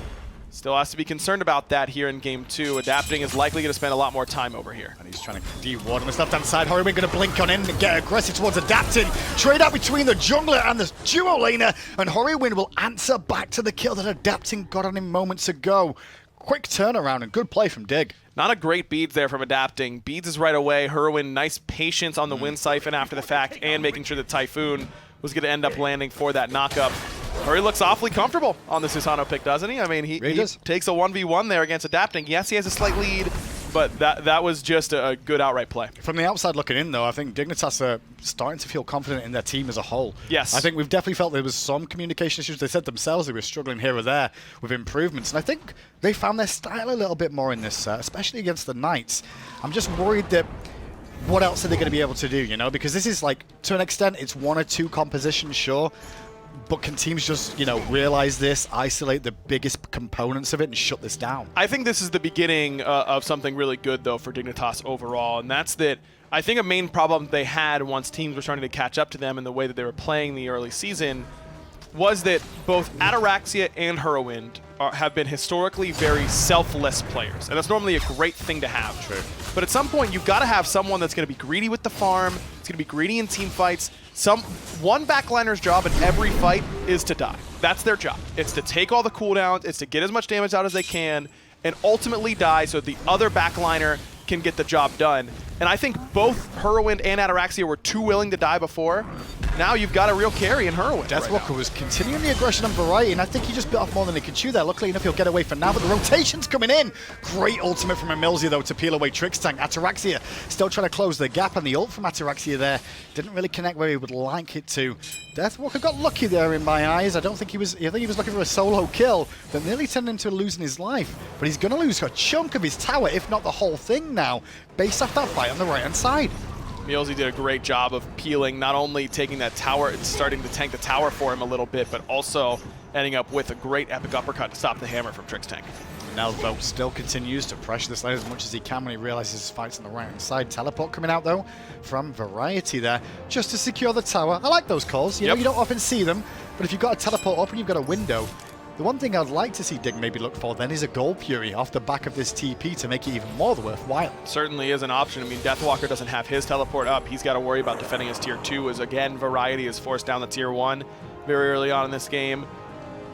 Still has to be concerned about that here in Game 2. Adapting is likely going to spend a lot more time over here. And he's trying to de-ward on this left-hand side. Whirlwind going to blink on in and get aggressive towards Adapting. Trade out between the jungler and the duo laner. And Whirlwind will answer back to the kill that Adapting got on him moments ago. Quick turnaround and good play from Dig. Not a great beads there from Adapting. Beads is right away. Whirlwind, nice patience on the Wind Siphon after the fact, and making sure that Typhoon was going to end up landing for that knockup. Hurry looks awfully comfortable on the Susano pick, doesn't he? I mean, he takes a 1v1 there against Adapting. Yes, he has a slight lead, but that was just a good outright play. From the outside looking in, though, I think Dignitas are starting to feel confident in their team as a whole. Yes. I think we've definitely felt there was some communication issues. They said themselves they were struggling here or there with improvements, and I think they found their style a little bit more in this set, especially against the Knights. I'm just worried that what else are they going to be able to do, you know? Because this is like, to an extent, it's 1 or 2 compositions, sure. But can teams just, you know, realize this, isolate the biggest components of it, and shut this down? I think this is the beginning of something really good, though, for Dignitas overall, and that's that I think a main problem they had once teams were starting to catch up to them in the way that they were playing the early season was that both Ataraxia and Whirlwind have been historically very selfless players, and that's normally a great thing to have. True. But at some point, you've got to have someone that's going to be greedy with the farm, it's going to be greedy in team fights. One backliner's job in every fight is to die. That's their job. It's to take all the cooldowns, it's to get as much damage out as they can, and ultimately die so the other backliner can get the job done. And I think both Whirlwind and Ataraxia were too willing to die before, now you've got a real carry in Herwin. Deathwalker was continuing the aggression on Variety, and I think he just bit off more than he could chew there. Luckily enough, he'll get away for now, but the rotation's coming in. Great ultimate from Emilzy, though, to peel away Trixtank. Ataraxia still trying to close the gap, and the ult from Ataraxia there didn't really connect where he would like it to. Deathwalker got lucky there in my eyes. I think he was looking for a solo kill, but nearly turned into losing his life. But he's going to lose a chunk of his tower, if not the whole thing now, based off that fight on the right-hand side. Emilzy did a great job of peeling, not only taking that tower, starting to tank the tower for him a little bit, but also ending up with a great epic uppercut to stop the hammer from Trixtank. Now Vote still continues to pressure this lane as much as he can when he realizes his fight's on the right-hand side. Teleport coming out, though, from Variety there, just to secure the tower. I like those calls. You know, you don't often see them, but if you've got a teleport up and you've got a window, the one thing I'd like to see Dig maybe look for then is a Gold Fury off the back of this TP to make it even more worthwhile. Certainly is an option. I mean, Deathwalker doesn't have his teleport up. He's got to worry about defending his tier 2 as, again, Variety is forced down the tier 1 very early on in this game.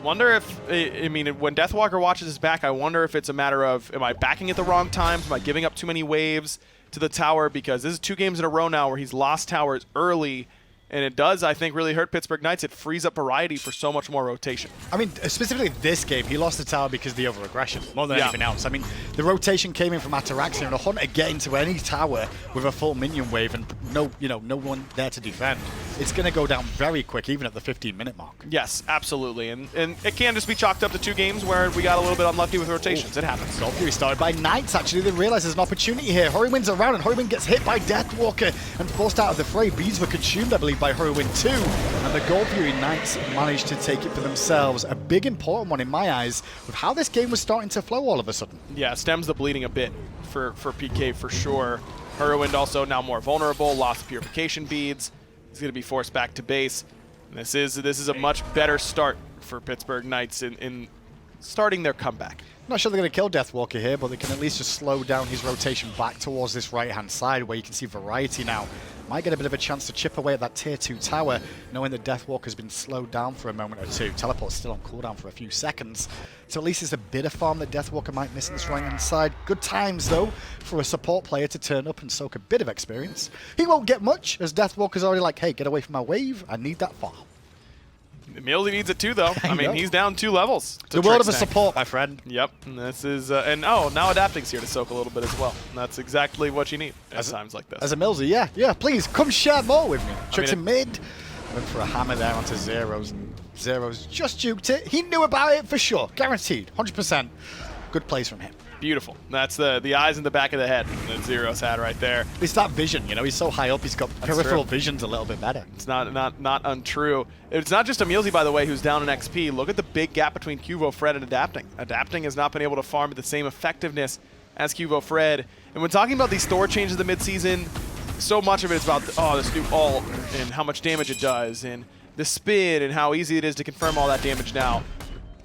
Wonder if, I mean, when Deathwalker watches his back, I wonder if it's a matter of, am I backing at the wrong times? Am I giving up too many waves to the tower? Because this is 2 games in a row now where he's lost towers early. And it does, I think, really hurt Pittsburgh Knights. It frees up Variety for so much more rotation. I mean, specifically this game, he lost the tower because of the over-aggression, more than anything else. I mean, the rotation came in from Ataraxia, and a Hunter get into any tower with a full minion wave and no one there to defend. It's going to go down very quick, even at the 15-minute mark. Yes, absolutely. And it can just be chalked up to 2 games where we got a little bit unlucky with rotations. It happens. Gold Fury started by Knights, actually. They realize there's an opportunity here. Horwin's around, and Horwin gets hit by Deathwalker and forced out of the fray. Beads were consumed, I believe, by Horwin too. And the Gold Fury Knights managed to take it for themselves. A big, important one in my eyes with how this game was starting to flow all of a sudden. Yeah, stems the bleeding a bit for PK for sure. Horwin also now more vulnerable, lost purification beads. He's going to be forced back to base. And this is a much better start for Pittsburgh Knights in starting their comeback. Not sure they're going to kill Deathwalker here, but they can at least just slow down his rotation back towards this right-hand side where you can see Variety now. Might get a bit of a chance to chip away at that tier 2 tower, knowing that Deathwalker's been slowed down for a moment or two. Teleport's still on cooldown for a few seconds. So at least it's a bit of farm that Deathwalker might miss on this right-hand side. Good times, though, for a support player to turn up and soak a bit of experience. He won't get much, as Deathwalker's already like, hey, get away from my wave. I need that farm. Emilzy needs it too, though. I mean, he's down 2 levels. The world of a support, my friend. Yep. And this is, now Adapting's here to soak a little bit as well. And that's exactly what you need at times like this. As a Millsy, yeah, please come share more with me. Tricks in mid, went for a hammer there onto Zeros, and Zeros just juked it. He knew about it for sure, guaranteed, 100%. Good plays from him. Beautiful. That's the eyes in the back of the head that Zeros had right there. It's that vision, he's so high up, he's got peripheral vision's a little bit better. It's not untrue. It's not just Emilzy, by the way, who's down in XP. Look at the big gap between Cuvo, Fred, and Adapting. Adapting has not been able to farm at the same effectiveness as Cuvo, Fred. And when talking about these Thor changes in the midseason, so much of it is about, this new ult and how much damage it does, and the spin and how easy it is to confirm all that damage now.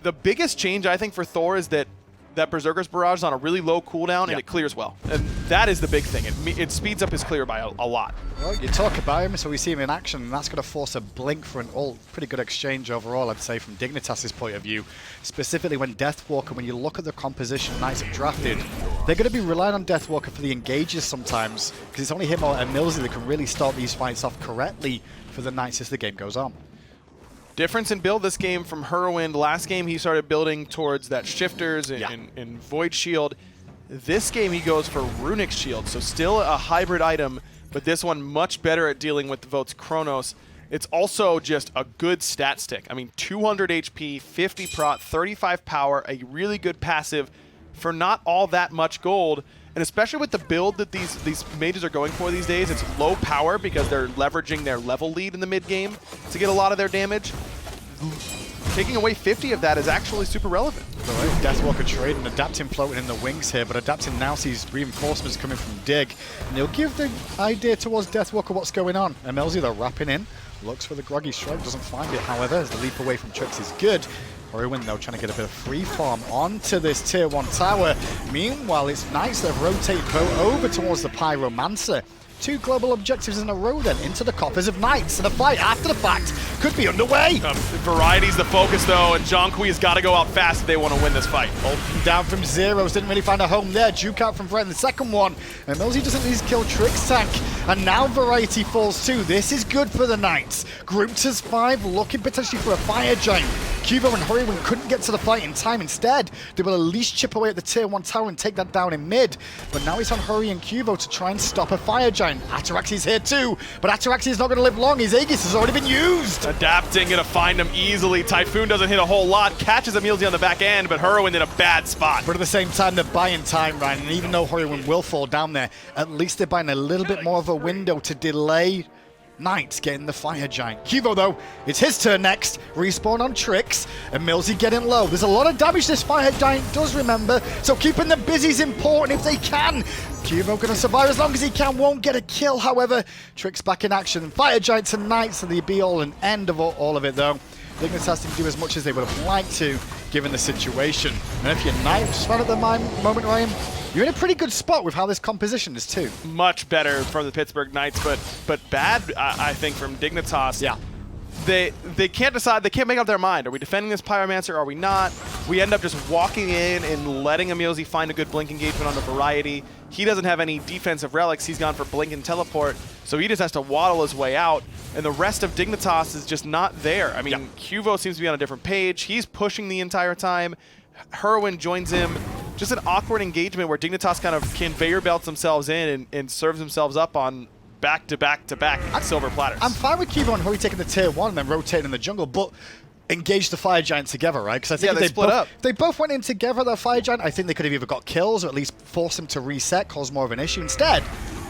The biggest change, I think, for Thor is that Berserker's Barrage is on a really low cooldown, and it clears well. And that is the big thing. It speeds up his clear by a lot. Well, you talk about him, so we see him in action, and that's going to force a blink for an ult. Pretty good exchange overall, I'd say, from Dignitas' point of view. Specifically when Deathwalker, when you look at the composition Knights have drafted, they're going to be relying on Deathwalker for the engages sometimes, because it's only him or Emilzy that can really start these fights off correctly for the Knights as the game goes on. Difference in build this game from Herwind. Last game he started building towards that Shifters and Void Shield. This game he goes for Runic Shield, so still a hybrid item, but this one much better at dealing with the Vote's Chronos. It's also just a good stat stick. I mean, 200 HP, 50 prot, 35 power, a really good passive for not all that much gold. And especially with the build that these mages are going for these days, it's low power because they're leveraging their level lead in the mid game to get a lot of their damage. Taking away 50 of that is actually super relevant. Right. Deathwalker trade and Adapting floating in the wings here, but Adapting now sees reinforcements coming from Dig, and he'll give the idea towards Deathwalker what's going on. Emilzy, they're wrapping in, looks for the Groggy Strike, doesn't find it, however, as the leap away from Trix is good. Horwin, though, trying to get a bit of free farm onto this tier 1 tower. Meanwhile, it's Knights that have rotated Vote over towards the Pyromancer. 2 global objectives in a row then into the coffers of Knights, and the fight after the fact could be underway. Variety's the focus, though, and Jean-Qui has got to go out fast if they want want to win this fight. Holding down from Zeros, didn't really find a home there. Juke out from Brett in the second one. And millsy doesn't need to kill Trix Tank. And now Variety falls too. This is good for the Knights. Grouped as 5, looking potentially for a Fire Giant. Cubo and Hurrywin couldn't get to the fight in time. Instead, they will at least chip away at the tier 1 tower and take that down in mid. But now it's on Hurry and Cubo to try and stop a Fire Giant. Ataraxi's here too, but Ataraxi is not going to live long. His Aegis has already been used. Adapting, gonna find him easily. Typhoon doesn't hit a whole lot, catches Emilzy on the back end, but Hurrywin in a bad spot. But at the same time, they're buying time, Ryan, and even though Hurrywin will fall down there, at least they're buying a little bit more of a window to delay Knights getting the Fire Giant. Cubo, though, it's his turn next. Respawn on Trix, and millsy getting low. There's a lot of damage this Fire Giant does, remember, so keeping them busy is important if they can. Cubo gonna survive as long as he can, won't get a kill, however. Trix back in action. Fire Giants and Knights, and the be-all and end of all of it, though. Dignitas didn't do as much as they would have liked to, given the situation. And if you're Knights fan at the moment, Ryan, you're in a pretty good spot with how this composition is too. Much better from the Pittsburgh Knights, but bad, I think, from Dignitas. Yeah. They can't decide, they can't make up their mind. Are we defending this Pyromancer, are we not? We end up just walking in and letting Emilzy find a good Blink engagement on the Variety. He doesn't have any defensive relics, he's gone for Blink and Teleport, so he just has to waddle his way out, and the rest of Dignitas is just not there. I mean, Cubo seems to be on a different page, he's pushing the entire time, Hurrywin joins him. Just an awkward engagement where Dignitas kind of conveyor belts themselves in and serves themselves up on back-to-back-to-back silver platters. I'm fine with Cubo and Hurry taking the tier 1 and then rotating in the jungle, but engage the Fire Giant together, right? Because I think they split up. If they both went in together, the Fire Giant, I think they could have either got kills or at least forced them to reset, cause more of an issue. Instead,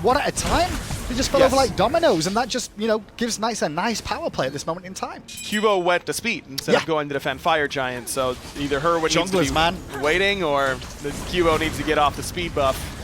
one at a time, they just fell over like dominoes, and that just, you know, gives Knights a nice power play at this moment in time. Cubo went to speed instead of going to defend Fire Giant, so either Hurrywin needs to be waiting or the Cubo needs to get off the speed buff.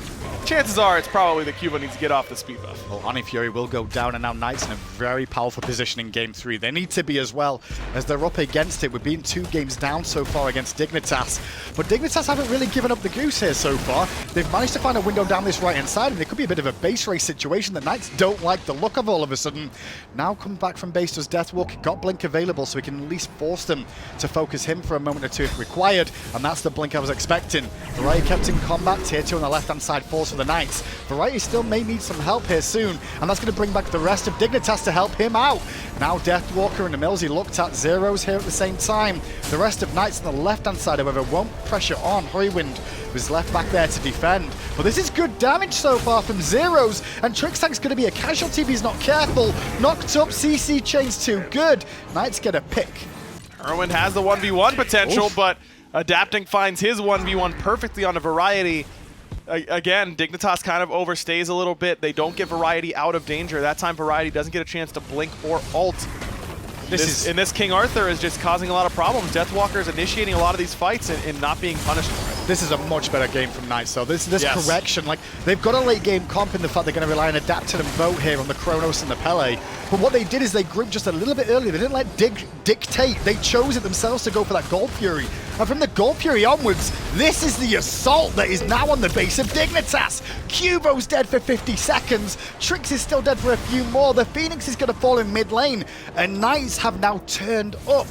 Chances are it's probably the Cubo needs to get off the speed buff. Well, Oni Fury will go down, and now Knights in a very powerful position in Game 3. They need to be as well, as they're up against it. We've been 2 games down so far against Dignitas, but Dignitas haven't really given up the goose here so far. They've managed to find a window down this right-hand side, and it could be a bit of a base race situation that Knights don't like the look of all of a sudden. Now coming back from base does Deathwalk, got Blink available, so we can at least force them to focus him for a moment or two if required, and that's the Blink I was expecting. Variety kept in combat, tier 2 on the left-hand side falls for the Knights. Variety still may need some help here soon, and that's going to bring back the rest of Dignitas to help him out. Now Deathwalker and Emilzy looked at Zeros here at the same time. The rest of Knights on the left-hand side, however, won't pressure on. Hurrywind was left back there to defend. But this is good damage so far from Zeros, and Trix Tank's going to be a casualty if he's not careful. Knocked up, CC chains too good. Knights get a pick. Hurrywin has the 1v1 potential, but Adapting finds his 1v1 perfectly on a Variety. Again, Dignitas kind of overstays a little bit. They don't get Variety out of danger. That time Variety doesn't get a chance to blink or ult. This King Arthur is just causing a lot of problems. Deathwalker is initiating a lot of these fights and not being punished for it. This is a much better game from Knights, though. This correction, like, they've got a late game comp in the fact they're going to rely on Adapted and Vote here on the Chronos and the Pele. But what they did is they grouped just a little bit earlier. They didn't let dictate. They chose it themselves to go for that Gold Fury. And from the Gold Fury onwards, this is the assault that is now on the base of Dignitas. Cubo's dead for 50 seconds. Trix is still dead for a few more. The Phoenix is going to fall in mid lane. And Knights have now turned up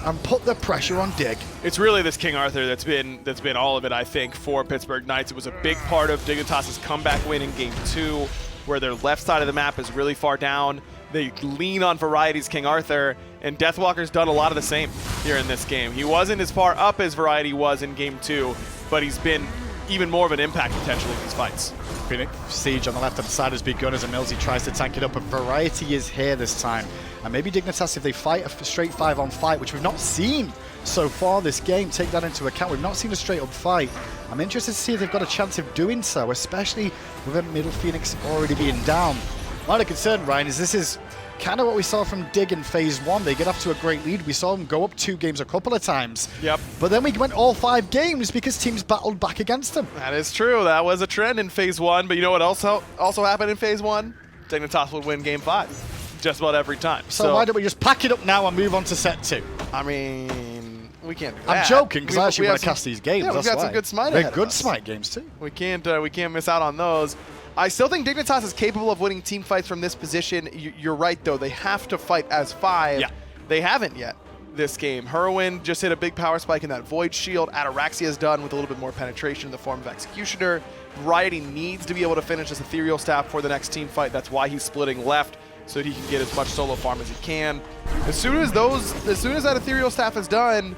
and put the pressure on Dig. It's really this King Arthur that's been all of it, I think, for Pittsburgh Knights. It was a big part of Dignitas' comeback win in Game 2, where their left side of the map is really far down. They lean on Variety's King Arthur, and Deathwalker's done a lot of the same here in this game. He wasn't as far up as Variety was in Game 2, but he's been even more of an impact potentially in these fights. Phoenix Siege on the left-hand side has begun as Emilzy tries to tank it up, but Variety is here this time. And maybe Dignitas, if they fight a straight 5-on fight, which we've not seen so far this game, take that into account. We've not seen a straight-up fight. I'm interested to see if they've got a chance of doing so, especially with a middle Phoenix already being down. My only concern, Ryan, is this is kind of what we saw from Dig in Phase 1. They get off to a great lead. We saw them go up 2 games a couple of times. Yep. But then we went all 5 games because teams battled back against them. That is true. That was a trend in Phase 1. But you know what also happened in Phase 1? Dignitas would win Game 5 just about every time. So why don't we just pack it up now and move on to set 2? I mean, we can't do that. I'm joking because I actually want to cast these games. Yeah, we've got some good Smite They're good Smite games too. We can't miss out on those. I still think Dignitas is capable of winning team fights from this position. You're right, though. They have to fight as 5. Yeah. They haven't yet. this game. Hurricane just hit a big power spike in that Void Shield. Ataraxia is done with a little bit more penetration in the form of Executioner. Variety needs to be able to finish this Ethereal Staff for the next team fight. That's why he's splitting left, so that he can get as much solo farm as he can. As soon as that Ethereal Staff is done,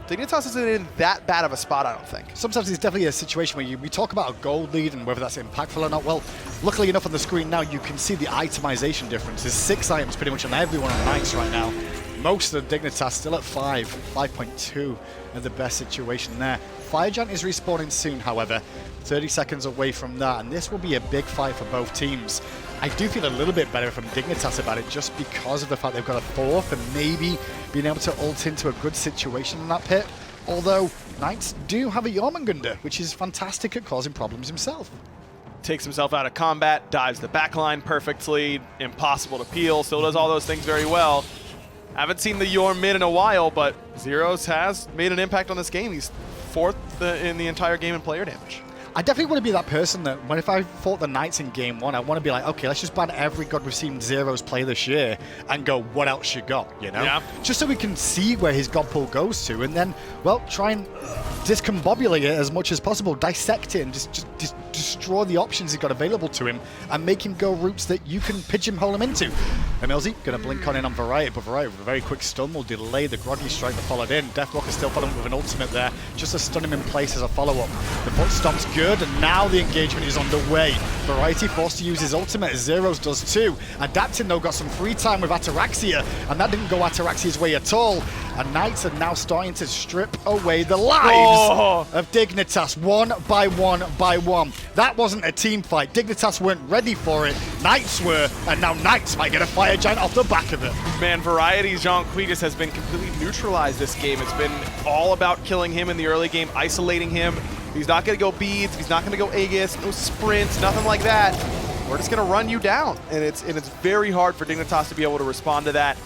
Dignitas isn't in that bad of a spot, I don't think. Sometimes it's definitely a situation where we talk about a gold lead and whether that's impactful or not. Well, luckily enough on the screen now, you can see the itemization difference. There's 6 items pretty much on everyone on Knights right now. Most of the Dignitas still at 5.2 in the best situation there. Fire Giant is respawning soon, however, 30 seconds away from that, and this will be a big fight for both teams. I do feel a little bit better from Dignitas about it just because of the fact they've got a 4th and maybe being able to ult into a good situation in that pit. Although, Knights do have a Jormungandr, which is fantastic at causing problems himself. Takes himself out of combat, dives the backline perfectly, impossible to peel, still does all those things very well. Haven't seen the Yorm mid in a while, but Zeros has made an impact on this game. He's 4th in the entire game in player damage. I definitely want to be that person that if I fought the Knights in game 1, I want to be like, okay, let's just ban every god we've seen Zeros play this year and go, what else you got, you know? Yeah. Just so we can see where his god pool goes to and then, well, try and discombobulate it as much as possible, dissect it and just destroy the options he's got available to him and make him go routes that you can pigeonhole him into. Emilzy going to blink on in on Variety, but Variety with a very quick stun will delay the groggy strike that followed in. Deathwalker still following with an ultimate there, just to stun him in place as a follow-up. The foot stomp's good, and now the engagement is underway. Variety forced to use his ultimate, as Zeros does too. Adapting though got some free time with Ataraxia, and that didn't go Ataraxia's way at all. And Knights are now starting to strip away the lives of Dignitas one by one. That wasn't a team fight. Dignitas weren't ready for it. Knights were, and now Knights might get a Fire Giant off the back of it. Man, Variety's Jean Quidis has been completely neutralized this game. It's been all about killing him in the early game, isolating him. He's not going to go beads, he's not going to go Aegis, no sprints, nothing like that. We're just going to run you down. And it's very hard for Dignitas to be able to respond to that.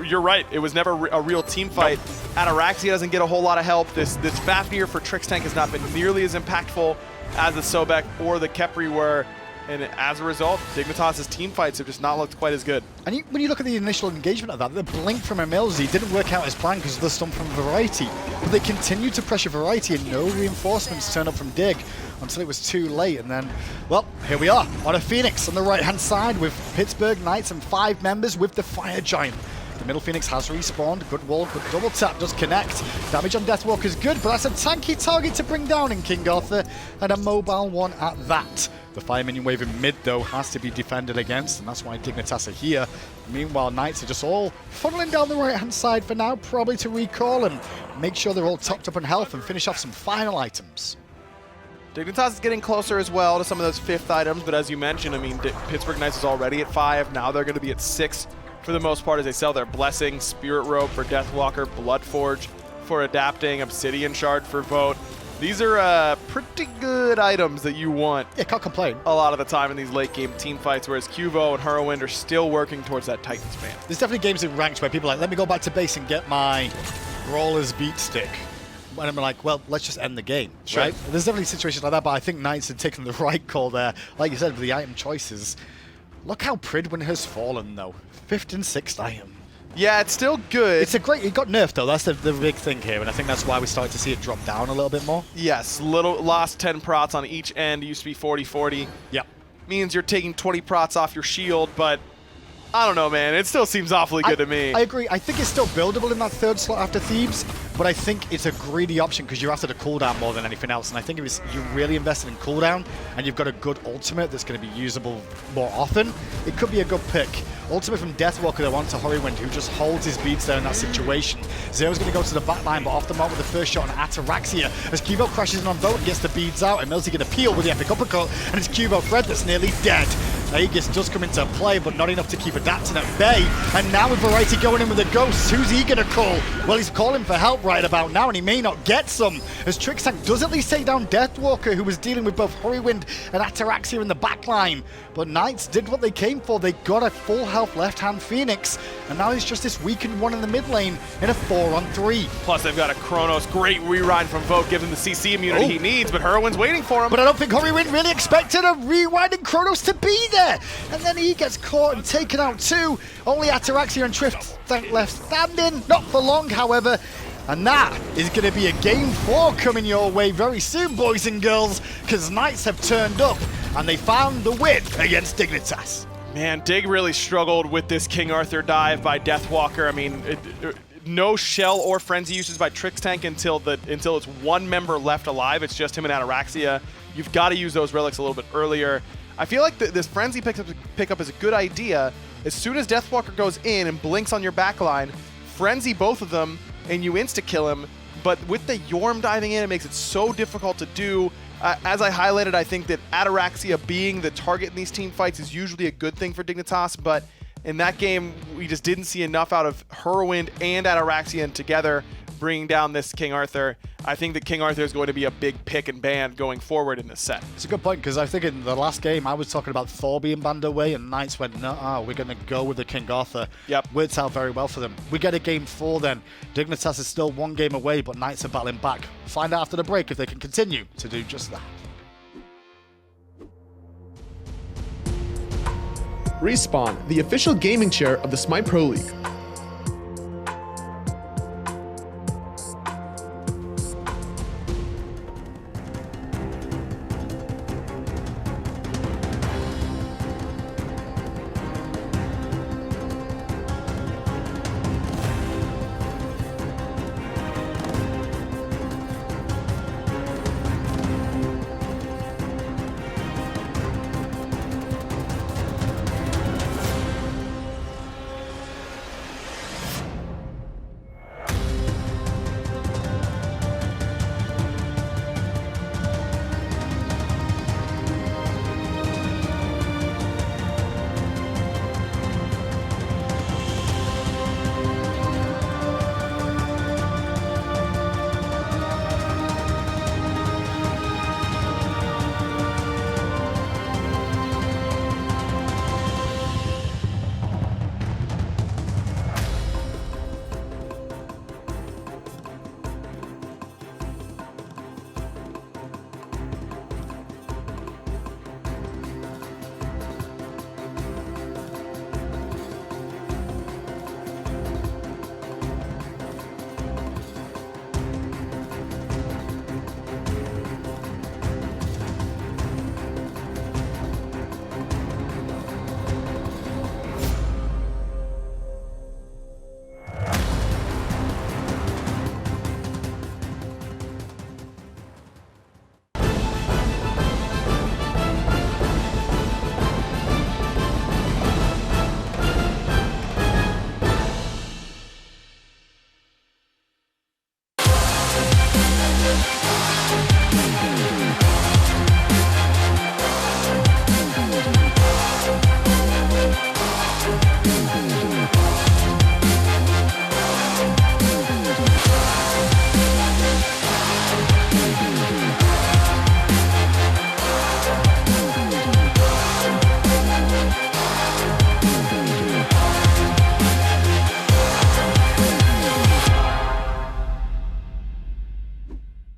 You're right, it was never a real team fight. Nope. Ataraxia doesn't get a whole lot of help. This Fafnir for Trix Tank has not been nearly as impactful as the Sobek or the Khepri were. And as a result, Dignitas' team fights have just not looked quite as good. And when you look at the initial engagement of that, the blink from Emilzy didn't work out as planned because of the stun from Variety. But they continued to pressure Variety and no reinforcements turned up from Dig until it was too late. And then, well, here we are on a Phoenix on the right-hand side with Pittsburgh Knights and 5 members with the Fire Giant. The middle Phoenix has respawned. Good wall, good double tap does connect. Damage on Deathwalker is good, but that's a tanky target to bring down in King Arthur, and a mobile one at that. The Fire Minion wave in mid, though, has to be defended against, and that's why Dignitas are here. Meanwhile, Knights are just all funneling down the right-hand side for now, probably to recall and make sure they're all topped up on health and finish off some final items. Dignitas is getting closer as well to some of those 5th items, but as you mentioned, I mean, Pittsburgh Knights is already at 5. Now they're going to be at 6 for the most part as they sell their Blessing, Spirit Robe for Deathwalker, Bloodforge for Adapting, Obsidian Shard for Vote. These are pretty good items that you want. Yeah, can't complain. A lot of the time in these late game team fights, whereas Cuvo and Hurricane are still working towards that Titan span. There's definitely games in ranked where people are like, let me go back to base and get my Brawler's Beat Stick. And I'm like, well, let's just end the game, Sure. right? There's definitely situations like that, but I think Knights have taken the right call there. Like you said, with the item choices. Look how Pridwin has fallen, though. 5th and 6th item. Yeah, it's still good. It's a great... It got nerfed, though. That's the big thing here, and I think that's why we started to see it drop down a little bit more. Yes, lost 10 prots on each end. It used to be 40-40. Yep. Means you're taking 20 prots off your shield, but I don't know, man. It still seems awfully good to me. I agree. I think it's still buildable in that 3rd slot after Thebes, but I think it's a greedy option because you're after the cooldown more than anything else. And I think if you're really invested in cooldown and you've got a good ultimate that's going to be usable more often, it could be a good pick. Ultimate from Deathwalker though onto Horrywind, who just holds his beats there in that situation. Zero's going to go to the back line, but off the mark with the first shot on Ataraxia as Cubo crashes in on Vote and gets the beads out. And Milty going to peel with the epic uppercut, and it's Cubo Fred that's nearly dead. Aegis does come into play, but not enough to keep Adapting at bay. And now with Variety going in with a ghost, who's he going to call? Well, he's calling for help right about now, and he may not get some, as Trix Tank does at least take down Deathwalker, who was dealing with both Horrywind and Ataraxia in the backline. But Knights did what they came for. They got a full health left-hand Phoenix, and now it's just this weakened one in the mid lane in a 4-on-3. Plus, they've got a Chronos. Great rewind from Vote, gives him the CC immunity he needs, but Hurricane's waiting for him. But I don't think Horrywind really expected a rewinding Chronos to be there. there. And then he gets caught and taken out too. Only Ataraxia and Tripstank left standing. Not for long, however. And that is going to be a Game 4 coming your way very soon, boys and girls, because Knights have turned up and they found the win against Dignitas. Man, Dig really struggled with this King Arthur dive by Deathwalker. I mean, no shell or frenzy uses by Tripstank until it's one member left alive. It's just him and Ataraxia. You've got to use those relics a little bit earlier. I feel like this frenzy pickup is a good idea. As soon as Deathwalker goes in and blinks on your backline, frenzy both of them, and you insta-kill him. But with the Yorm diving in, it makes it so difficult to do. As I highlighted, I think that Ataraxia being the target in these team fights is usually a good thing for Dignitas, but in that game, we just didn't see enough out of Whirlwind and Ataraxia together bringing down this King Arthur. I think that King Arthur is going to be a big pick and ban going forward in this set. It's a good point, because I think in the last game I was talking about Thor being banned away and Knights went, no, we're going to go with the King Arthur. Yep. Worked out very well for them. We get a Game 4 then. Dignitas is still one game away, but Knights are battling back. Find out after the break if they can continue to do just that. Respawn, the official gaming chair of the Smite Pro League.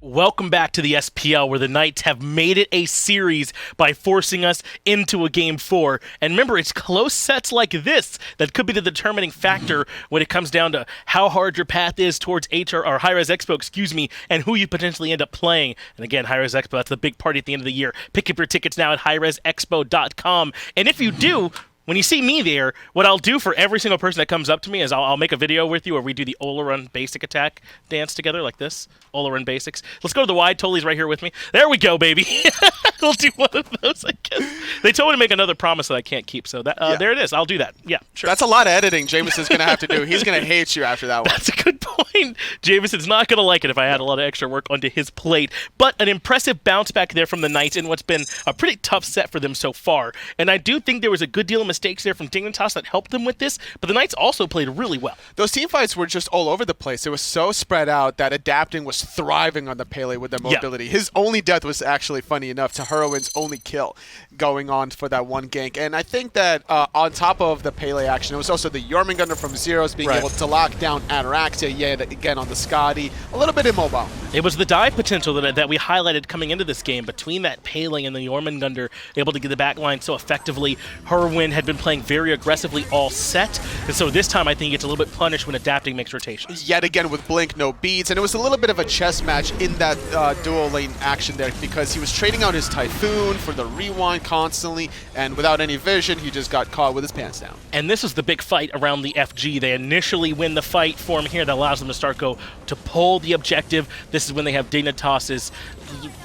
Welcome back to the SPL, where the Knights have made it a series by forcing us into a Game 4. And remember, it's close sets like this that could be the determining factor when it comes down to how hard your path is towards Hi-Rez Expo, and who you potentially end up playing. And again, Hi-Rez Expo, that's the big party at the end of the year. Pick up your tickets now at hirezexpo.com. And if you do, when you see me there, what I'll do for every single person that comes up to me is I'll make a video with you where we do the Olorun basic attack dance together like this. Olorun basics. Let's go to the wide. Toli's right here with me. There we go, baby. We'll do one of those, I guess. They told me to make another promise that I can't keep, so that there it is. I'll do that. Yeah, sure. That's a lot of editing Jameson's going to have to do. He's going to hate you after that one. That's a good point. Jameson's not going to like it if I had a lot of extra work onto his plate. But an impressive bounce back there from the Knights in what's been a pretty tough set for them so far. And I do think there was a good deal of mistakes there from Dignitas that helped them with this, but the Knights also played really well. Those team fights were just all over the place. It was so spread out that Adapting was thriving on the Pele with their mobility. Yeah. His only death was actually, funny enough, to Whirlwind's only kill going on for that one gank. And I think that on top of the Pele action, it was also the Jormungandr from Zeros being able to lock down Ataraxia yet again on the Skadi. A little bit immobile. It was the dive potential that we highlighted coming into this game between that Paling and the Jormungandr, able to get the backline so effectively. Herwin had been playing very aggressively all set, and so this time I think it's a little bit punished when adapting makes rotations. Yet again with Blink, no beats, and it was a little bit of a chess match in that dual lane action there because he was trading out his Typhoon for the rewind constantly, and without any vision, he just got caught with his pants down. And this is the big fight around the FG. They initially win the fight for him here that allows them to start to pull the objective. This is when they have Dignitas's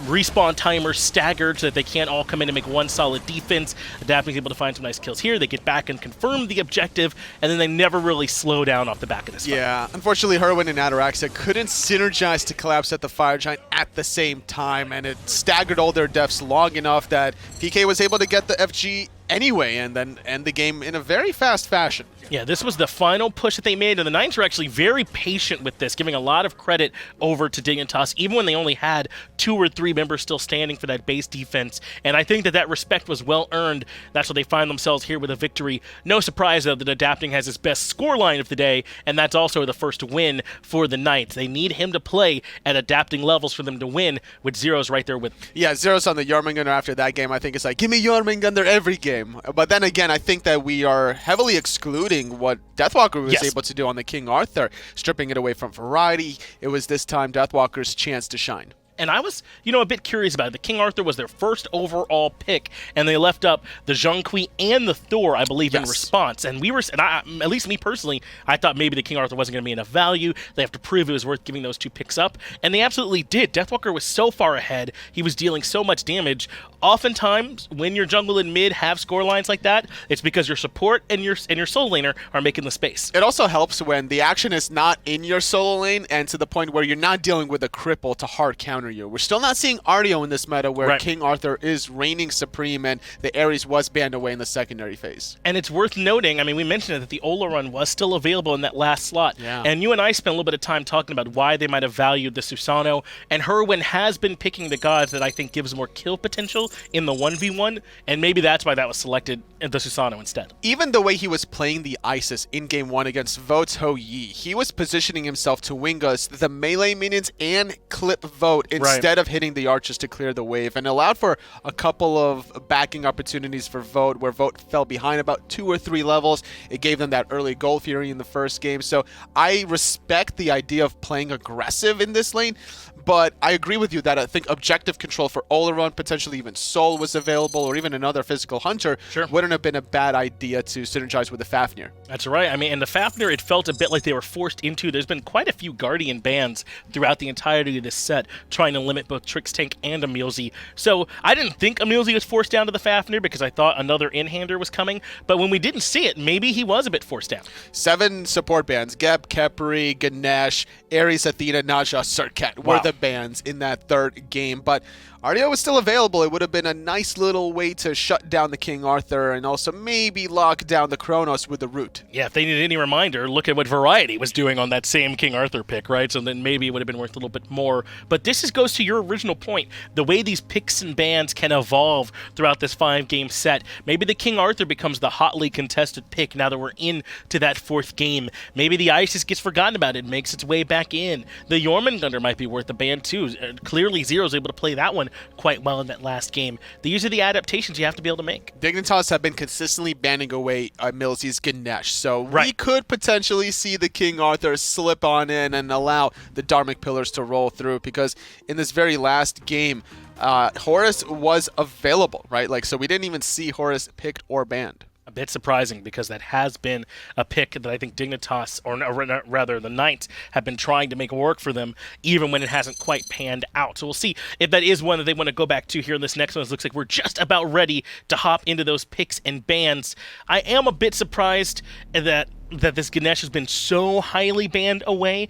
respawn timer staggered so that they can't all come in and make one solid defense. Adapting's able to find some nice kills here. They get back and confirm the objective, and then they never really slow down off the back of this fight. Yeah, unfortunately, Herwin and Ataraxia couldn't synergize to collapse at the Fire Giant at the same time, and it staggered all their deaths long enough that PK was able to get the FG anyway and then end the game in a very fast fashion. Yeah, this was the final push that they made, and the Nines were actually very patient with this, giving a lot of credit over to Dignitas, even when they only had 2 or 3 members still standing for that base defense. And I think that respect was well earned. That's why they find themselves here with a victory. No surprise, though, that Adapting has his best scoreline of the day, and that's also the first win for the Knights. They need him to play at Adapting levels for them to win, with Zeros right there with them. Yeah, Zeros on the Jormungandr after that game, I think it's like, give me Jormungandr every game. But then again, I think that we are heavily excluding what Deathwalker was able to do on the King Arthur, stripping it away from variety. It was this time Deathwalker's chance to shine. And I was, a bit curious about it. The King Arthur was their first overall pick, and they left up the Zhongqi and the Thor, I believe, in response. And at least me personally, I thought maybe the King Arthur wasn't going to be enough value. They have to prove it was worth giving those 2 picks up, and they absolutely did. Deathwalker was so far ahead. He was dealing so much damage. Oftentimes, when your jungle and mid have score lines like that, it's because your support and your solo laner are making the space. It also helps when the action is not in your solo lane and to the point where you're not dealing with a cripple to hard counter you. We're still not seeing Artio in this meta where King Arthur is reigning supreme and the Ares was banned away in the secondary phase. And it's worth noting, we mentioned it, that the Ola run was still available in that last slot. Yeah. And you and I spent a little bit of time talking about why they might have valued the Susano, and Herwin has been picking the gods that I think gives more kill potential in the 1v1, and maybe that's why that was selected in the Susano instead. Even the way he was playing the Isis in Game 1 against Vote's Ho Yi, he was positioning himself to wing us the melee minions and clip Vote instead of hitting the archers to clear the wave, and allowed for a couple of backing opportunities for Vote where Vote fell behind about 2 or 3 levels. It gave them that early goal fury in the first game, so I respect the idea of playing aggressive in this lane, but I agree with you that I think objective control for Oleron, potentially even Sol was available, or even another physical hunter, wouldn't have been a bad idea to synergize with the Fafnir. That's right. And the Fafnir, it felt a bit like they were forced into. There's been quite a few Guardian bans throughout the entirety of this set, trying to limit both Trixtank and Emilzy. So I didn't think Emilzy was forced down to the Fafnir because I thought another in-hander was coming, but when we didn't see it, maybe he was a bit forced down. 7 support bans, Geb, Khepri, Ganesh, Ares, Athena, Naja, Serket were the bans in that third game, but Artio was still available. It would have been a nice little way to shut down the King Arthur and also maybe lock down the Kronos with the root. Yeah, if they needed any reminder, look at what Variety was doing on that same King Arthur pick, right? So then maybe it would have been worth a little bit more. But this goes to your original point, the way these picks and bans can evolve throughout this 5-game set. Maybe the King Arthur becomes the hotly contested pick now that we're into that 4th game. Maybe the Isis gets forgotten about it, makes its way back in. The Jormungandr might be worth the ban too. Clearly Zero's able to play that one quite well in that last game. These are the adaptations you have to be able to make. Dignitas have been consistently banning away Milzy's Ganesh, so we could potentially see the King Arthur slip on in and allow the Dharmic Pillars to roll through, because in this very last game, Horus was available, right? So we didn't even see Horus picked or banned. A bit surprising, because that has been a pick that I think Dignitas, or rather the Knights, have been trying to make work for them, even when it hasn't quite panned out. So we'll see if that is one that they want to go back to here in this next one. It looks like we're just about ready to hop into those picks and bans. I am a bit surprised that this Ganesh has been so highly banned away.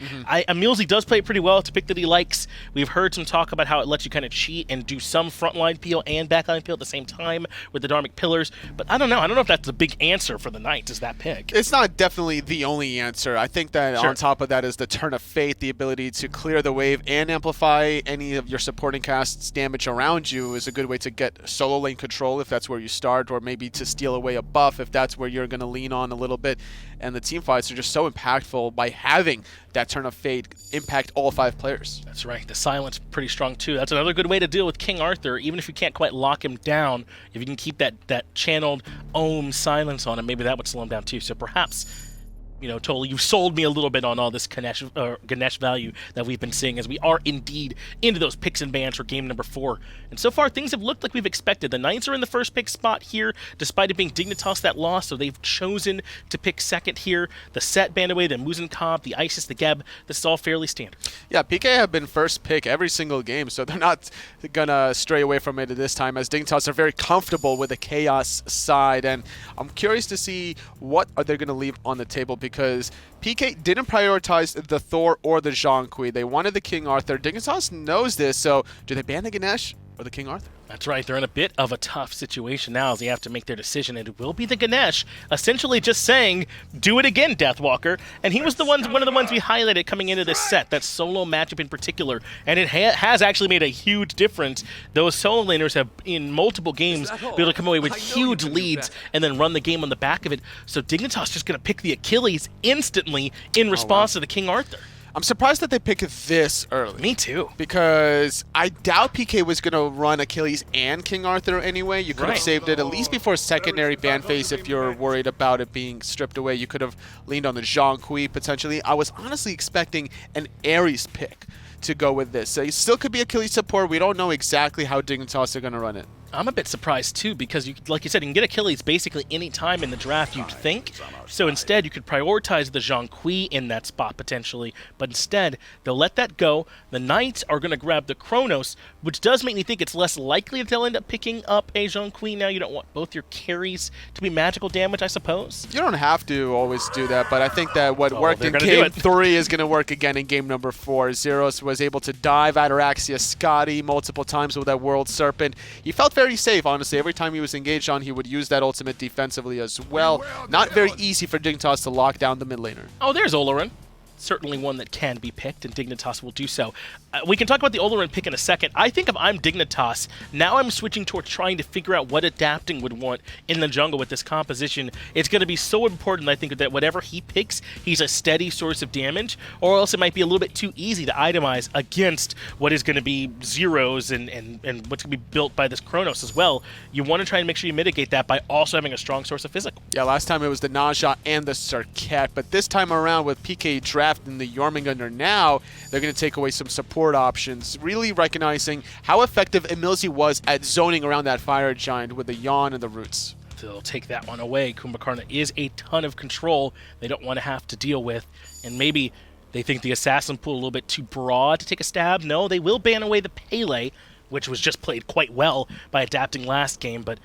Emilzy does play pretty well. It's a pick that he likes. We've heard some talk about how it lets you kind of cheat and do some frontline peel and backline peel at the same time with the Dharmic Pillars, but I don't know. I don't know if that's a big answer for the Knights, is that pick. It's not definitely the only answer. I think that on top of that is the Turn of Fate, the ability to clear the wave and amplify any of your supporting cast's damage around you is a good way to get solo lane control if that's where you start, or maybe to steal away a buff if that's where you're going to lean on a little bit. And and the team fights are just so impactful by having that Turn of Fate impact all 5 players. That's right. The silence pretty strong too. That's another good way to deal with King Arthur. Even if you can't quite lock him down, if you can keep that channeled Ohm silence on him, maybe that would slow him down too. So perhaps, totally, you sold me a little bit on all this Ganesh value that we've been seeing as we are indeed into those picks and bans for game number 4. And so far, things have looked like we've expected. The Knights are in the first pick spot here, despite it being Dignitas that lost, so they've chosen to pick second here. The Set banned away, the Muzen Cobb, the Isis, the Geb, this is all fairly standard. Yeah, PK have been first pick every single game, so they're not going to stray away from it this time, as Dignitas are very comfortable with the Chaos side. And I'm curious to see what are they going to leave on the table, because PK didn't prioritize the Thor or the Zhong Kui. They wanted the King Arthur. Dignitas knows this, so do they ban the Ganesh or the King Arthur? That's right. They're in a bit of a tough situation now as they have to make their decision. It will be the Ganesh, essentially just saying, do it again, Deathwalker. And he was one of the ones we highlighted coming into this set, that solo matchup in particular. And it has actually made a huge difference. Those solo laners have, in multiple games, been able to come away with huge leads and then run the game on the back of it. So Dignitas just going to pick the Achilles instantly in response to the King Arthur. I'm surprised that they pick it this early. Me too. Because I doubt PK was going to run Achilles and King Arthur anyway. You could have saved it at least before secondary ban phase if you're worried about it being stripped away. You could have leaned on the Zhong Kui potentially. I was honestly expecting an Ares pick to go with this. So it still could be Achilles support. We don't know exactly how Dignitas are going to run it. I'm a bit surprised too, because like you said, you can get Achilles basically any time in the draft, you'd think. So instead, you could prioritize the Zhong Kui in that spot potentially, but instead, they'll let that go. The Knights are going to grab the Chronos, which does make me think it's less likely that they'll end up picking up a Zhong Kui. Now, you don't want both your carries to be magical damage, I suppose. You don't have to always do that, but I think that what worked in game 3 is going to work again in game number 4. Zeros was able to dive Ataraxia Scotty multiple times with that World Serpent. He felt very safe, honestly. Every time he was engaged on, he would use that ultimate defensively as well. Not very easy for Dignitas to lock down the mid laner. Oh, there's Olorin. Certainly one that can be picked, and Dignitas will do so. We can talk about the Olorin pick in a second. I think if I'm Dignitas, now I'm switching towards trying to figure out what adapting would want in the jungle with this composition. It's going to be so important, I think, that whatever he picks, he's a steady source of damage, or else it might be a little bit too easy to itemize against what is going to be zeros and what's going to be built by this Chronos as well. You want to try and make sure you mitigate that by also having a strong source of physical. Yeah, last time it was the Naja and the Serket, but this time around with PK draft and the Jormungandr now, they're going to take away some support options, really recognizing how effective Emilzy was at zoning around that Fire Giant with the Yawn and the Roots. So they'll take that one away. Kumbhakarna is a ton of control they don't want to have to deal with, and maybe they think the Assassin pool a little bit too broad to take a stab. No, they will ban away the Pele, which was just played quite well by adapting last game, but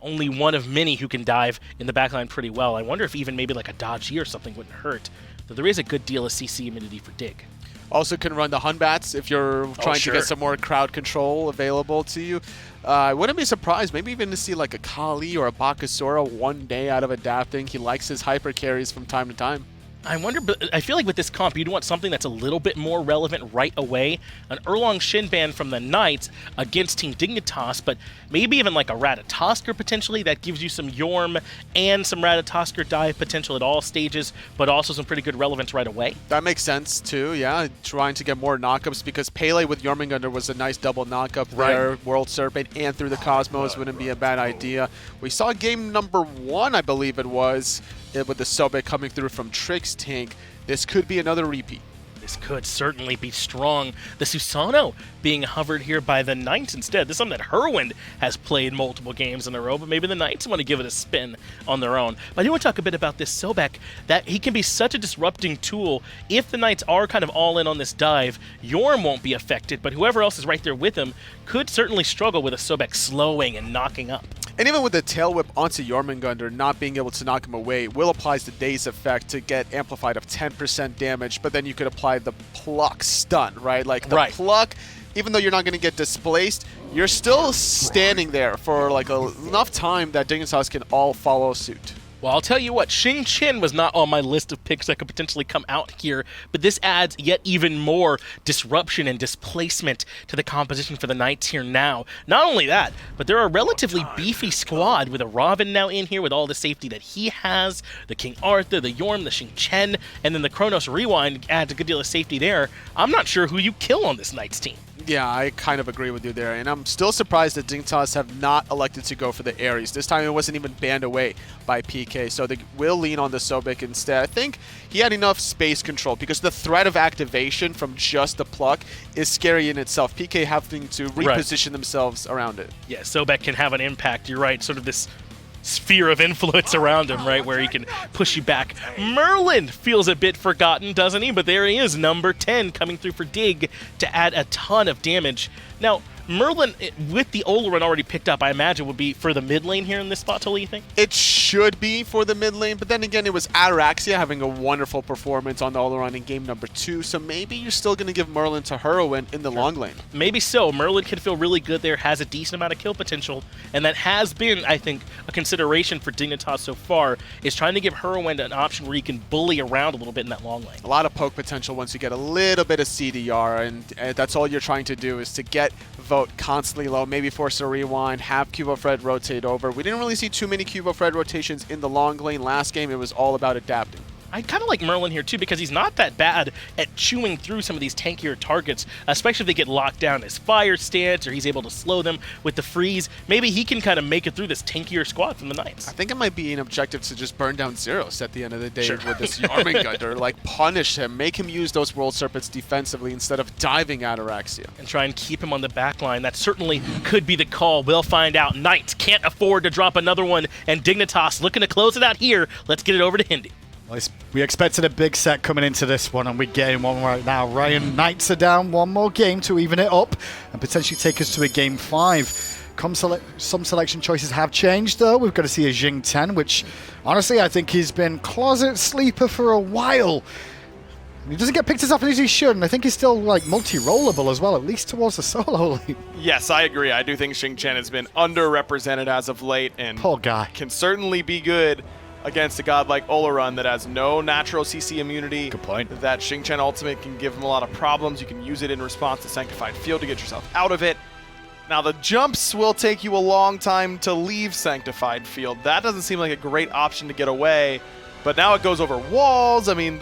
only one of many who can dive in the backline pretty well. I wonder if even maybe like a Dodge or something wouldn't hurt. Though there is a good deal of CC immunity for Dig. Also can run the Hunbats if you're trying to get some more crowd control available to you. I wouldn't be surprised maybe even to see like a Kali or a Bakasura one day out of adapting. He likes his hyper carries from time to time. I wonder, but I feel like with this comp, you'd want something that's a little bit more relevant right away. An Erlong Shinban from the Knights against Team Dignitas, but maybe even like a Ratatoskr potentially that gives you some Yorm and some Ratatoskr dive potential at all stages, but also some pretty good relevance right away. That makes sense too, yeah. Trying to get more knockups because Pele with Jormungandr was a nice double knockup there. World Serpent and through the Cosmos wouldn't be a bad idea. We saw game number 1, I believe it was, with the Sobek coming through from Trix tank. This could be another repeat. This could certainly be strong. The Susano being hovered here by the Knights instead. This is something that Herwind has played multiple games in a row, but maybe the Knights want to give it a spin on their own. But I do want to talk a bit about this Sobek, that he can be such a disrupting tool. If the Knights are kind of all in on this dive, Yorm won't be affected, but whoever else is right there with him could certainly struggle with a Sobek slowing and knocking up. And even with the tail whip onto Jormungandr not being able to knock him away, Will applies the Daze effect to get amplified of 10% damage, but then you could apply the pluck stun, right? Like the pluck, even though you're not going to get displaced, you're still standing there for like enough time that Dignitas can all follow suit. Well, I'll tell you what, Xing Chen was not on my list of picks that could potentially come out here, but this adds yet even more disruption and displacement to the composition for the Knights here now. Not only that, but they're a relatively beefy squad with a Robin now in here with all the safety that he has, the King Arthur, the Yorm, the Xing Chen, and then the Chronos Rewind adds a good deal of safety there. I'm not sure who you kill on this Knights team. Yeah, I kind of agree with you there, and I'm still surprised that Dignitas have not elected to go for the Ares. This time it wasn't even banned away by PK, so they will lean on the Sobek instead. I think he had enough space control because the threat of activation from just the pluck is scary in itself. PK having to reposition themselves around it. Yeah, Sobek can have an impact, you're right, sort of this sphere of influence around him, right, where he can push you back. Merlin feels a bit forgotten, doesn't he? But there he is, number 10, coming through for Dig to add a ton of damage. Now, Merlin, with the Olorun already picked up, I imagine would be for the mid lane here in this spot, Tully, you think? It should be for the mid lane, but then again, it was Ataraxia having a wonderful performance on the Olorun in game number 2, so maybe you're still going to give Merlin to Heroin in the long lane. Maybe so. Merlin can feel really good there, has a decent amount of kill potential, and that has been, I think, a consideration for Dignitas so far, is trying to give Heroin an option where he can bully around a little bit in that long lane. A lot of poke potential once you get a little bit of CDR, and that's all you're trying to do is to get Vote constantly low, maybe force a rewind, have Cubo Fred rotate over. We didn't really see too many Cubo Fred rotations in the long lane last game. It was all about adapting. I kind of like Merlin here too because he's not that bad at chewing through some of these tankier targets, especially if they get locked down as fire stance or he's able to slow them with the freeze. Maybe he can kind of make it through this tankier squad from the Knights. I think it might be an objective to just burn down Zeros at the end of the day with this Yarmingunder. Like, punish him, make him use those World Serpents defensively instead of diving at Araxia. And try and keep him on the back line. That certainly could be the call. We'll find out. Knights can't afford to drop another one, and Dignitas looking to close it out here. Let's get it over to Hindi. We expected a big set coming into this one, and we're getting one right now. Ryan, Knights are down one more game to even it up and potentially take us to a game 5. Some selection choices have changed, though. We've got to see a Xing Tian, which, honestly, I think he's been closet sleeper for a while. He doesn't get picked as often as he should, and I think he's still, like, multi-rollable as well, at least towards the solo lane. Yes, I agree. I do think Xing Tian has been underrepresented as of late, and poor guy can certainly be good against a god like Olorun that has no natural CC immunity. Good point. That Xing Tian ultimate can give him a lot of problems. You can use it in response to Sanctified Field to get yourself out of it. Now, the jumps will take you a long time to leave Sanctified Field. That doesn't seem like a great option to get away, but now it goes over walls. I mean,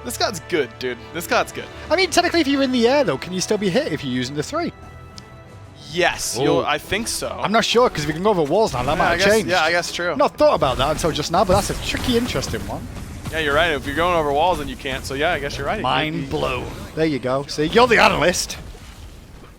this god's good, dude. This god's good. I mean, technically, if you're in the air, though, can you still be hit if you're using the 3? Yes, I think so. I'm not sure, because if you can go over walls now, that might have changed. Yeah, I guess true. I've not thought about that until just now, but that's a tricky, interesting one. Yeah, you're right. If you're going over walls, then you can't. So, yeah, I guess you're right. Mind blown. There you go. See, you're the analyst.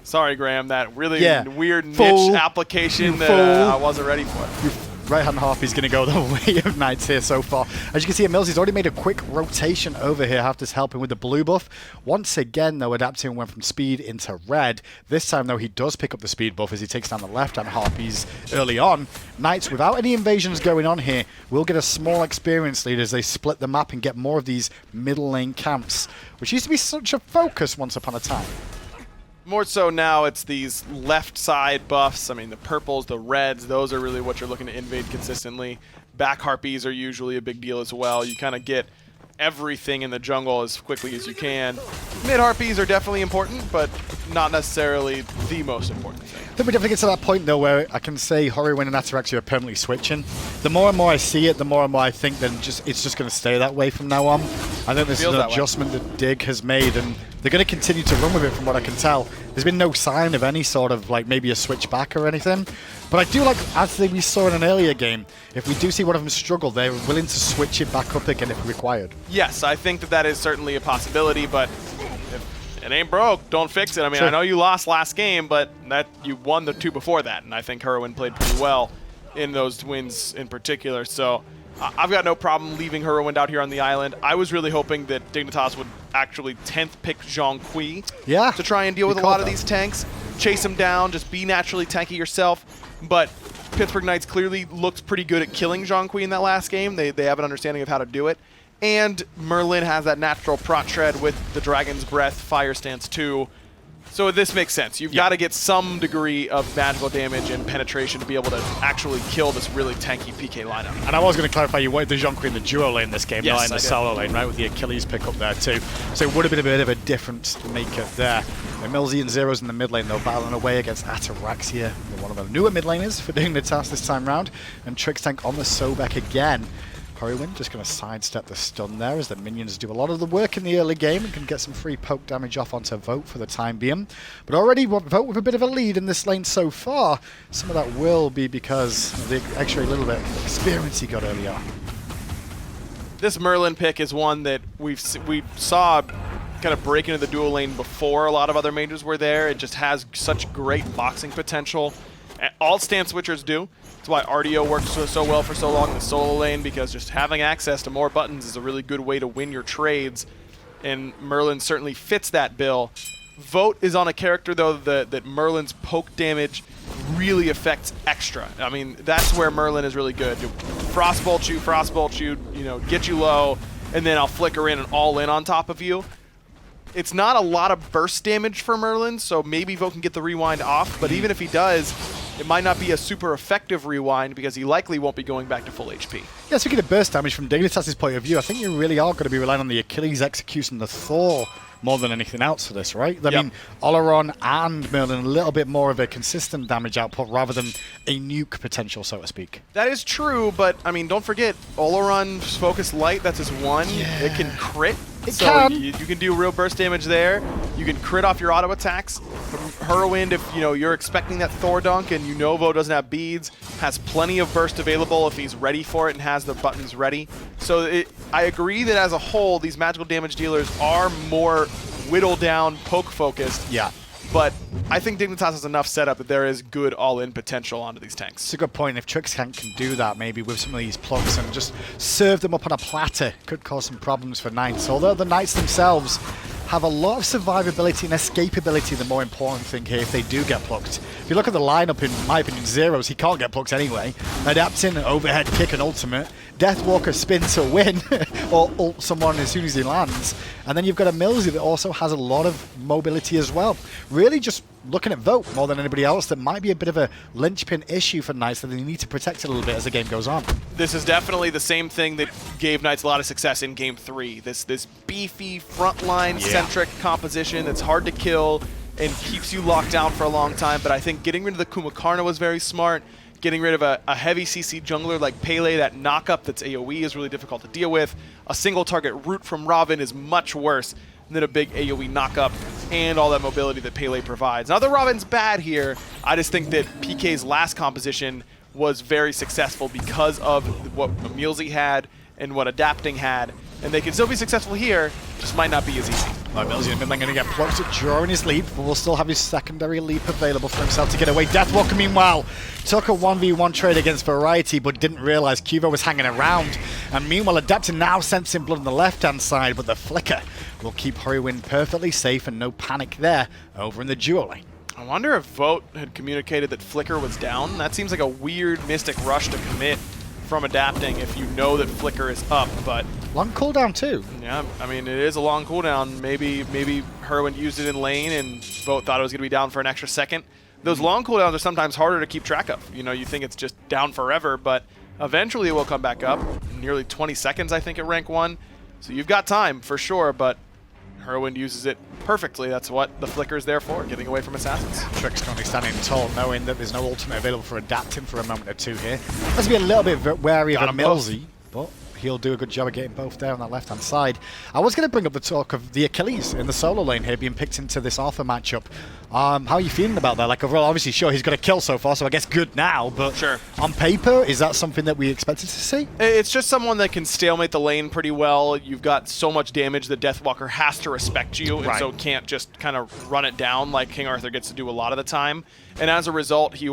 Sorry, Graham. That really weird Fool. niche application that I wasn't ready for. Right-hand half is going to go the way of Knights here so far. As you can see, Mills, he's already made a quick rotation over here. Hafter's helping with the blue buff. Once again, though, adapting went from speed into red. This time, though, he does pick up the speed buff as he takes down the left-hand harpies early on. Knights, without any invasions going on here, will get a small experience lead as they split the map and get more of these middle lane camps, which used to be such a focus once upon a time. More so now, it's these left side buffs. I mean, the purples, the reds, those are really what you're looking to invade consistently. Back harpies are usually a big deal as well. You kind of get everything in the jungle as quickly as you can. Mid harpies are definitely important, but not necessarily the most important thing. I think we definitely get to that point, though, where I can say Heroin and Ataraxia are permanently switching. The more and more I see it, the more and more I think that it's just going to stay that way from now on. I think this is an adjustment that Dig has made, and they're going to continue to run with it from what I can tell. There's been no sign of any sort of, like, maybe a switch back or anything. But I do like, as we saw in an earlier game, if we do see one of them struggle, they're willing to switch it back up again if required. Yes, I think that is certainly a possibility, but if it ain't broke, don't fix it. I mean, Sure. I know you lost last game, but that you won the 2 before that, and I think Heroin played pretty well in those wins in particular. So I've got no problem leaving Heroin out here on the island. I was really hoping that Dignitas would actually 10th pick Zhong Kui to try and deal with a lot of these tanks, chase him down, just be naturally tanky yourself. But Pittsburgh Knights clearly looked pretty good at killing Zhong Kui in that last game. They have an understanding of how to do it. And Merlin has that natural prot shred with the Dragon's Breath, Fire Stance 2. So this makes sense. You've got to get some degree of magical damage and penetration to be able to actually kill this really tanky PK lineup. And I was going to clarify, you wanted the Jonquil in the duo lane this game, Yes, not in the solo lane, right, with the Achilles pick up there too. So it would have been a bit of a difference maker there. And Millsy and Zero's in the mid lane, though, battling away against Ataraxia, one of the newer mid laners for doing the task this time round. And Trixtank on the Sobek again. Hurrywin just going to sidestep the stun there as the minions do a lot of the work in the early game and can get some free poke damage off onto Vote for the time being. But already Vote with a bit of a lead in this lane so far. Some of that will be because of the extra little bit of experience he got early on. This Merlin pick is one that we saw kind of break into the dual lane before a lot of other mages were there. It just has such great boxing potential. All stance switchers do. That's why RDO works so well for so long in the solo lane, because just having access to more buttons is a really good way to win your trades, and Merlin certainly fits that bill. Vote is on a character, though, that Merlin's poke damage really affects extra. I mean, that's where Merlin is really good. Frostbolt you, you know, get you low, and then I'll flicker in and all in on top of you. It's not a lot of burst damage for Merlin, so maybe Vote can get the rewind off, but even if he does, it might not be a super effective rewind because he likely won't be going back to full HP. Yeah, speaking of burst damage from Dignitas's point of view, I think you really are going to be relying on the Achilles execution, the Thor, more than anything else for this, right? I mean, Oleron and Merlin a little bit more of a consistent damage output rather than a nuke potential, so to speak. That is true, but I mean, don't forget, Oleron's Focus Light, that's his one. Yeah. It can crit. It can. You can do real burst damage there. You can crit off your auto attacks. Hurrowwind, if you're expecting that Thor dunk and Vote doesn't have beads, has plenty of burst available if he's ready for it and has the buttons ready. So I agree that as a whole, these magical damage dealers are more whittled down, poke focused. Yeah. But I think Dignitas has enough setup that there is good all-in potential onto these tanks. It's a good point. If Trixtank can do that, maybe with some of these plugs and just serve them up on a platter, could cause some problems for Knights. Although the Knights themselves have a lot of survivability and escapability, the more important thing here if they do get plucked. If you look at the lineup, in my opinion, Zeros, he can't get plucked anyway. Adapting, overhead kick and ultimate. Deathwalker spin to win, or ult someone as soon as he lands. And then you've got a Millsy that also has a lot of mobility as well. Really just looking at Vote more than anybody else, that might be a bit of a linchpin issue for Knights that they need to protect a little bit as the game goes on. This is definitely the same thing that gave Knights a lot of success in Game 3. This beefy, frontline-centric composition that's hard to kill and keeps you locked down for a long time. But I think getting rid of the Kumakarna was very smart. Getting rid of a heavy CC jungler like Pele, that knock-up that's AoE is really difficult to deal with. A single target root from Robin is much worse than a big AoE knock-up and all that mobility that Pele provides. Now, the Robin's bad here. I just think that PK's last composition was very successful because of what Emilzy had and what Adapting had. And they can still be successful here, just might not be as easy. Emilzy in the mid lane going to get plucked during his leap, but will still have his secondary leap available for himself to get away. Deathwalker, meanwhile, took a 1v1 trade against Variety, but didn't realize Cuvo was hanging around. And meanwhile, Adapting now sensing blood on the left-hand side, but the flicker will keep Hurrywin perfectly safe and no panic there over in the duo lane. I wonder if Vote had communicated that Flicker was down. That seems like a weird Mystic Rush to commit from Adapting if you know that Flicker is up, but... Long cooldown too. Yeah, I mean, it is a long cooldown. Maybe Hurrywin used it in lane and Vote thought it was going to be down for an extra second. Those long cooldowns are sometimes harder to keep track of. You think it's just down forever, but eventually it will come back up. Nearly 20 seconds, I think, at rank 1. So you've got time, for sure, but Hurrywin uses it perfectly. That's what the Flicker is there for, getting away from assassins. Trix currently standing tall, knowing that there's no ultimate available for Adapting for a moment or two here. Let's be a little bit wary of a Millsy, but he'll do a good job of getting both there on that left-hand side. I was going to bring up the talk of the Achilles in the solo lane here being picked into this alpha matchup. How are you feeling about that? Like, overall, obviously, sure, he's got a kill so far, so I guess good now, but sure. On paper, is that something that we expected to see? It's just someone that can stalemate the lane pretty well. You've got so much damage that Deathwalker has to respect you, and so can't just kind of run it down like King Arthur gets to do a lot of the time. And as a result, he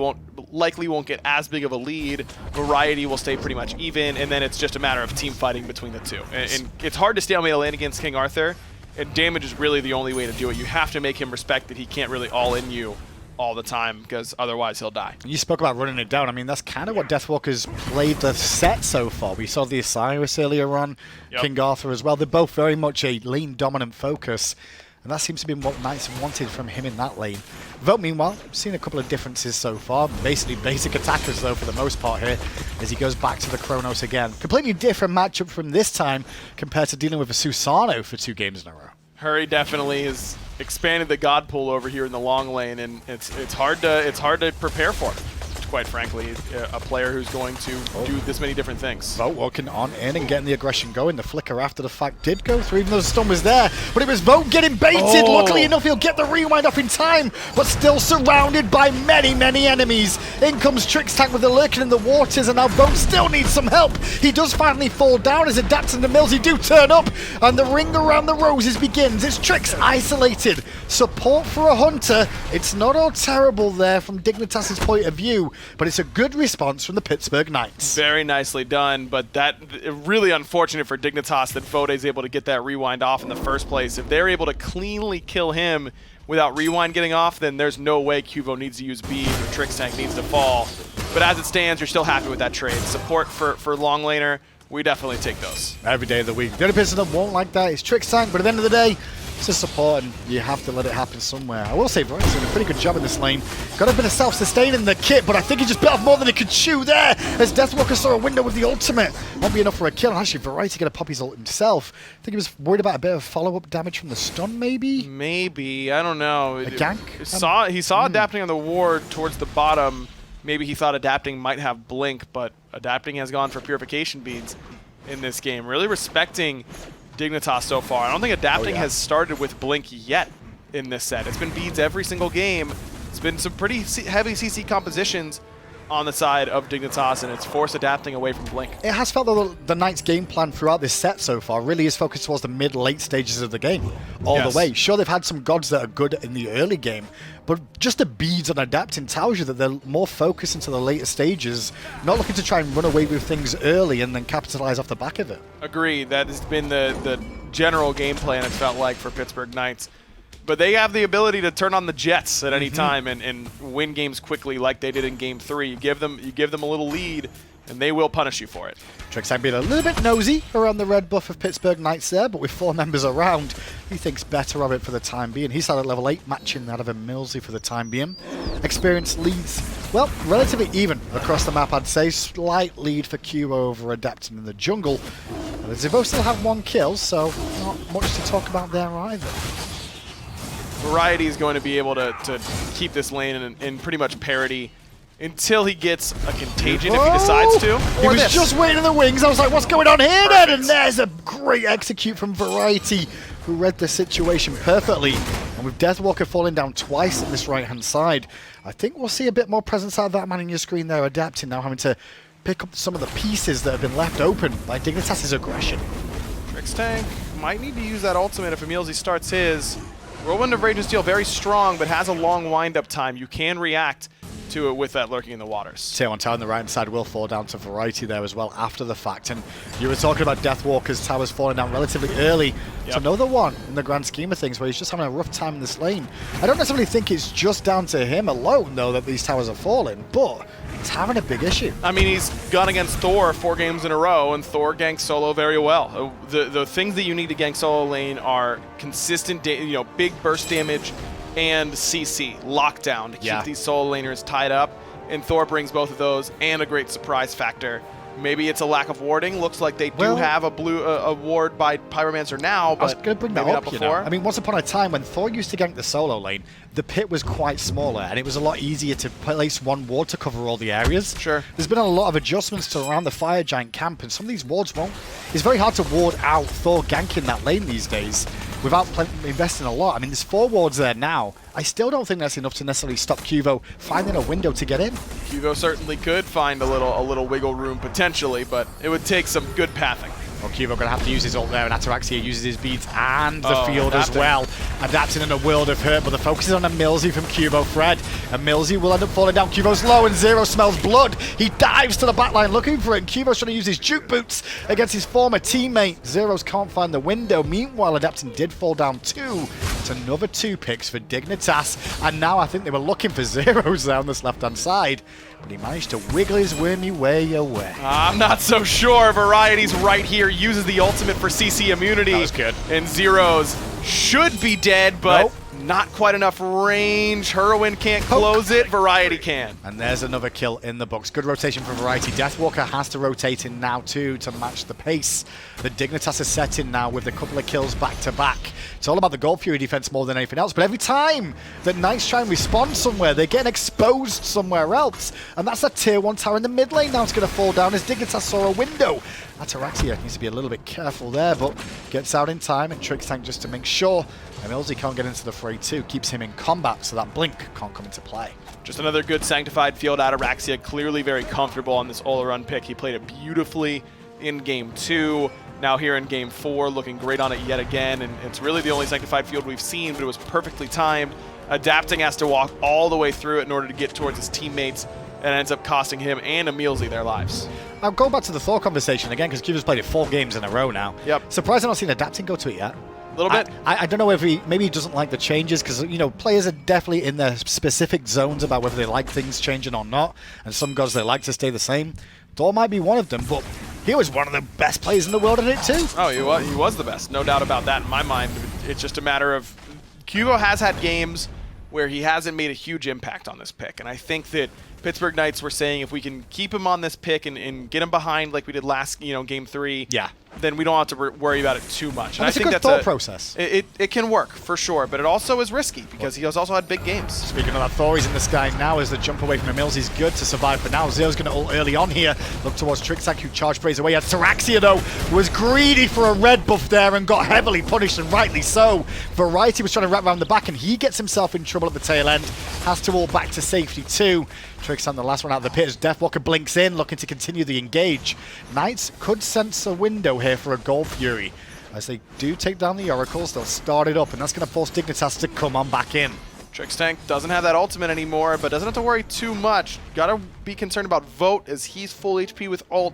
likely won't get as big of a lead. Variety will stay pretty much even, and then it's just a matter of team fighting between the two. And it's hard to stalemate a lane against King Arthur, and damage is really the only way to do it. You have to make him respect that he can't really all-in you all the time, because otherwise he'll die. You spoke about running it down. I mean, that's kind of what Deathwalker's played the set so far. We saw the Osiris earlier on, King Arthur as well. They're both very much a lane-dominant focus. And that seems to be what Knights have wanted from him in that lane. Vote, meanwhile, seen a couple of differences so far. Basically basic attackers, though, for the most part here, as he goes back to the Chronos again. Completely different matchup from this time compared to dealing with a Susano for 2 games in a row. Hurry definitely has expanded the God pool over here in the long lane, and it's hard to prepare for. Quite frankly, a player who's going to do this many different things. Vote walking on in and getting the aggression going. The flicker after the fact did go through, even though the stun was there. But it was Vote getting baited. Luckily enough, he'll get the rewind off in time, but still surrounded by many, many enemies. In comes Trixtank with the lurking in the waters, and now Vote still needs some help. He does finally fall down as Adapt and the Millsy do turn up, and the ring around the roses begins. It's Trix isolated. Support for a Hunter. It's not all terrible there from Dignitas's point of view, but it's a good response from the Pittsburgh Knights. Very nicely done, but that really unfortunate for Dignitas that Vode is able to get that rewind off in the first place. If they're able to cleanly kill him without rewind getting off, then there's no way Cuvo needs to use bees or Trixtank needs to fall. But as it stands, you're still happy with that trade. Support for long laner, we definitely take those. Every day of the week. The only person that won't like that is Trixtank, but at the end of the day, it's a support, and you have to let it happen somewhere. I will say, Verizon's doing a pretty good job in this lane. Got a bit of self-sustain in the kit, but I think he just bit off more than he could chew there, as Deathwalker saw a window with the ultimate. Won't be enough for a kill, and actually, Variety going to pop his ult himself. I think he was worried about a bit of follow-up damage from the stun, maybe? Maybe, I don't know. A gank? He saw Adapting on the ward towards the bottom. Maybe he thought Adapting might have Blink, but Adapting has gone for Purification Beads in this game. Really respecting Dignitas so far. I don't think Adapting has started with Blink yet in this set. It's been beads every single game. It's been some pretty heavy CC compositions on the side of Dignitas, and it's forced Adapting away from Blink. It has felt that the Knights' game plan throughout this set so far really is focused towards the mid-late stages of the game, all the way. Sure, they've had some gods that are good in the early game, but just the beads on Adapting tells you that they're more focused into the later stages, not looking to try and run away with things early and then capitalize off the back of it. Agreed. That has been the general game plan, it felt like, for Pittsburgh Knights. But they have the ability to turn on the jets at any time and win games quickly like they did in Game 3. You give them a little lead, and they will punish you for it. Trixtank being a little bit nosy around the red buff of Pittsburgh Knights there, but with 4 members around, he thinks better of it for the time being. He's at level 8, matching that of a Millsy for the time being. Experience leads, well, relatively even across the map, I'd say. Slight lead for Q over Adapting in the jungle. They both still have 1 kill, so not much to talk about there either. Variety is going to be able to keep this lane in pretty much parity until he gets a Contagion if he decides to. He was just waiting in the wings. I was like, what's going on here then? And there's a great execute from Variety, who read the situation perfectly. And with Deathwalker falling down twice on this right-hand side, I think we'll see a bit more presence out of that man in your screen there, Adapting, now having to pick up some of the pieces that have been left open by Dignitas' aggression. Trixtank might need to use that ultimate if Emilzy starts his. Whirlwind of Rage and Steel, very strong, but has a long wind-up time. You can react to it with that Lurking in the Waters. Tail on tower on the right-hand side will fall down to Variety there as well after the fact. And you were talking about Deathwalker's towers falling down relatively early. It's another one in the grand scheme of things where he's just having a rough time in this lane. I don't necessarily think it's just down to him alone, though, that these towers are falling, but he's having a big issue. I mean, he's gone against Thor 4 games in a row, and Thor ganks solo very well. The things that you need to gank solo lane are consistent, big burst damage, and CC, lockdown, to keep these solo laners tied up. And Thor brings both of those and a great surprise factor. Maybe it's a lack of warding. Looks like they do have a ward by Pyromancer now, but I was going to bring that up, before. I mean, once upon a time when Thor used to gank the solo lane, the pit was quite smaller, and it was a lot easier to place 1 ward to cover all the areas. Sure. There's been a lot of adjustments to around the Fire Giant camp, and some of these wards won't. It's very hard to ward out Thor ganking that lane these days without investing a lot. I mean, there's 4 wards there now. I still don't think that's enough to necessarily stop Cuvo finding a window to get in. Cuvo certainly could find a little wiggle room potentially, but it would take some good pathing. Well, Cuvo going to have to use his ult there, and Ataraxia uses his beads and the field as well. Adapting in a world of hurt, but the focus is on a Millsy from Cuvo Fred. And Millsy will end up falling down. Cuvo's low, and Zero smells blood. He dives to the backline looking for it, and Cuvo's trying to use his juke boots against his former teammate. Zeros can't find the window. Meanwhile, Adapting did fall down too. It's another 2 picks for Dignitas, and now I think they were looking for Zeros down this left-hand side, but he managed to wiggle his wormy way away. I'm not so sure. Variety's right here, uses the ultimate for CC immunity. That was good. And Zeros should be dead, but Nope. not quite enough range. Hurwin can't close it. Variety can. And there's another kill in the books. Good rotation for Variety. Deathwalker has to rotate in now too to match the pace. The Dignitas is set in now with a couple of kills back to back. It's all about the Gold Fury defense more than anything else. But every time that Knights try and respond somewhere, they're getting exposed somewhere else. And that's that tier 1 tower in the mid lane now. It's going to fall down as Dignitas saw a window. Ataraxia needs to be a little bit careful there, but gets out in time, and Trixtank just to make sure Emilzy can't get into the fray too, keeps him in combat so that Blink can't come into play. Just another good Sanctified Field. Ataraxia clearly very comfortable on this Olorun pick. He played it beautifully in Game 2. Now here in Game 4, looking great on it yet again. And it's really the only Sanctified Field we've seen, but it was perfectly timed. Adapting has to walk all the way through it in order to get towards his teammates, and it ends up costing him and Emilzy their lives. I'll go back to the Thor conversation again, because Cuba's played it 4 games in a row now. Yep. Surprised I've not seen Adapting go to it yet. A little bit. I don't know if maybe he doesn't like the changes, because players are definitely in their specific zones about whether they like things changing or not, and some gods they like to stay the same. Thor might be one of them, but he was one of the best players in the world in it too. Oh, he was the best. No doubt about that in my mind. It's just a matter of Cubo has had games where he hasn't made a huge impact on this pick, and I think that Pittsburgh Knights were saying if we can keep him on this pick and get him behind like we did last, Game 3, Yeah. then we don't have to worry about it too much. And I it's think a good that's thought process. It can work for sure, but it also is risky because he has also had big games. Speaking of that, Thor is in the sky now as the jump away from Emilzy is good to survive for now. Zero's going to ult early on here. Look towards Trixtank, who charge praise away. Ataraxia, though, was greedy for a red buff there and got heavily punished, and rightly so. Variety was trying to wrap around the back, and he gets himself in trouble at the tail end. Has to ult back to safety, too. Trixtank, the last one out of the pit, as Deathwalker blinks in, looking to continue the engage. Knights could sense a window here for a Gold Fury. As they do take down the Oracles, they'll start it up, and that's going to force Dignitas to come on back in. Trixtank doesn't have that ultimate anymore, but doesn't have to worry too much. Gotta be concerned about Vote as he's full HP with ult,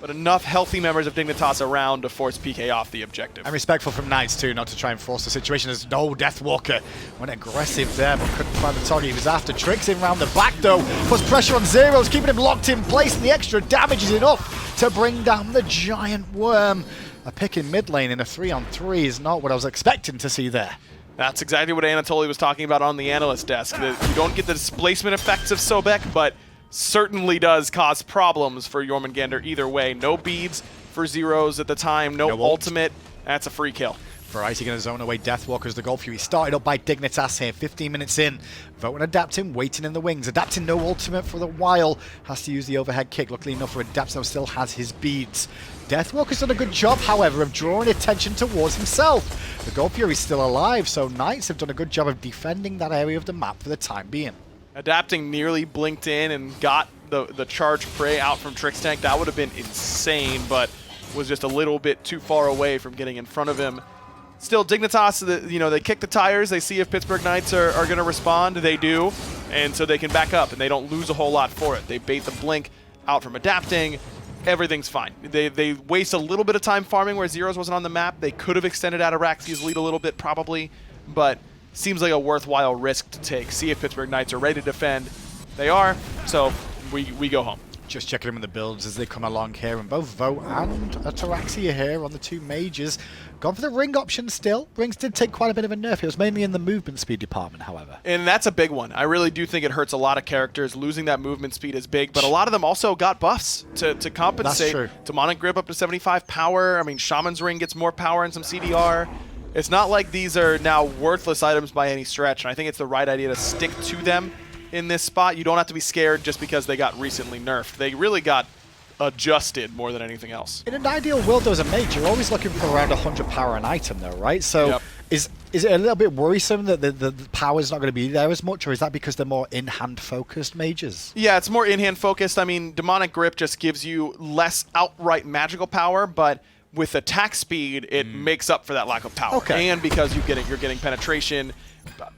but enough healthy members of Dignitas around to force PK off the objective. And respectful from Knights too, not to try and force the situation, as no Deathwalker went aggressive there, but couldn't find the target he was after. Tricks in round the back though, puts pressure on Zeros, keeping him locked in place, and the extra damage is enough to bring down the giant worm. A pick in mid lane in a 3-on-3 is not what I was expecting to see there. That's exactly what Anatoly was talking about on the analyst desk. That you don't get the displacement effects of Sobek, but certainly does cause problems for Jormungandr either way. No beads for Zeros at the time, no ultimate. That's a free kill. Variety going to zone away Deathwalker as the Gold Fury started up by Dignitas here, 15 minutes in. Vote and Adapting waiting in the wings. Adapting no ultimate for a while, has to use the overhead kick. Luckily enough for Adapting, still has his beads. Deathwalker's done a good job, however, of drawing attention towards himself. The Gold Fury's still alive, so Knights have done a good job of defending that area of the map for the time being. Adapting nearly blinked in and got the charge prey out from Trixtank. That would have been insane, but was just a little bit too far away from getting in front of him. Still, Dignitas, they kick the tires. They see if Pittsburgh Knights are going to respond. They do, and so they can back up, and they don't lose a whole lot for it. They bait the blink out from Adapting. Everything's fine. They waste a little bit of time farming where Zeros wasn't on the map. They could have extended Ataraxia's lead a little bit, probably, but seems like a worthwhile risk to take. See if Pittsburgh Knights are ready to defend. They are, so we go home. Just checking them in the builds as they come along here, and both Vote and Ataraxia here on the two majors. Gone for the ring option still. Rings did take quite a bit of a nerf. It was mainly in the movement speed department, however. And that's a big one. I really do think it hurts a lot of characters. Losing that movement speed is big, but a lot of them also got buffs to compensate. That's true. Demonic Grip up to 75 power. I mean, Shaman's Ring gets more power and some CDR. It's not like these are now worthless items by any stretch, and I think it's the right idea to stick to them in this spot. You don't have to be scared just because they got recently nerfed. They really got adjusted more than anything else. In an ideal world, though, as a mage, you're always looking for around 100 power an item, though, right? So Yep. is it a little bit worrisome that the power's not going to be there as much, or is that because they're more in-hand focused mages? Yeah, it's more in-hand focused. I mean, Demonic Grip just gives you less outright magical power, but with attack speed, it makes up for that lack of power. Okay. And because you're getting penetration,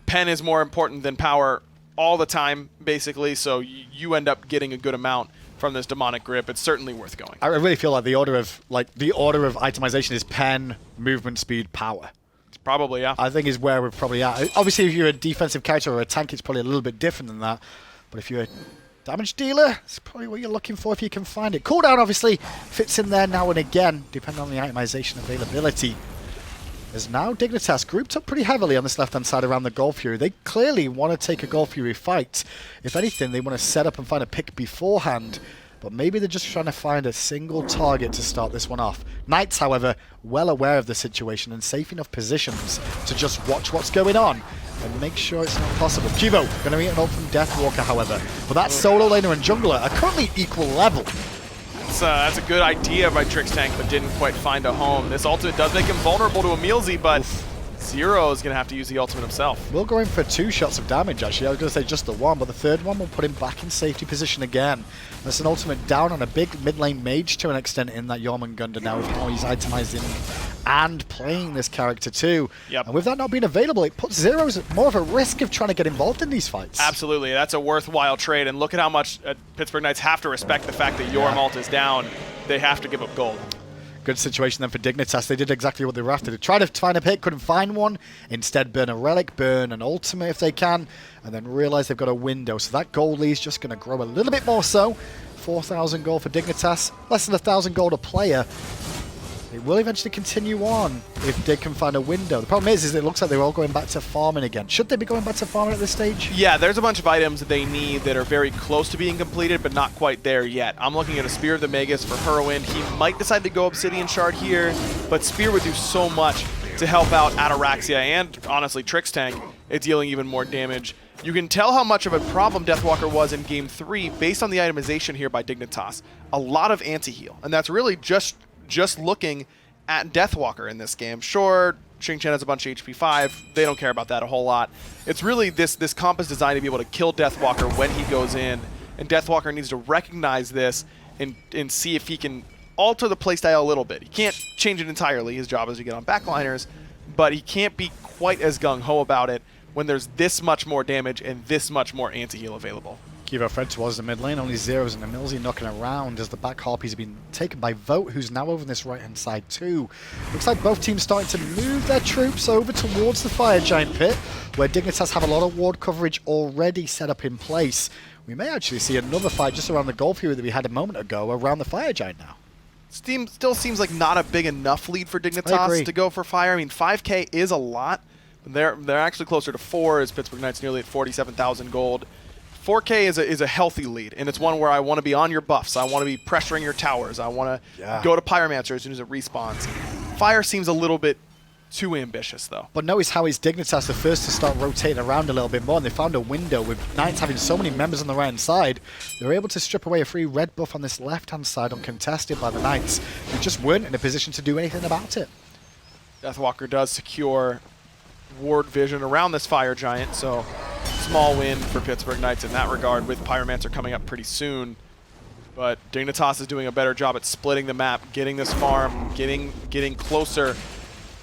pen is more important than power all the time, basically, so you end up getting a good amount from this Demonic Grip. It's certainly worth going. I really feel like the order of itemization is pen, movement, speed, power. Probably, yeah. I think is where we're probably at. Obviously, if you're a defensive character or a tank, it's probably a little bit different than that. But if you're a damage dealer, it's probably what you're looking for if you can find it. Cooldown obviously fits in there now and again, depending on the itemization availability. As now Dignitas grouped up pretty heavily on this left-hand side around the Gold Fury. They clearly want to take a Gold Fury fight. If anything, they want to set up and find a pick beforehand. But maybe they're just trying to find a single target to start this one off. Knights, however, well aware of the situation and safe enough positions to just watch what's going on and make sure it's not possible. Kivo going to meet an ult from Deathwalker, however. But that solo laner and jungler are currently equal level. That's a good idea by Trixtank, but didn't quite find a home. This ultimate does make him vulnerable to Emilzy, but Zero is going to have to use the ultimate himself. We'll go in for 2 shots of damage, actually. I was going to say just the 1, but the 3rd one will put him back in safety position again. That's an ultimate down on a big mid-lane mage to an extent in that Jormungandr now with how he's itemizing and playing this character too. Yep. And with that not being available, it puts Zeroes at more of a risk of trying to get involved in these fights. Absolutely. That's a worthwhile trade, and look at how much Pittsburgh Knights have to respect the fact that Yorm ult is down. They have to give up gold. Good situation then for Dignitas. They did exactly what they were after. They tried to find a pick, couldn't find one. Instead, burn a relic, burn an ultimate if they can, and then realize they've got a window. So that gold lead's just going to grow a little bit more so. 4,000 gold for Dignitas, less than 1,000 gold a player. It will eventually continue on if they can find a window. The problem is it looks like they're all going back to farming again. Should they be going back to farming at this stage? Yeah, there's a bunch of items that they need that are very close to being completed, but not quite there yet. I'm looking at a Spear of the Magus for Hurwin. He might decide to go Obsidian Shard here, but Spear would do so much to help out Ataraxia and, honestly, Trixtank. It's dealing even more damage. You can tell how much of a problem Deathwalker was in Game 3 based on the itemization here by Dignitas. A lot of anti-heal, and that's really just looking at Deathwalker in this game. Sure, Xing Chen has a bunch of HP 5. They don't care about that a whole lot. It's really this comp is designed to be able to kill Deathwalker when he goes in, and Deathwalker needs to recognize this and see if he can alter the playstyle a little bit. He can't change it entirely. His job is to get on backliners, but he can't be quite as gung-ho about it when there's this much more damage and this much more anti-heal available. Kivo Fred towards the mid lane, only Zeros and Emilzy knocking around as the back harpies have been taken by Vote, who's now over this right-hand side too. Looks like both teams starting to move their troops over towards the Fire Giant pit, where Dignitas have a lot of ward coverage already set up in place. We may actually see another fight just around the Gold Fury that we had a moment ago around the Fire Giant now. Steam still seems like not a big enough lead for Dignitas to go for Fire. I mean, 5k is a lot. They're actually closer to 4 as Pittsburgh Knights nearly at 47,000 gold. 4K is a healthy lead, and it's one where I want to be on your buffs. I want to be pressuring your towers. I want to go to Pyromancer as soon as it respawns. Fire seems a little bit too ambitious, though. But notice how is Dignitas the first to start rotating around a little bit more, and they found a window with Knights having so many members on the right-hand side. They were able to strip away a free red buff on this left-hand side uncontested by the Knights, who just weren't in a position to do anything about it. Deathwalker does secure ward vision around this Fire Giant, so small win for Pittsburgh Knights in that regard, with Pyromancer coming up pretty soon. But Dignitas is doing a better job at splitting the map, getting this farm, getting closer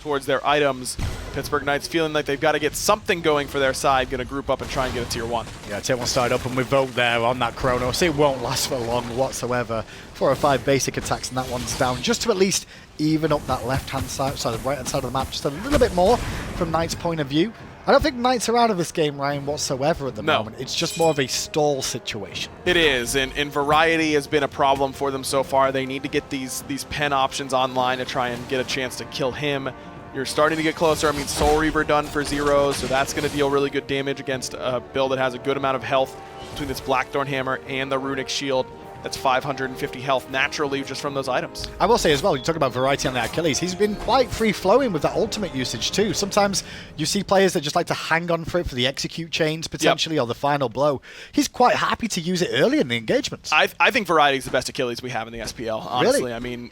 towards their items. Pittsburgh Knights feeling like they've got to get something going for their side, going to group up and try and get a tier 1. Yeah, tier 1 started up and we Vote there on that Chronos. It won't last for long whatsoever. 4 or 5 basic attacks and that one's down, just to at least even up that left-hand side, sorry, the right-hand side of the map just a little bit more from Knight's point of view. I don't think Knights are out of this game, Ryan, whatsoever at the moment. It's just more of a stall situation. It is, and variety has been a problem for them so far. They need to get these pen options online to try and get a chance to kill him. You're starting to get closer. I mean, Soul Reaver done for Zeros, so that's going to deal really good damage against a build that has a good amount of health between this Blackthorn Hammer and the Runic Shield. That's 550 health naturally just from those items. I will say as well, you talk about variety on the Achilles, he's been quite free-flowing with that ultimate usage too. Sometimes you see players that just like to hang on for it for the execute chains potentially, or the final blow. He's quite happy to use it early in the engagements. I think variety is the best Achilles we have in the SPL, honestly. Really? I mean,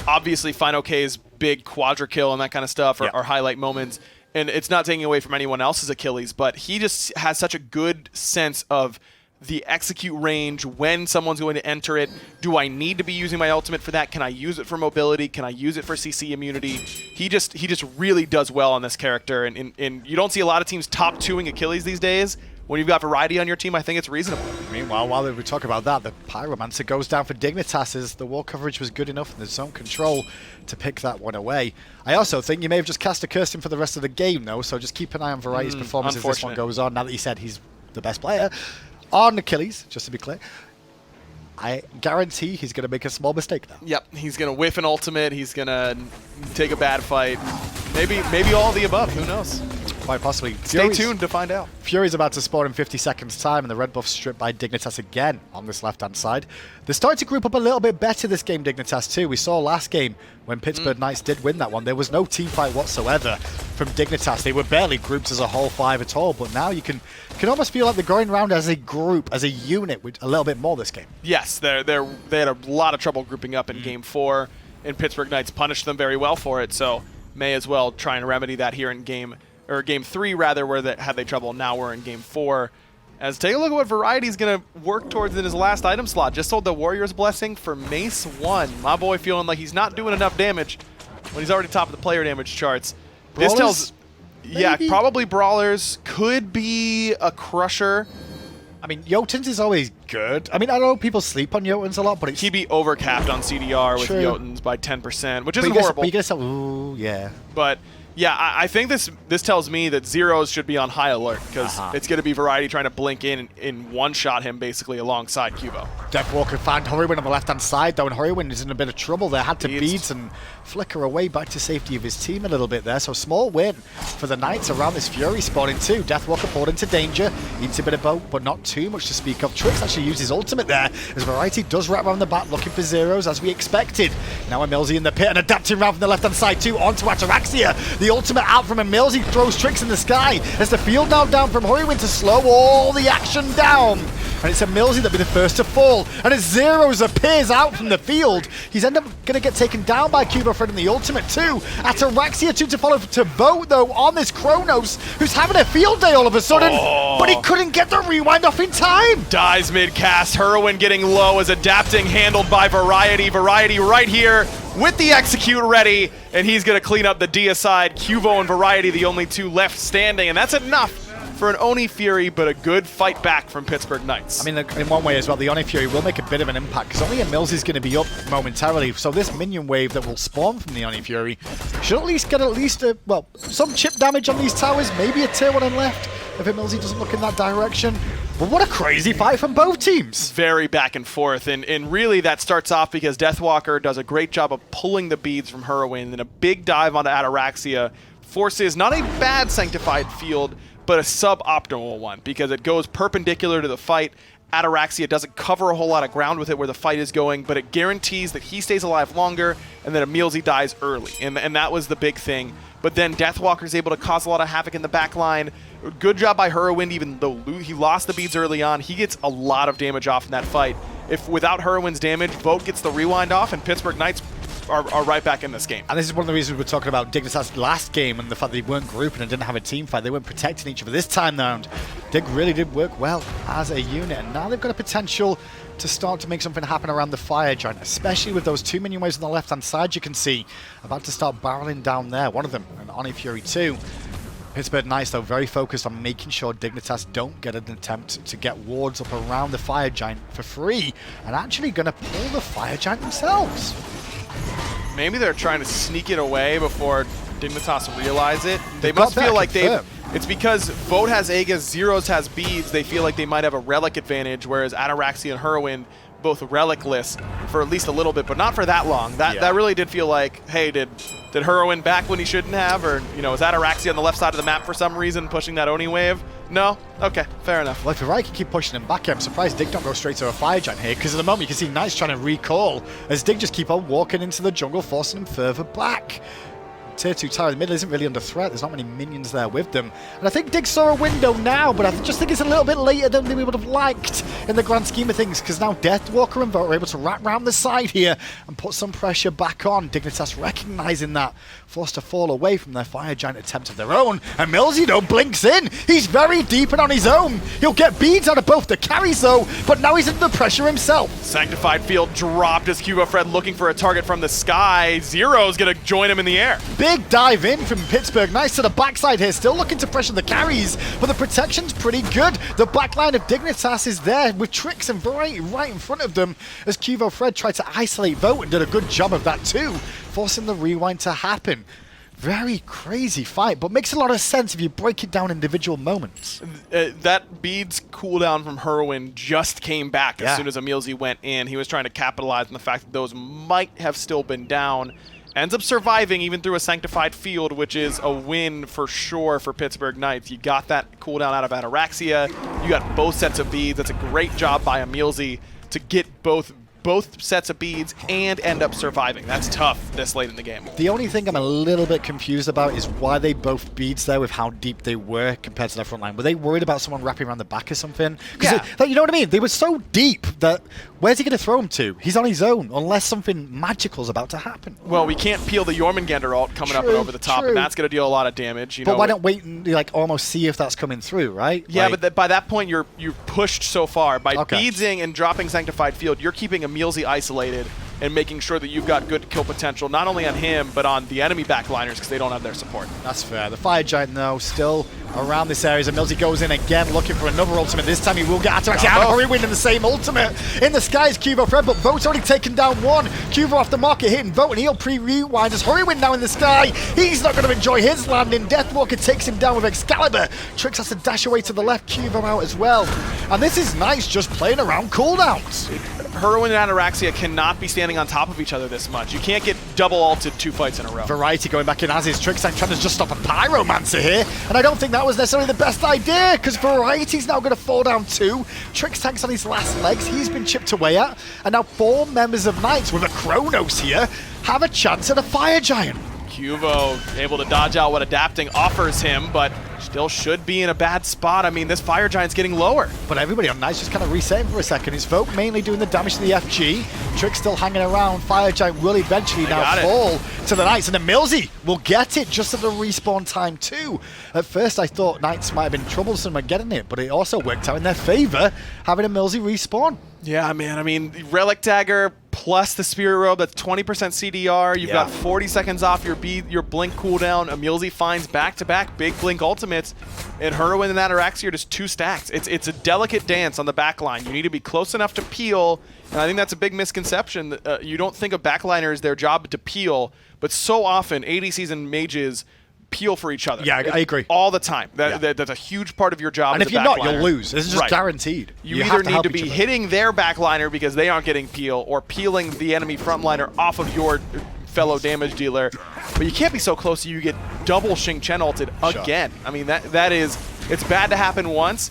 obviously Final K's big quadra kill and that kind of stuff are highlight moments, and it's not taking away from anyone else's Achilles, but he just has such a good sense of the execute range, when someone's going to enter it. Do I need to be using my ultimate for that? Can I use it for mobility? Can I use it for CC immunity? He just really does well on this character, and you don't see a lot of teams top 2ing Achilles these days. When you've got variety on your team, I think it's reasonable. Meanwhile, while we talk about that, the Pyromancer goes down for Dignitas as the wall coverage was good enough and the zone control to pick that one away. I also think you may have just cast a curse him for the rest of the game, though, so just keep an eye on Variety's performance as this one goes on, now that you said he's the best player on Achilles, just to be clear. I guarantee he's going to make a small mistake now. Yep, he's going to whiff an ultimate. He's going to take a bad fight. Maybe all of the above. Who knows? Quite possibly. Stay tuned to find out. Fury's about to spawn in 50 seconds time, and the red buff stripped by Dignitas again on this left-hand side. They're starting to group up a little bit better this game, Dignitas, too. We saw last game when Pittsburgh Knights did win that one. There was no team fight whatsoever from Dignitas. They were barely grouped as a whole 5 at all, but now you can almost feel like they're going around as a group, as a unit, with a little bit more this game. Yes, they had a lot of trouble grouping up in Game 4, and Pittsburgh Knights punished them very well for it, so may as well try and remedy that here in Game 3 rather, where they had trouble. Now we're in Game 4. As take a look at what Variety's going to work towards in his last item slot. Just sold the Warrior's Blessing for Mace 1. My boy feeling like he's not doing enough damage when he's already top of the player damage charts. Brawlers? This tells... Maybe? Yeah, probably Brawlers. Could be a Crusher. I mean, Jotuns is always good. I mean, I know people sleep on Jotuns a lot, but it's... He'd be overcapped on CDR with True. Jotuns by 10%, which isn't horrible. Ooh, yeah. But... yeah, I think this tells me that Zeros should be on high alert, because it's going to be Variety trying to blink in one-shot him, basically, alongside Cubo. Deathwalker found Horriwen on the left-hand side, though, and Horriwen is in a bit of trouble there. Had to beads and flicker away back to safety of his team a little bit there. So small win for the Knights around this Fury spawning too. Deathwalker pulled into danger, eats a bit of boat, but not too much to speak of. Trix actually used his ultimate there, as Variety does wrap around the back, looking for Zeros, as we expected. Now Emilzy in the pit, and adapting round from the left-hand side too, onto Ataraxia. The ultimate out from Emilzy, throws Trix in the sky, as the field now down from Horriwen to slow all the action down. And it's Emilzy that'll be the first to fall. And as Zeros appears out from the field, he's ended up going to get taken down by Cubo Fred in the ultimate too. Ataraxia too to follow to vote though on this Kronos, who's having a field day all of a sudden, but he couldn't get the rewind off in time. Dies mid-cast, Herwin getting low as adapting, handled by Variety. Variety right here with the execute ready, and he's going to clean up the deicide. Cubo and Variety, the only two left standing, and that's enough for an Oni Fury, but a good fight back from Pittsburgh Knights. I mean, in one way as well, the Oni Fury will make a bit of an impact, because only Emilzy is going to be up momentarily, so this minion wave that will spawn from the Oni Fury should at least get some chip damage on these towers, maybe a tier 1 and left, if Emilzy doesn't look in that direction. But what a crazy fight from both teams. Very back and forth, and really that starts off because Deathwalker does a great job of pulling the beads from Herwin, and a big dive onto Ataraxia forces not a bad Sanctified field, but a suboptimal one, because it goes perpendicular to the fight. Ataraxia doesn't cover a whole lot of ground with it where the fight is going, but it guarantees that he stays alive longer and that Emilzy dies early, and that was the big thing. But then Deathwalker's able to cause a lot of havoc in the back line. Good job by Herwin, even though he lost the beads early on. He gets a lot of damage off in that fight. If without Herwin's damage, Vote gets the rewind off, and Pittsburgh Knights are right back in this game. And this is one of the reasons we're talking about Dignitas last game and the fact that they weren't grouping and didn't have a team fight. They weren't protecting each other. This time round, Dig really did work well as a unit, and now they've got a potential to start to make something happen around the Fire Giant, especially with those two minion waves on the left-hand side you can see about to start barreling down there. One of them, an Oni Fury 2. Pittsburgh Knights, though, very focused on making sure Dignitas don't get an attempt to get wards up around the Fire Giant for free, and actually going to pull the Fire Giant themselves. Maybe they're trying to sneak it away before Dignitas realize it. They must feel like it's because Vote has Aegis, Zeros has beads, they feel like they might have a relic advantage, whereas Ataraxia and Herwin both relicless for at least a little bit, but not for that long. That really did feel like, hey, did Herwin back when he shouldn't have, or is Ataraxia on the left side of the map for some reason pushing that Oni wave? No? Okay, fair enough. Well, if Rai can keep pushing him back here, I'm surprised Dig don't go straight to a Fire Giant here, because at the moment you can see Knights trying to recall as Dig just keep on walking into the jungle, forcing him further back. Tier 2 tower in the middle isn't really under threat. There's not many minions there with them. And I think Dig saw a window now, but I just think it's a little bit later than we would have liked in the grand scheme of things, because now Deathwalker and Vote are able to wrap around the side here and put some pressure back on. Dignitas recognizing that, forced to fall away from their Fire Giant attempt of their own. And Milzy, though, blinks in. He's very deep and on his own. He'll get beads out of both the carries, though, but now he's under the pressure himself. Sanctified field dropped as Cubo Fred looking for a target from the sky. Zero's going to join him in the air. Big dive in from Pittsburgh. Nice to the backside here, still looking to pressure the carries, but the protection's pretty good. The backline of Dignitas is there with Trix and Variety right in front of them as Cubo Fred tried to isolate Vote and did a good job of that too, forcing the rewind to happen. Very crazy fight, but makes a lot of sense if you break it down individual moments. That beads cooldown from Herwin just came back as soon as Emilzy went in. He was trying to capitalize on the fact that those might have still been down. Ends up surviving even through a Sanctified Field, which is a win for sure for Pittsburgh Knights. You got that cooldown out of Ataraxia. You got both sets of beads. That's a great job by Emilzy to get both sets of beads and end up surviving. That's tough this late in the game. The only thing I'm a little bit confused about is why they both beads there with how deep they were compared to their front line. Were they worried about someone wrapping around the back or something? Yeah. You know what I mean? They were so deep that where's he going to throw him to? He's on his own unless something magical's about to happen. Well, we can't peel the Jormungandr ult coming up and over the top, and that's going to deal a lot of damage. But why not wait and like almost see if that's coming through, right? Yeah, like, but by that point, you're pushed so far. By beadsing and dropping Sanctified Field, you're keeping Emilzy isolated and making sure that you've got good kill potential, not only on him, but on the enemy backliners, because they don't have their support. That's fair. The Fire Giant, though, still around this area. Emilzy goes in again, looking for another ultimate. This time he will get Ataraxia and Horriwind in the same ultimate. In the sky is Cuvo Fred, but Vote's already taken down one. Cuvo off the market, hitting Vote, and he'll pre-rewind as Horriwind now in the sky. He's not going to enjoy his landing. Deathwalker takes him down with Excalibur. Trix has to dash away to the left, Cuvo out as well. And this is nice, just playing around cooldowns. Herwin and Ataraxia cannot be standing on top of each other this much. You can't get double ulted 2 fights in a row. Variety going back in as is. Trixtank trying to just stop a Pyromancer here, and I don't think that was necessarily the best idea, because Variety's now going to fall down too. Trixtank's on his last legs. He's been chipped away at, and now 4 members of Knights with a Chronos here have a chance at a Fire Giant. Cuvo able to dodge out what Adapting offers him, but still should be in a bad spot. I mean, this Fire Giant's getting lower. But everybody on Knights just kind of resetting for a second. His Vote mainly doing the damage to the FG. Trix still hanging around. Fire Giant will eventually now fall to the Knights, and Emilzy will get it just at the respawn time too. At first I thought Knights might have been troublesome at getting it, but it also worked out in their favor, having Emilzy respawn. Yeah, man, I mean, Relic Dagger plus the Spirit Robe, that's 20% CDR. You've got 40 seconds off your Blink cooldown. Emilzy finds back-to-back big Blink ultimates, and Herwin and Ataraxia are just 2 stacks. It's a delicate dance on the backline. You need to be close enough to peel, and I think that's a big misconception. You don't think of backliners, their job to peel, but so often ADCs and mages peel for each other. Yeah, I agree. All the time. That's a huge part of your job. And as if you're not, you'll lose. This is just right. Guaranteed. You either need to be hitting their backliner because they aren't getting peel, or peeling the enemy frontliner off of your fellow damage dealer. But you can't be so close that you get double Xing Chen ulted again. I mean, that is, it's bad to happen once.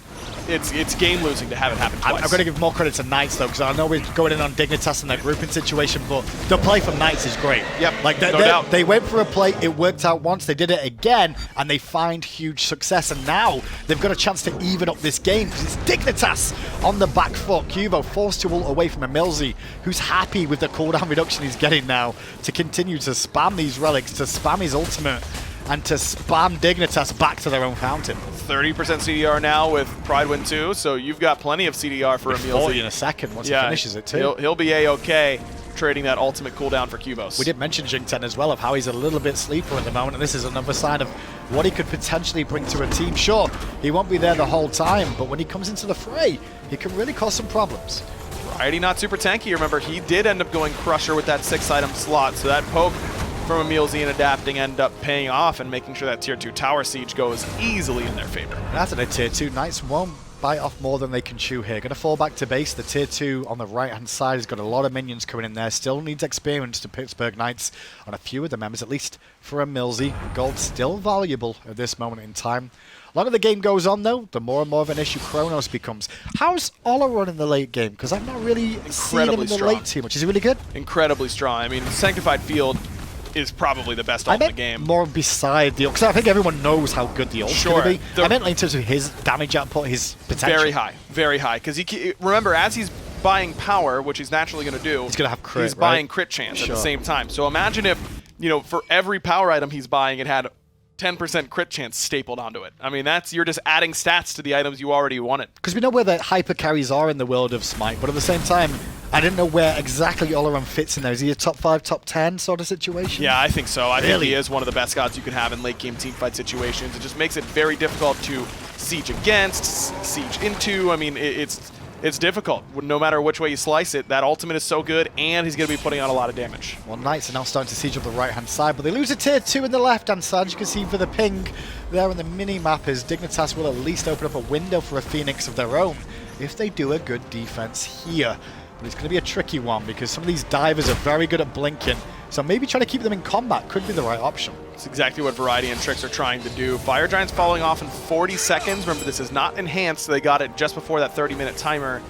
It's game losing to have it happen twice. I'm going to give more credit to Knights though, because I know we're going in on Dignitas and their grouping situation, but the play from Knights is great. Yep, like no doubt. They went for a play, it worked out once, they did it again, and they find huge success. And now they've got a chance to even up this game because it's Dignitas on the back foot. Cuvo forced to ult away from Emilzy, who's happy with the cooldown reduction he's getting now to continue to spam these relics, to spam his ultimate, and to spam Dignitas back to their own fountain. 30% CDR now with Pride Win 2, so you've got plenty of CDR for Emilzy. 40 in a second once he finishes it too. He'll be A-okay trading that ultimate cooldown for Cubos. We did mention Xing Chen as well, of how he's a little bit sleeper at the moment, and this is another sign of what he could potentially bring to a team. Sure, he won't be there the whole time, but when he comes into the fray, he can really cause some problems. Variety not super tanky. Remember, he did end up going Crusher with that 6-item slot, so that poke from Emilzy and Adapting end up paying off and making sure that Tier 2 Tower Siege goes easily in their favor. And after the Tier 2, Knights won't bite off more than they can chew here. Going to fall back to base. The Tier 2 on the right-hand side has got a lot of minions coming in there. Still needs experience to Pittsburgh Knights on a few of the members, at least for Emilzy. Gold still valuable at this moment in time. The longer the game goes on, though, the more and more of an issue Chronos becomes. How's Olaron in the late game? Because I've not really seen him in the late too much. Is he really good? Incredibly strong. I mean, Sanctified Field is probably the best ult in the game. More beside the ult, because I think everyone knows how good the ult's going to be. I meant in terms of his damage output, his potential. Very high. Because remember, as he's buying power, which he's naturally going to do, he's going to have crit. He's buying crit chance at the same time. So imagine if, for every power item he's buying, it had 10% crit chance stapled onto it. I mean, you're just adding stats to the items you already wanted. Because we know where the hyper carries are in the world of Smite, but at the same time, I didn't know where exactly Olaron fits in there. Is he a top 5, top 10 sort of situation? Yeah, I think so. I think he is one of the best gods you can have in late game teamfight situations. It just makes it very difficult to siege against, siege into. I mean, it's it's difficult. No matter which way you slice it, that ultimate is so good, and he's going to be putting on a lot of damage. Well, Knights are now starting to siege up the right-hand side, but they lose a tier 2 in the left-hand side. As you can see for the ping there in the mini-map is Dignitas will at least open up a window for a Phoenix of their own if they do a good defense here. But it's going to be a tricky one because some of these divers are very good at blinking, so maybe trying to keep them in combat could be the right option. It's exactly what Variety and Tricks are trying to do. Fire Giant's falling off in 40 seconds. Remember, this is not enhanced, so they got it just before that 30-minute timer.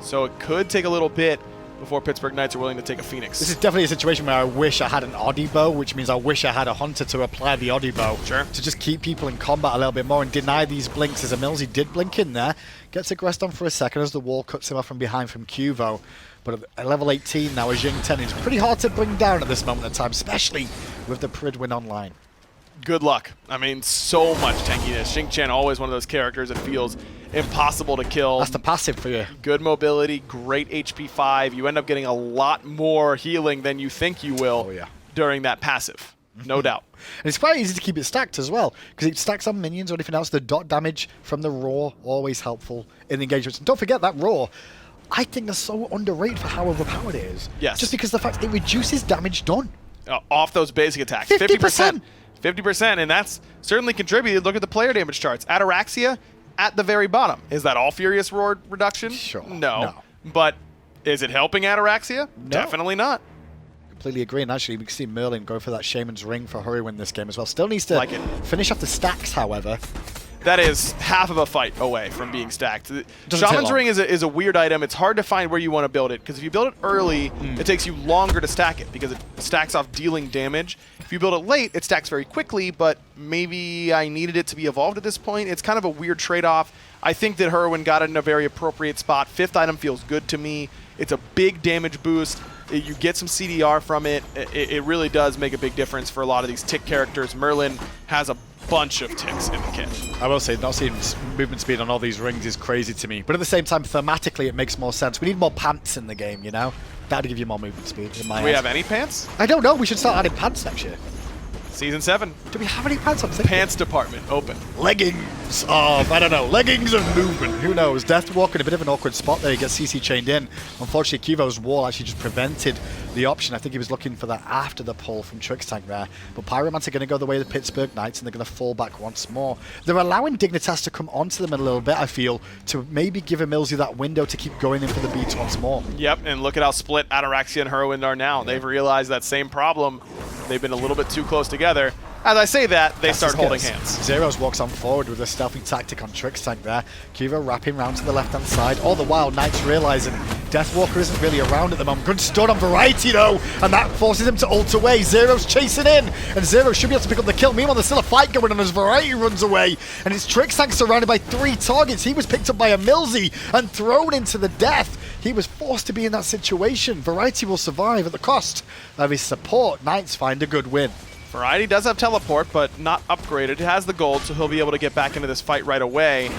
So it could take a little bit before Pittsburgh Knights are willing to take a Phoenix. This is definitely a situation where I wish I had an Oddie bow, which means I wish I had a Hunter to apply the Oddie bow. Sure. To just keep people in combat a little bit more and deny these blinks, as Emilzy did blink in there. Gets aggressed on for a second as the wall cuts him off from behind from Cuvo. But at level 18 now, as Xing Tian is pretty hard to bring down at this moment in time, especially with the Pridwin online. Good luck. I mean, so much tankiness. Xing Tian, always one of those characters that feels impossible to kill. That's the passive for you. Good mobility, great HP 5. You end up getting a lot more healing than you think you will during that passive. No doubt. And it's quite easy to keep it stacked as well, because it stacks on minions or anything else. The dot damage from the Roar, always helpful in the engagements. And don't forget that Roar, I think that's so underrated for how overpowered it is. Yes. Just because the fact it reduces damage done. Off those basic attacks. 50%. 50%, and that's certainly contributed. Look at the player damage charts. Ataraxia at the very bottom. Is that all Furious Roar reduction? Sure. No. But is it helping Ataraxia? No. Definitely not. Completely agree, and actually we can see Merlin go for that Shaman's Ring for Hurry in this game as well. Still needs to finish off the stacks, however. That is half of a fight away from being stacked. Shaman's Ring is a weird item. It's hard to find where you want to build it, because if you build it early, it takes you longer to stack it, because it stacks off dealing damage. If you build it late, it stacks very quickly, but maybe I needed it to be evolved at this point. It's kind of a weird trade-off. I think that Hurwin got it in a very appropriate spot. 5th item feels good to me. It's a big damage boost. You get some CDR from it. It really does make a big difference for a lot of these tick characters. Merlin has a bunch of ticks in the kit. I will say, not seeing movement speed on all these rings is crazy to me. But at the same time, thematically, it makes more sense. We need more pants in the game, you know? That'd give you more movement speed in my eyes. Do we have any pants? I don't know. We should start adding pants next year. Season 7. Do we have any pants on this? Pants department open. Leggings of, I don't know, leggings of movement. Who knows? Deathwalker in a bit of an awkward spot there. He gets CC chained in. Unfortunately, Cuvo's wall actually just prevented the option. I think he was looking for that after the pull from Trixtank there. But Pyromancer are going to go the way of the Pittsburgh Knights, and they're going to fall back once more. They're allowing Dignitas to come onto them a little bit, I feel, to maybe give Emilzy that window to keep going in for the beats once more. Yep, and look at how split Ataraxia and Hurwind are now. They've realized that same problem. They've been a little bit too close together. As I say that, they start holding hands. Zeros walks on forward with a stealthy tactic on Trixtank there. Cuvo wrapping round to the left-hand side. All the while, Knights realizing Deathwalker isn't really around at the moment. Good stun on Variety, though, and that forces him to ult away. Zero's chasing in, and Zero should be able to pick up the kill. Meanwhile, there's still a fight going on as Variety runs away, and it's Trixtank surrounded by 3 targets. He was picked up by Emilzy and thrown into the death. He was forced to be in that situation. Variety will survive at the cost of his support. Knights find a good win. Variety does have teleport, but not upgraded. It has the gold, so he'll be able to get back into this fight right away.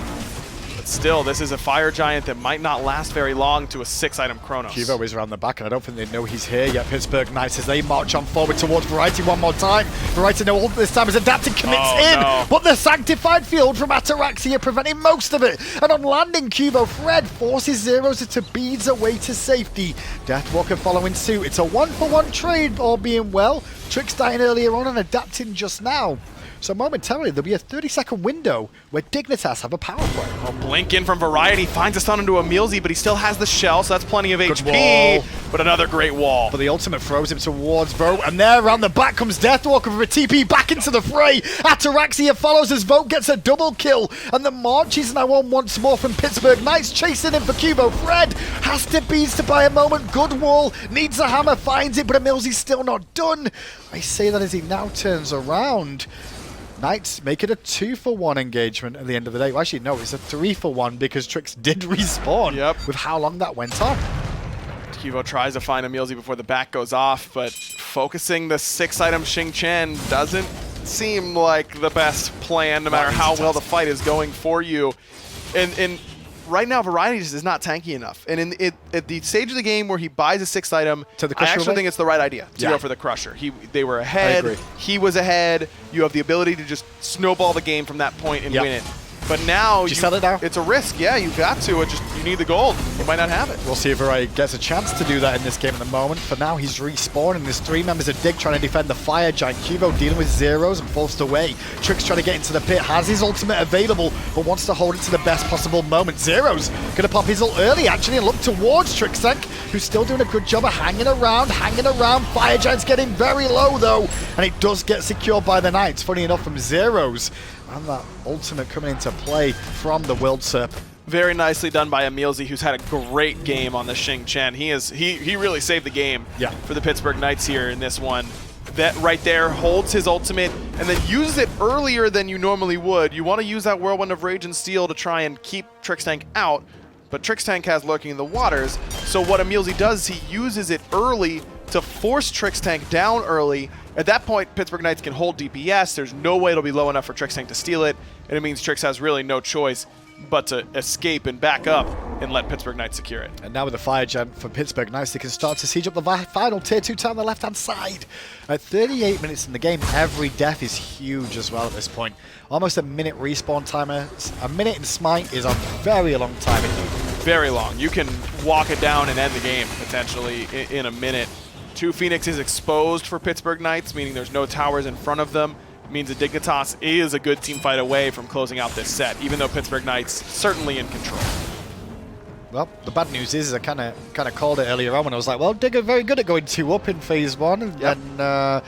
But still, this is a Fire Giant that might not last very long to a 6-item Chronos. Cuvo is around the back, and I don't think they know he's here yet. Pittsburgh Knights, as they march on forward towards Variety one more time. Variety, no ult this time, as Adapted commits in, no. But the Sanctified Field from Ataraxia preventing most of it. And on landing, Cuvo, Fred forces Zeros to beads away to safety. Deathwalker following suit. It's a 1-for-1 trade, all being well. Tricks dying earlier on and adapting just now. So momentarily, there'll be a 30-second window where Dignitas have a power play. Oh, blink in from Variety, finds a stun into Emilzy, but he still has the shell, so that's plenty of HP. Wall. But another great wall. But the ultimate throws him towards Vote, and there around the back comes Deathwalker with a TP back into the fray. Ataraxia follows as Vote gets a double kill, and the march is now on once more from Pittsburgh Knights, chasing him for Cuvo. Fred has to beats to buy a moment. Good wall, needs a hammer, finds it, but Emilzy's still not done. I say that as he now turns around. Knights make it a 2-for-1 engagement at the end of the day. Well, actually, no, it's a 3-for-1 because Trix did respawn with how long that went on. Cuvo tries to find Emilzy before the back goes off, but focusing the 6-item Xing Tian doesn't seem like the best plan, no matter how well the fight is going for you. And right now, Variety just is not tanky enough. And at the stage of the game where he buys a 6th item, I actually think it's the right idea to go for the Crusher. They were ahead. He was ahead. You have the ability to just snowball the game from that point and win it. But now you sell it now? It's a risk. Yeah, you got to. You need the gold. You might not have it. We'll see if Variety gets a chance to do that in this game at the moment. For now, he's respawning. There's 3 members of Dig trying to defend the Fire Giant. Cubo dealing with zeros and forced away. Trix trying to get into the pit. Has his ultimate available, but wants to hold it to the best possible moment. Zeros going to pop his ult early, actually, and look towards Trixtank, who's still doing a good job of hanging around. Fire Giant's getting very low, though, and it does get secured by the Knights. Funny enough, from Zeros. And that ultimate coming into play from the World Serp. Very nicely done by Emilzy, who's had a great game on the Xing Chen. He really saved the game for the Pittsburgh Knights here in this one. That right there holds his ultimate and then uses it earlier than you normally would. You want to use that Whirlwind of Rage and Steel to try and keep Trixtank out, but Trixtank has Lurking in the Waters. So what Emilzy does is he uses it early to force Trixtank down early. At that point, Pittsburgh Knights can hold DPS. There's no way it'll be low enough for Trixtank to steal it, and it means Trix has really no choice but to escape and back up and let Pittsburgh Knights secure it. And now with the Fire Giant for Pittsburgh Knights, they can start to siege up the final tier 2 town on the left-hand side. At 38 minutes in the game, every death is huge as well at this point. Almost a minute respawn timer. A minute in Smite is a very long time. Very long. You can walk it down and end the game, potentially, in a minute. 2 Phoenixes exposed for Pittsburgh Knights, meaning there's no towers in front of them. It means that Dignitas is a good team fight away from closing out this set, even though Pittsburgh Knights certainly in control. Well, the bad news is I kind of called it earlier on when I was like, well, Dig are very good at going 2 up in phase 1, and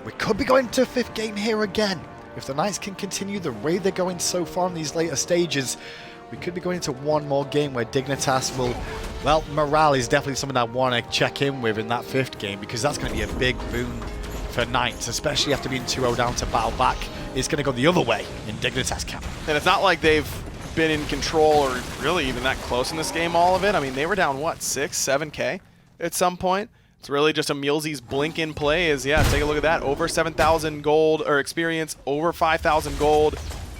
we could be going to a 5th game here again. If the Knights can continue the way they're going so far in these later stages, we could be going into one more game where Dignitas will, well, morale is definitely something I want to check in with in that 5th game, because that's going to be a big boon for Knights, especially after being 2-0 down to battle back. It's going to go the other way in Dignitas camp. And it's not like they've been in control or really even that close in this game, all of it. I mean, they were down, what, 6, 7K at some point? It's really just Emilzy's blink in play is, yeah, take a look at that. Over 7,000 gold, or experience, over 5,000 gold.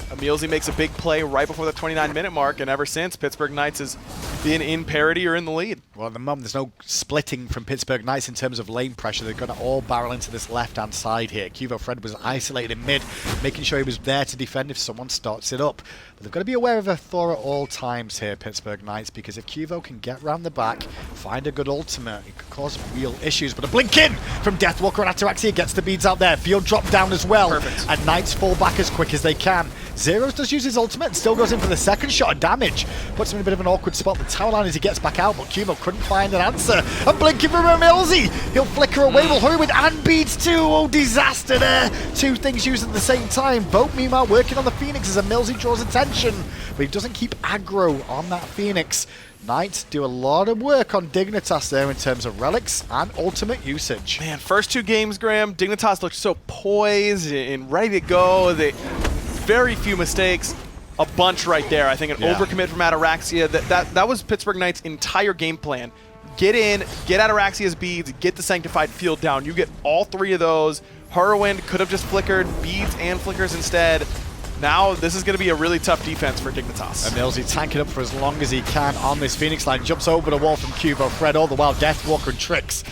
Emilzy makes a big play right before the 29-minute mark, and ever since, Pittsburgh Knights has been in parity or in the lead. Well, at the moment, there's no splitting from Pittsburgh Knights in terms of lane pressure. They're going to all barrel into this left-hand side here. Cubo Fred was isolated in mid, making sure he was there to defend if someone starts it up. But they've got to be aware of a Thor at all times here, Pittsburgh Knights, because if Cubo can get round the back, find a good ultimate, it could cause real issues. But a blink in from Deathwalker and Ataraxia gets the beads out there. Field drop down as well. Perfect. And Knights fall back as quick as they can. Zeros does use his ultimate and still goes in for the second shot of damage. Puts him in a bit of an awkward spot. The tower line as he gets back out, but Cubo couldn't find an answer. And blinking from Emilzy. He'll flicker away. We'll hurry with and beads too. Oh, disaster there. 2 things used at the same time. Vote, meanwhile, working on the Phoenix as Emilzy draws attention. But he doesn't keep aggro on that Phoenix. Knights do a lot of work on Dignitas there in terms of relics and ultimate usage. Man, first 2 games, Graham, Dignitas looked so poised and ready to go. Very few mistakes, a bunch right there. I think an overcommit from Ataraxia. That was Pittsburgh Knights' entire game plan. Get in, get Ataraxia's beads, get the Sanctified Field down. You get all 3 of those. Whirlwind could have just flickered beads and flickers instead. Now, this is going to be a really tough defense for Dignitas. Emilzy tanking up for as long as he can on this Phoenix line. Jumps over the wall from Cubo Fred, all the while Deathwalker and Trix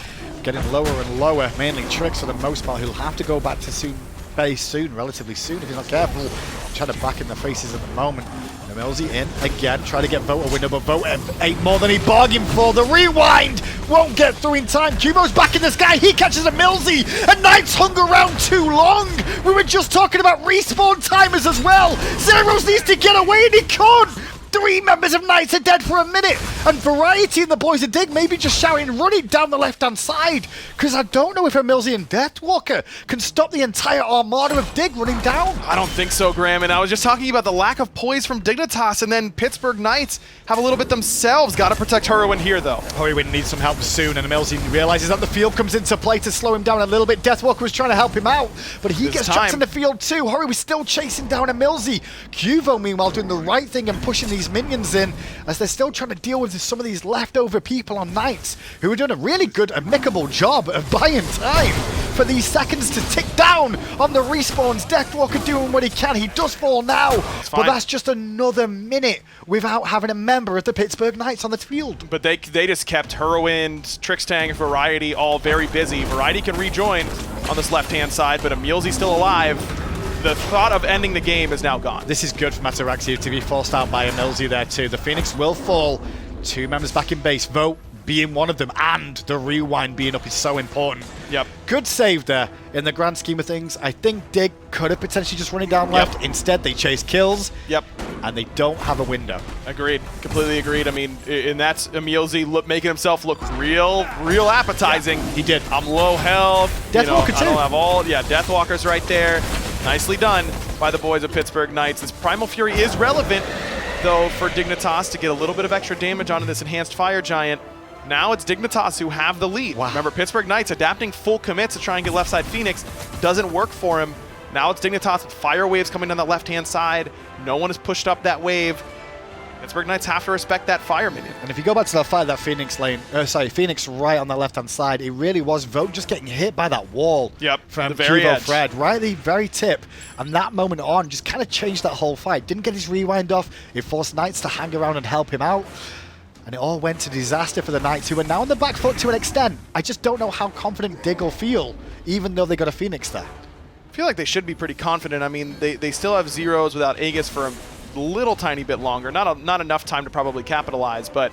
getting lower and lower. Mainly Trix for the most part, who'll have to go back to relatively soon if he's not careful. Trying to back in the faces at the moment. Emilzy in again, trying to get Vote a window, but Vote ate more than he bargained for. The rewind won't get through in time. Cubo's back in the sky. He catches Emilzy, and Knights hung around too long. We were just talking about respawn timers as well. Zeros needs to get away, and he could. 3 members of Knights are dead for a minute, and Variety and the boys of Dig maybe just shouting, running down the left-hand side, because I don't know if Emilzy and Deathwalker can stop the entire armada of Dig running down. I don't think so, Graham, and I was just talking about the lack of poise from Dignitas, and then Pittsburgh Knights have a little bit themselves. Got to protect Whirlwind here, though. Whirlwind needs some help soon, and Emilzy realizes that the field comes into play to slow him down a little bit. Deathwalker was trying to help him out, but he gets trapped in the field too. Whirlwind was still chasing down Emilzy. Cubo, meanwhile, doing the right thing and pushing these minions in as they're still trying to deal with some of these leftover people on Knights who are doing a really good, amicable job of buying time for these seconds to tick down on the respawns. Deathwalker doing what he can. He does fall now, but that's just another minute without having a member of the Pittsburgh Knights on the field. But they just kept Whirlwind, Trixtank, Variety all very busy. Variety can rejoin on this left-hand side, but Emilzy's still alive. the thought of ending the game is now gone. This is good for Ataraxia to be forced out by Emilzy there too. The Phoenix will fall. 2 members back in base. Vote being one of them, and the rewind being up is so important. Yep. Good save there in the grand scheme of things. I think Dig could have potentially just running down left. Instead, they chase kills. Yep. And they don't have a window. Agreed. Completely agreed. I mean, and that's Emilzy making himself look real appetizing. Yeah, he did. I'm low health. Deathwalker too. I don't have all. Yeah, Deathwalker's right there. Nicely done by the boys of Pittsburgh Knights. This Primal Fury is relevant, though, for Dignitas to get a little bit of extra damage onto this enhanced Fire Giant. Now it's Dignitas who have the lead. Wow. Remember, Pittsburgh Knights adapting full commits to try and get left side Phoenix. Doesn't work for him. Now it's Dignitas with fire waves coming down the left-hand side. No one has pushed up that wave. Pittsburgh Knights have to respect that fire minion. And if you go back to the fight, that Phoenix lane, Phoenix right on the left-hand side, it really was Vote just getting hit by that wall. Yep, From the very Kivo edge. Fred, right at the very tip. And that moment on just kind of changed that whole fight. Didn't get his rewind off. It forced Knights to hang around and help him out. And it all went to disaster for the Knights, who are now on the back foot to an extent. I just don't know how confident Dig will feel, even though they got a Phoenix there. I feel like they should be pretty confident. I mean, they still have zeros without Aegis for a little tiny bit longer. Not enough time to probably capitalize, but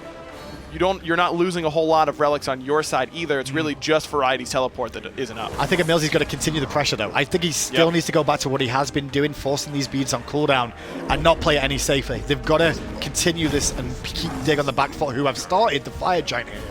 you're not losing a whole lot of relics on your side either. It's really just Variety's teleport that isn't up. I think Emilzy's going to continue the pressure, though. I think he still needs to go back to what he has been doing, forcing these beads on cooldown and not play it any safer. They've got to continue this and keep Dig on the back foot, who have started the Fire Giant here.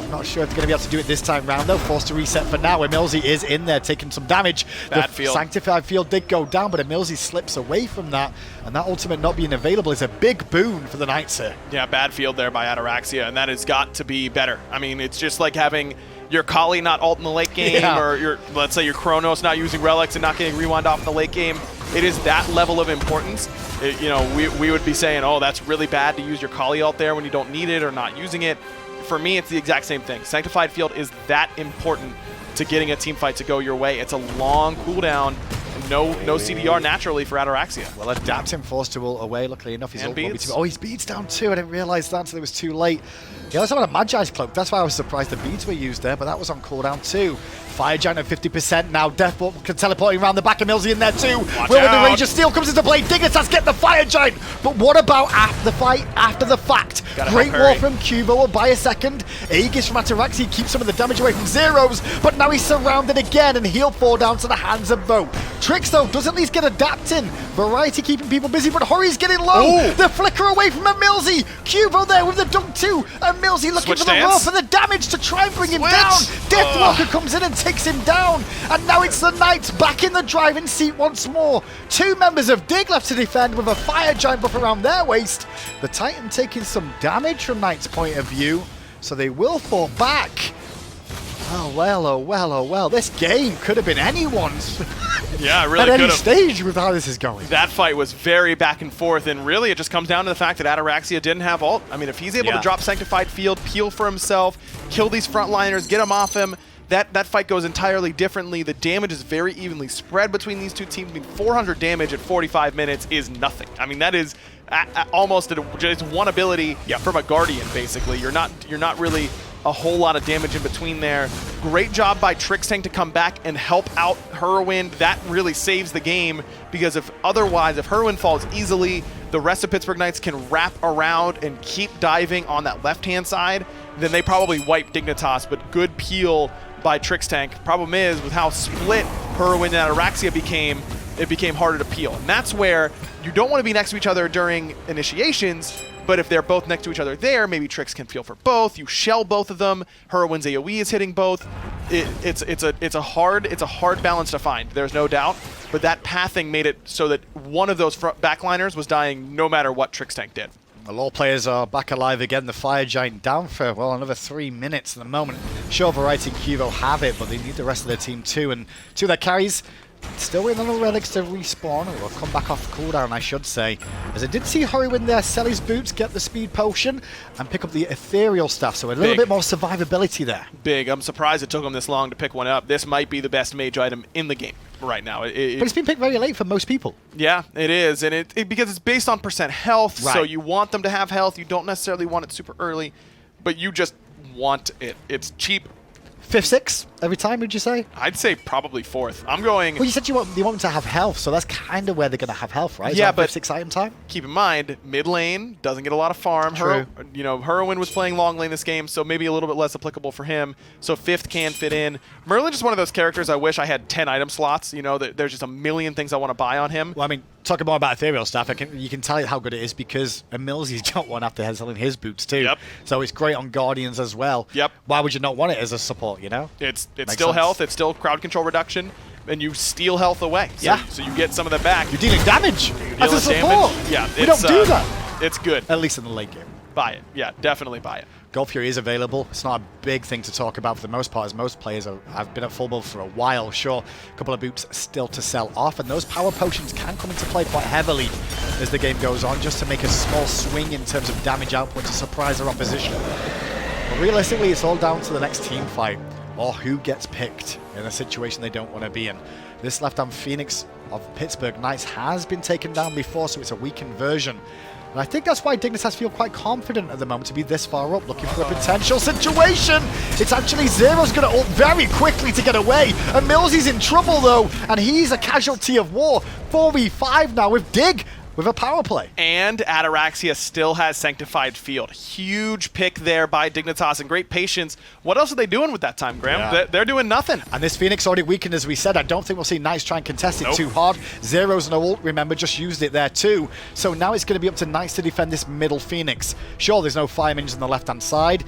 I'm not sure if they're going to be able to do it this time round, though. Forced to reset for now. Emilzy is in there taking some damage. Bad the field. Sanctified field did go down, but Emilzy slips away from that, and that ultimate not being available is a big boon for the Knights here. Yeah, bad field there by Ataraxia, and that has got to be better. I mean, it's just like having your Kali not ult in the late game, or let's say your Chronos not using relics and not getting rewind off in the late game. It is that level of importance. We would be saying, oh, that's really bad to use your Kali ult there when you don't need it or not using it. For me, it's the exact same thing. Sanctified Field is that important to getting a team fight to go your way. It's a long cooldown, and no CDR naturally for Ataraxia. Well, adapting forced to ult away. Luckily enough, he's And beads. Oh, he's beads down too. I didn't realize that until it was too late. He also had a Magi's cloak. That's why I was surprised the beads were used there, but that was on cooldown too. Fire Giant at 50% now. Deathwalker teleporting around the back. Emilzy in there too. Watch Will with the out. Rage of Steel comes into play. Dignitas get the Fire Giant. But what about after the fight, after the fact? Gotta Great help War Harry. from Cubo will buy a second. Aegis from Ataraxia keeps some of the damage away from Zeros, but now he's surrounded again and he'll fall down to the hands of Vote. Trix though does at least get adapting. Variety keeping people busy, but Hori's getting low. Ooh. The flicker away from Emilzy. Cubo there with the dunk too. Emilzy looking Switch for the dance. roll for the damage to try and bring him Switch. down. Deathwalker comes in and takes him down. And now it's the Knights back in the driving seat once more. 2 members of Dig left to defend with a Fire Giant buff around their waist. The Titan taking some damage from Knights' point of view, so they will fall back. Oh well, oh well, oh well. This game could have been anyone's Yeah, it really at any could have. stage with how this is going. That fight was very back and forth, and really it just comes down to the fact that Ataraxia didn't have ult. I mean, if he's able to drop Sanctified Field, peel for himself, kill these frontliners, get him off him, that fight goes entirely differently. The damage is very evenly spread between these two teams. I mean, 400 damage at 45 minutes is nothing. I mean, that is almost just one ability from a Guardian, basically. You're not really a whole lot of damage in between there. Great job by Trixtank to come back and help out Hurwin. That really saves the game, because if Hurwin falls easily, the rest of Pittsburgh Knights can wrap around and keep diving on that left-hand side, then they probably wipe Dignitas, but good peel by Trixtank. Problem is, with how split Hurwin and Ataraxia became, it became harder to peel. And that's where you don't want to be next to each other during initiations, but if they're both next to each other there, maybe Trix can feel for both. You shell both of them. Hurwin's AoE is hitting both. It's a hard balance to find. There's no doubt. But that pathing made it so that one of those backliners was dying no matter what Trixtank did. Well, all players are back alive again. The Fire Giant down for, well, another 3 minutes at the moment. Sure, Variety and Cubo have it, but they need the rest of their team too. And 2 of their carries still waiting on the relics to respawn, or come back off cooldown, I should say. As I did see Hurwin there sell his boots, get the speed potion, and pick up the ethereal stuff. So a little bit more survivability there. Big. I'm surprised it took him this long to pick one up. This might be the best mage item in the game right now. But it's been picked very late for most people. Yeah, it is, and because it's based on percent health, Right. so you want them to have health. You don't necessarily want it super early, but you just want it. It's cheap. 5th, 6th. every time, would you say? I'd say probably 4th. I'm going... Well, you said you want them to have health, so that's kind of where they're going to have health, right? Yeah, but 6 item time? Keep in mind, mid lane doesn't get a lot of farm. True. Heroin was playing long lane this game, so maybe a little bit less applicable for him. So 5th can fit in. Merlin's just one of those characters I wish I had 10 item slots. There's just a million things I want to buy on him. Well, I mean, talking more about ethereal stuff, you can tell how good it is because Millsy's got one after selling his boots too. Yep. So it's great on Guardians as well. Yep. Why would you not want it as a support, It's Makes still sense. health, it's still crowd control reduction, and you steal health away. So you get some of that back. You're dealing damage as a Dealing support. damage. Yeah, we don't do that. It's good. At least in the late game. Buy it. Yeah, definitely buy it. Gold Fury is available. It's not a big thing to talk about for the most part, as most players have been at full build for a while. Sure, a couple of boots still to sell off, and those power potions can come into play quite heavily as the game goes on, just to make a small swing in terms of damage output to surprise their opposition. But realistically, it's all down to the next team fight, or who gets picked in a situation they don't want to be in. This left-hand Phoenix of Pittsburgh Knights has been taken down before, so it's a weakened version. And I think that's why Dignitas feel quite confident at the moment to be this far up, looking for a potential situation. It's actually Zero's going to ult very quickly to get away. And Millsy's in trouble, though, and he's a casualty of war. 4v5 now with Dig with a power play. And Ataraxia still has Sanctified Field. Huge pick there by Dignitas and great patience. What else are they doing with that time, Graham? Yeah. They're doing nothing. And this Phoenix already weakened, as we said. I don't think we'll see Knights try and contest it too hard. Zero's no ult, remember, just used it there too. So now it's going to be up to Knights to defend this middle Phoenix. Sure, there's no fire minions on the left-hand side,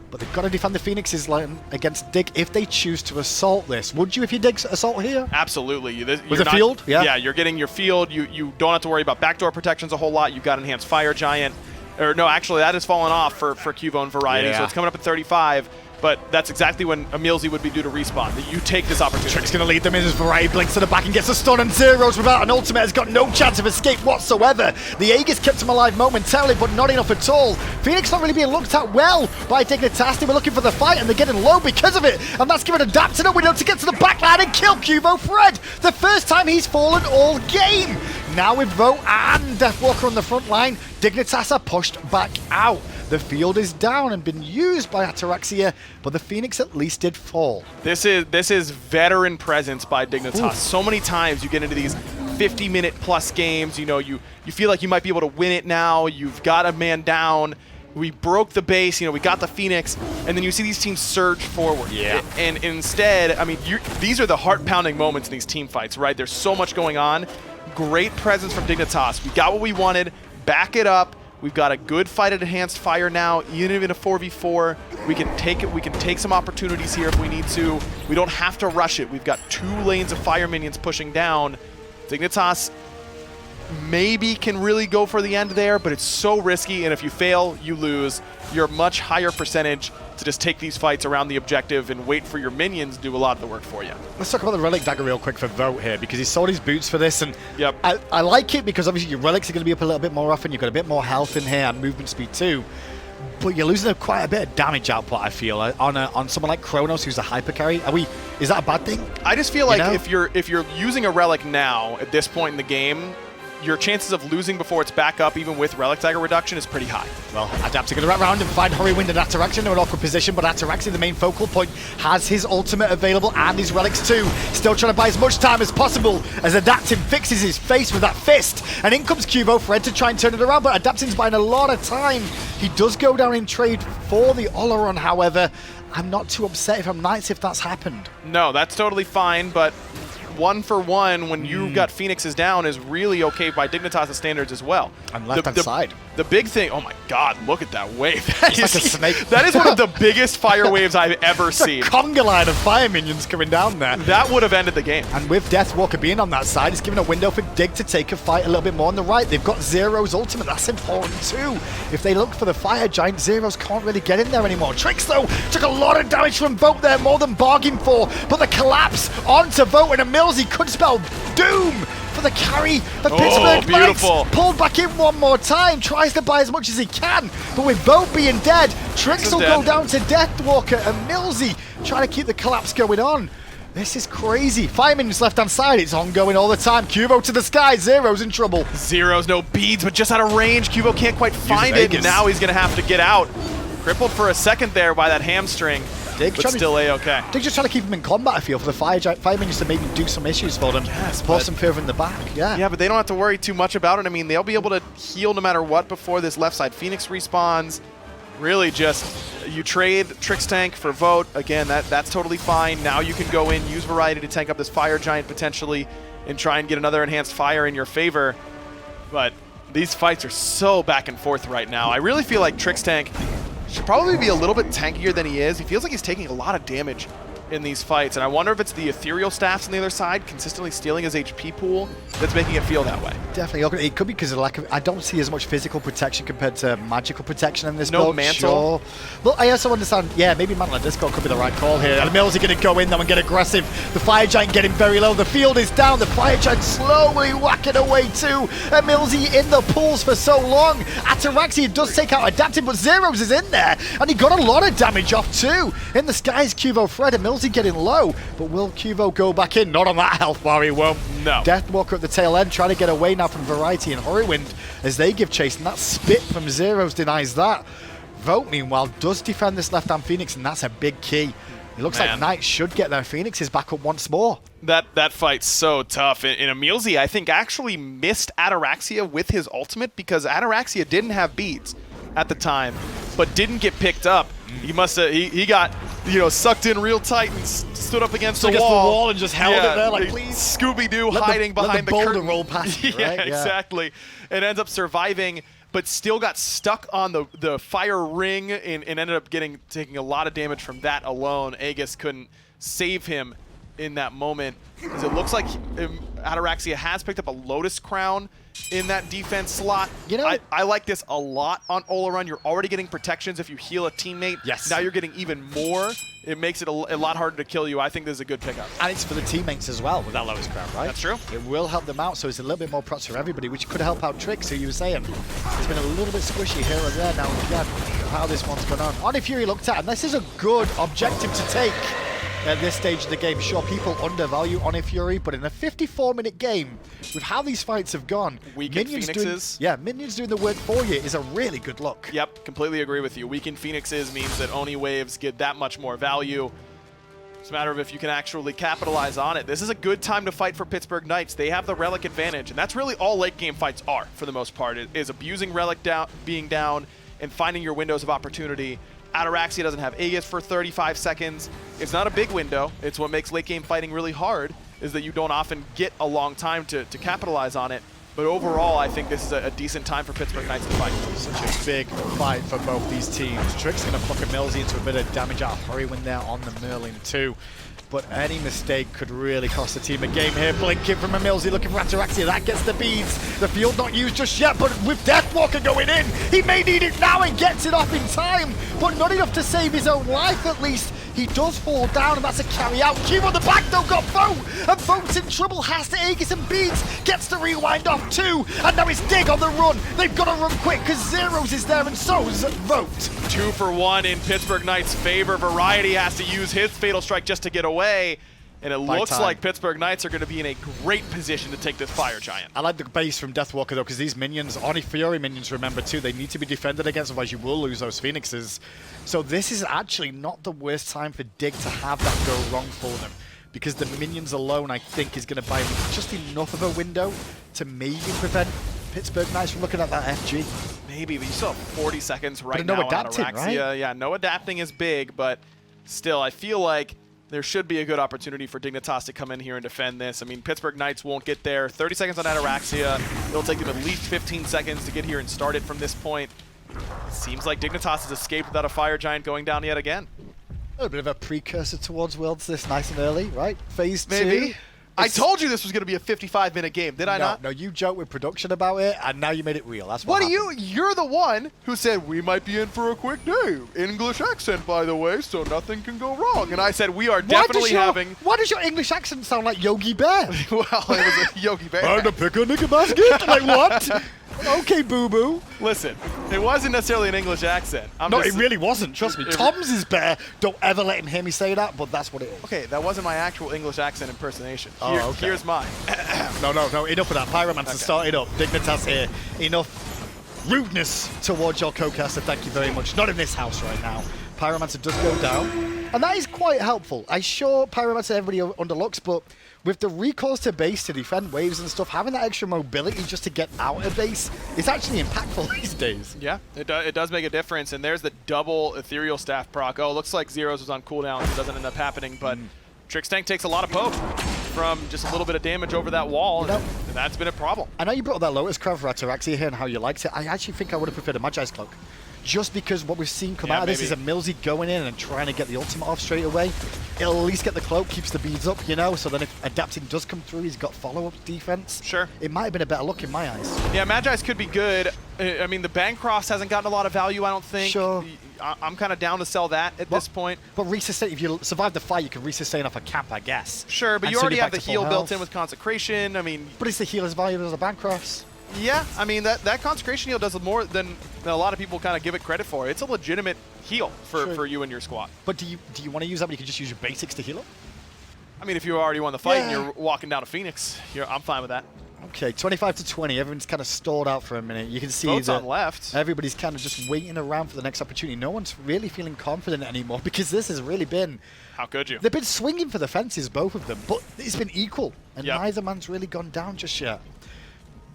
but they've got to defend the Phoenix's line against Dig if they choose to assault this. Would you if you Dig assault here? Absolutely. With a field? Yeah, you're getting your field. You don't have to worry about backdoor protections a whole lot. You've got Enhanced Fire Giant. Or no, actually, that has fallen off for Cubone Variety, so it's coming up at 35. But that's exactly when Emilzy would be due to respawn. That you take this opportunity. Trick's going to lead them in as Variety blinks to the back and gets a stun, and Zero's without an ultimate has got no chance of escape whatsoever. The Aegis kept him alive momentarily, but not enough at all. Phoenix not really being looked at well by Dignitas. They were looking for the fight, and they're getting low because of it. And that's given Adapted a window to get to the backline and kill Cubo Fred. The first time he's fallen all game. Now with Vote and Deathwalker on the front line, Dignitas are pushed back out. The field is down and been used by Ataraxia, but the Phoenix at least did fall. This is veteran presence by Dignitas. Oof. So many times you get into these 50-minute plus games, you feel like you might be able to win it now. You've got a man down. We broke the base, we got the Phoenix, and then you see these teams surge forward. Yeah. And instead, I mean, these are the heart-pounding moments in these team fights, right? There's so much going on. Great presence from Dignitas. We got what we wanted. Back it up. We've got a good fight at Enhanced Fire now, even in a 4v4. We can take it. We can take some opportunities here if we need to. We don't have to rush it. We've got 2 lanes of fire minions pushing down. Dignitas maybe can really go for the end there, but it's so risky, and if you fail, you lose. You're a much higher percentage to just take these fights around the objective and wait for your minions to do a lot of the work for you. Let's talk about the Relic Dagger real quick for Vote here, because he sold his boots for this, and Yep. I like it because obviously your Relics are going to be up a little bit more often. You've got a bit more health in here and movement speed too. But you're losing quite a bit of damage output, I feel, on someone like Kronos, who's a hyper carry. Is that a bad thing? I just feel like know? if you're using a Relic now at this point in the game, your chances of losing before it's back up, even with Relic Dagger reduction, is pretty high. Well, Adapter going to wrap around and find Horrorwind and Ataraxia in an awkward position, but Ataraxia, the main focal point, has his ultimate available and his relics too. Still trying to buy as much time as possible as Adaptin fixes his face with that fist. And in comes Cubo Fred to try and turn it around, but Adaptin's buying a lot of time. He does go down in trade for the Oleron, however. I'm not too upset if I'm Knights if that's happened. No, that's totally fine, but 1 for 1 when you've got Phoenixes down is really okay by Dignitas' standards as well. And left-hand side. The big thing, oh my god, look at that wave. It's like a snake. That is one of the biggest fire waves I've ever seen. It's a conga line of fire minions coming down there. That would have ended the game. And with Deathwalker being on that side, it's given a window for Dig to take a fight a little bit more on the right. They've got Zero's ultimate. That's important too. If they look for the Fire Giant, Zero's can't really get in there anymore. Tricks, though, took a lot of damage from Vote there, more than bargained for. But the collapse onto Vote and Emilzy could spell doom for the carry. The Pittsburgh Knights pulled back in one more time, tries to buy as much as he can, but with Vote being dead, Tricks will go down to Deathwalker and Millsy trying to keep the collapse going on. This is crazy. Fireman's left-hand side, it's ongoing all the time. Cubo to the sky, Zero's in trouble. Zero's no beads, but just out of range. Cubo can't quite find it, and now he's going to have to get out. Crippled for a second there by that hamstring. Dig but still A-okay. Dig's just trying to keep him in combat, I feel, for the fire minions to maybe do some issues for them. Yes, force them further in the back, Yeah, but they don't have to worry too much about it. I mean, they'll be able to heal no matter what before this left side Phoenix respawns. Really just, you trade Trix Tank for Vote. Again, that's totally fine. Now you can go in, use Variety to tank up this Fire Giant potentially, and try and get another enhanced fire in your favor. But these fights are so back and forth right now. I really feel like Trix Tank should probably be a little bit tankier than he is. He feels like he's taking a lot of damage in these fights, and I wonder if it's the ethereal staffs on the other side consistently stealing his HP pool that's making it feel that way. Definitely. It could be because of lack of. I don't see as much physical protection compared to magical protection in this build. No mantle. Sure. Well, I also understand. Yeah, maybe Mantle and Disco could be the right call here. And Millsy going to go in now and get aggressive. The Fire Giant getting very low. The field is down. The Fire Giant slowly whacking away too. And Millsy in the pools for so long. Ataraxia does take out Adaptive, but Zeros is in there, and he got a lot of damage off too. In the skies, Cuvo Fred and Millsy getting low, but will Cuvo go back in? Not on that health bar, he won't. No. Deathwalker at the tail end, trying to get away now from Variety and Hurrywind as they give chase, and that spit from Zeros denies that. Vote, meanwhile, does defend this left-hand Phoenix, and that's a big key. It looks like Knights should get their Phoenixes back up once more. That fight's so tough. And Emilzy, I think, actually missed Ataraxia with his ultimate because Ataraxia didn't have beads at the time, but didn't get picked up. He must have, he got, sucked in real tight and stood up against the wall and just held it there like, please. Scooby-Doo hiding behind the boulder curtain. roll past you, right? Yeah, exactly. And ends up surviving, but still got stuck on the fire ring and ended up taking a lot of damage from that alone. Aegis couldn't save him in that moment, because it looks like Ataraxia has picked up a Lotus Crown in that defense slot. I like this a lot on Olorun. You're already getting protections if you heal a teammate. Yes. Now you're getting even more. It makes it a lot harder to kill you. I think this is a good pickup. And it's for the teammates as well with that Lotus Crown, right? That's true. It will help them out, so it's a little bit more props for everybody, which could help out Trix, who you were saying. It's been a little bit squishy here and there now and again, how this one's gone on. Onifury looked at, and this is a good objective to take at this stage of the game. Sure, people undervalue Onifury, but in a 54-minute game, with how these fights have gone, Weakened Phoenixes. Minions doing the work for you is a really good look. Yep, completely agree with you. Weakened Phoenixes means that Oni waves get that much more value. It's a matter of if you can actually capitalize on it. This is a good time to fight for Pittsburgh Knights. They have the Relic advantage, and that's really all late game fights are, for the most part, is abusing Relic being down and finding your windows of opportunity. Ataraxia doesn't have Aegis for 35 seconds. It's not a big window. It's what makes late game fighting really hard, is that you don't often get a long time to capitalize on it. But overall, I think this is a decent time for Pittsburgh Knights to fight. Such a big fight for both these teams. Trix going to fuck a Millsy into a bit of damage out of Hurrywind there on the Merlin too. But any mistake could really cost the team a game here. Blinking from a Millsy looking for Ataraxia. That gets the beads. The field not used just yet, but with Deathwalker going in, he may need it now and gets it off in time, but not enough to save his own life at least. He does fall down, and that's a carry out. Cube on the back though got Vote, and Vote's in trouble. Has to Aegis and beads, gets the rewind off too, and now it's Dig on the run. They've got to run quick because Zeros is there, and so's Vote. 2 for 1 in Pittsburgh Knights' favor. Variety has to use his Fatal Strike just to get away. And it looks like Pittsburgh Knights are going to be in a great position to take this Fire Giant. I like the base from Deathwalker though, because these minions, Onifury minions, remember too, they need to be defended against, otherwise you will lose those Phoenixes. So this is actually not the worst time for Dig to have that go wrong for them, because the minions alone, I think, is going to buy just enough of a window to maybe prevent Pittsburgh Knights from looking at that FG. Maybe, but you still have 40 seconds right no now on adapting, Ataraxia. right? Yeah, no adapting is big, but still, I feel like there should be a good opportunity for Dignitas to come in here and defend this. I mean, Pittsburgh Knights won't get there. 30 seconds on Ataraxia. It'll take them at least 15 seconds to get here and start it from this point. It seems like Dignitas has escaped without a Fire Giant going down yet again. A little bit of a precursor towards Worlds this nice and early, right? Phase 2. Maybe. I told you this was going to be a 55-minute game, did I not? No, you joked with production about it, and now you made it real. That's what happened. You're the one who said we might be in for a quick day. English accent, by the way, so nothing can go wrong. And I said we are definitely having... Why does your English accent sound like Yogi Bear? Well, it was a Yogi Bear. I'm a picnic basket? Like what? Okay, boo-boo. Listen, it wasn't necessarily an English accent. It really wasn't. Trust me. Tom's is Bear. Don't ever let him hear me say that, but that's what it is. Okay, that wasn't my actual English accent impersonation. Okay. Here's mine. No. Enough of that. Pyromancer, start it up. Dignitas here. Enough rudeness towards your co-caster. Thank you very much. Not in this house right now. Pyromancer does go down. And that is quite helpful. I'm sure Pyromancer everybody underlooks, but with the recourse to base to defend waves and stuff, having that extra mobility just to get out of base is actually impactful these days. Yeah, it does make a difference. And there's the double Ethereal Staff proc. Oh, looks like Zeros was on cooldown, so it doesn't end up happening. But Trixtank takes a lot of poke from just a little bit of damage over that wall, and that's been a problem. I know you brought up that Lotus Crown for Ataraxia here and how you liked it. I actually think I would have preferred a Magi's Cloak. Just because what we've seen come out of this is a Millsy going in and trying to get the ultimate off straight away. It'll at least get the cloak, keeps the beads up, you know, so then if adapting does come through, he's got follow-up defense. Sure. It might have been a better look in my eyes. Yeah, Magi's could be good. I mean, the Bancroft hasn't gotten a lot of value, I don't think. Sure. I'm kind of down to sell that at this point. But resustain, if you survive the fight, you can resustain off a cap, I guess. Sure, but And you so already you're have back the to heal full built in health. with Consecration. I mean, But is the heal as valuable as the Bancrofts? yeah, I mean, that Consecration heal does more than a lot of people kind of give it credit for. It's a legitimate heal for you and your squad. But do you want to use that when you can just use your basics to heal up? I mean, if you already won the fight and Yeah. you're walking down to Phoenix, I'm fine with that. Okay, 25 to 20. Everyone's kind of stalled out for a minute. You can see Votes that on left. everybody's kind of just waiting around for the next opportunity. No one's really feeling confident anymore because this has really been... How could you? They've been swinging for the fences, both of them, but it's been equal, and Yep. neither man's really gone down just yet.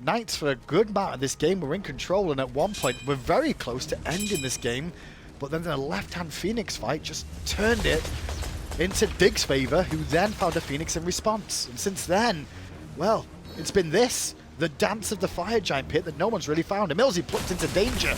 Knights, for a good amount of this game, were in control, and at one point, we're very close to ending this game, but then the left-hand Phoenix fight just turned it into Dig's favor, who then found a Phoenix in response. And since then, well, it's been this, the dance of the Fire Giant pit that no one's really found. Emilzy plucked into danger.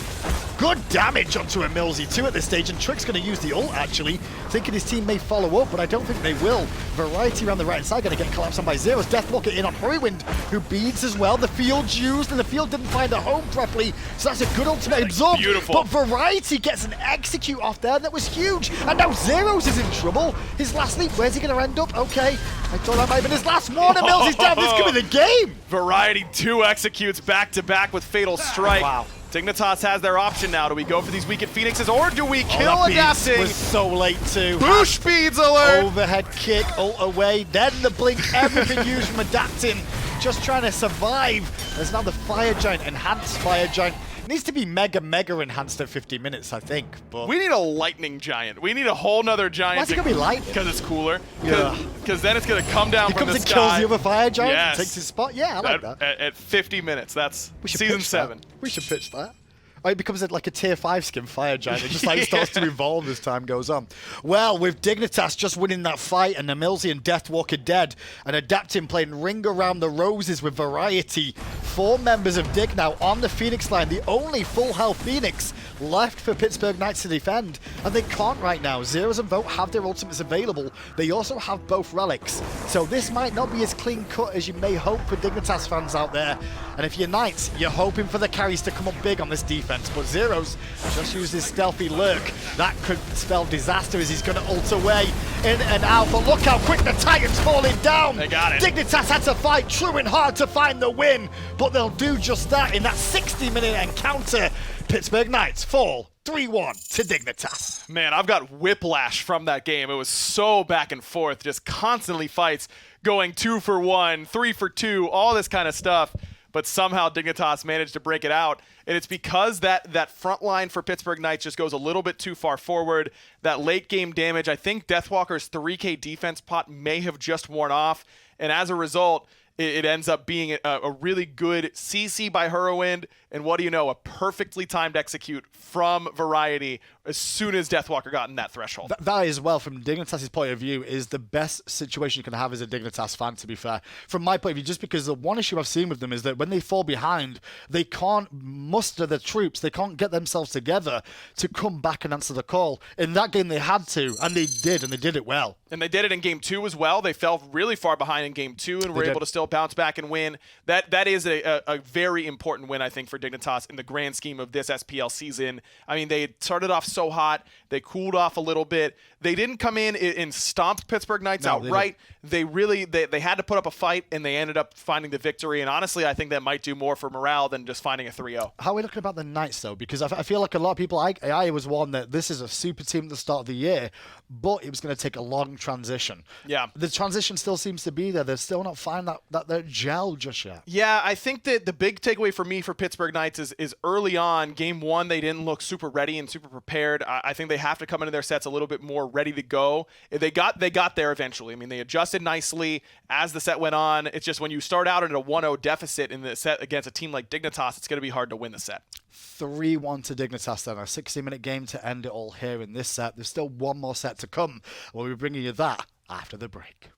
Good damage onto Emilzy too at this stage, and Trick's going to use the ult actually, thinking his team may follow up, but I don't think they will. Variety around the right side going to get collapsed on by Zeros. Deathwalker in on Hurrywind, who beads as well. The field's used, and the field didn't find a home properly, so that's a good ultimate absorb. Beautiful. But Variety gets an execute off there, that was huge. And now Zeros is in trouble. His last leap, where's he going to end up? Okay, I thought that might have been his last one. Emilzy's down, this could be the game. Variety 2 executes back-to-back with Fatal Strike. Wow. Dignitas has their option now. Do we go for these weakened Phoenixes, or do we kill that beast Adapting? was so late too. Boosh speeds alert! Overhead kick, ult away, then the blink, everything used from Adapting, just trying to survive. There's now the Fire Giant, enhanced Fire Giant. Needs to be mega enhanced at 50 minutes, I think. But We need a Lightning Giant. We need a whole nother Giant. why's it gonna be lightning? Because it's cooler. Yeah. Because then it's going to come down He from comes the and sky. kills the other Fire Giant Yes. and takes his spot. Yeah, I like that. At 50 minutes. That's We should season pitch 7. That. We should pitch that. Oh, it becomes like a tier 5 skin Fire Giant. It just like starts to evolve as time goes on. Well, with Dignitas just winning that fight and Emilzy and Deathwalker dead, and Adapting playing Ring Around the Roses with Variety, 4 members of Dig now on the Phoenix line, the only full health Phoenix left for Pittsburgh Knights to defend, and they can't right now. Zeros and Vote have their ultimates available. They also have both relics, so this might not be as clean cut as you may hope for Dignitas fans out there. And if you're Knights, you're hoping for the carries to come up big on this defense, but Zeros just used his stealthy lurk. That could spell disaster as he's going to ult away in and out, but look how quick the Titan's falling down. They got it. Dignitas had to fight true and hard to find the win, but they'll do just that in that 60-minute encounter. Pittsburgh Knights fall 3-1 to Dignitas. Man, I've got whiplash from that game. It was so back and forth, just constantly fights, going 2 for 1, 3 for 2, all this kind of stuff. But somehow Dignitas managed to break it out. And it's because that front line for Pittsburgh Knights just goes a little bit too far forward. That late game damage, I think Deathwalker's 3K defense pot may have just worn off. And as a result, it ends up being a really good CC by Hurrywind, and what do you know, a perfectly timed execute from Variety as soon as Deathwalker got in that threshold. That as well, from Dignitas' point of view, is the best situation you can have as a Dignitas fan, to be fair. From my point of view, just because the one issue I've seen with them is that when they fall behind, they can't muster the troops, they can't get themselves together to come back and answer the call. In that game, they had to, and they did it well. And they did it in Game 2 as well. They fell really far behind in Game 2 and were able to still bounce back and win. That is a very important win, I think, for Dignitas in the grand scheme of this SPL season. I mean, they had started off so hot. They cooled off a little bit. They didn't come in and stomp Pittsburgh Knights outright. They really had to put up a fight, and they ended up finding the victory. And honestly, I think that might do more for morale than just finding a 3-0. How are we looking about the Knights, though? Because I feel like a lot of people, I was one that this is a super team at the start of the year, but it was going to take a long transition. Yeah. The transition still seems to be there. They're still not finding that gel just yet. Yeah, I think that the big takeaway for me for Pittsburgh Knights is early on, Game 1, they didn't look super ready and super prepared. prepared. I think they have to come into their sets a little bit more ready to go. They got there eventually. I mean, they adjusted nicely as the set went on. It's just when you start out at a 1-0 deficit in the set against a team like Dignitas, it's going to be hard to win the set. 3-1 to Dignitas then. A 60-minute game to end it all here in this set. There's still one more set to come. We'll be bringing you that after the break.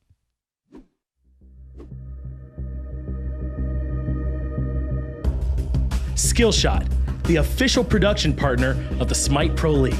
Skillshot, the official production partner of the Smite Pro League.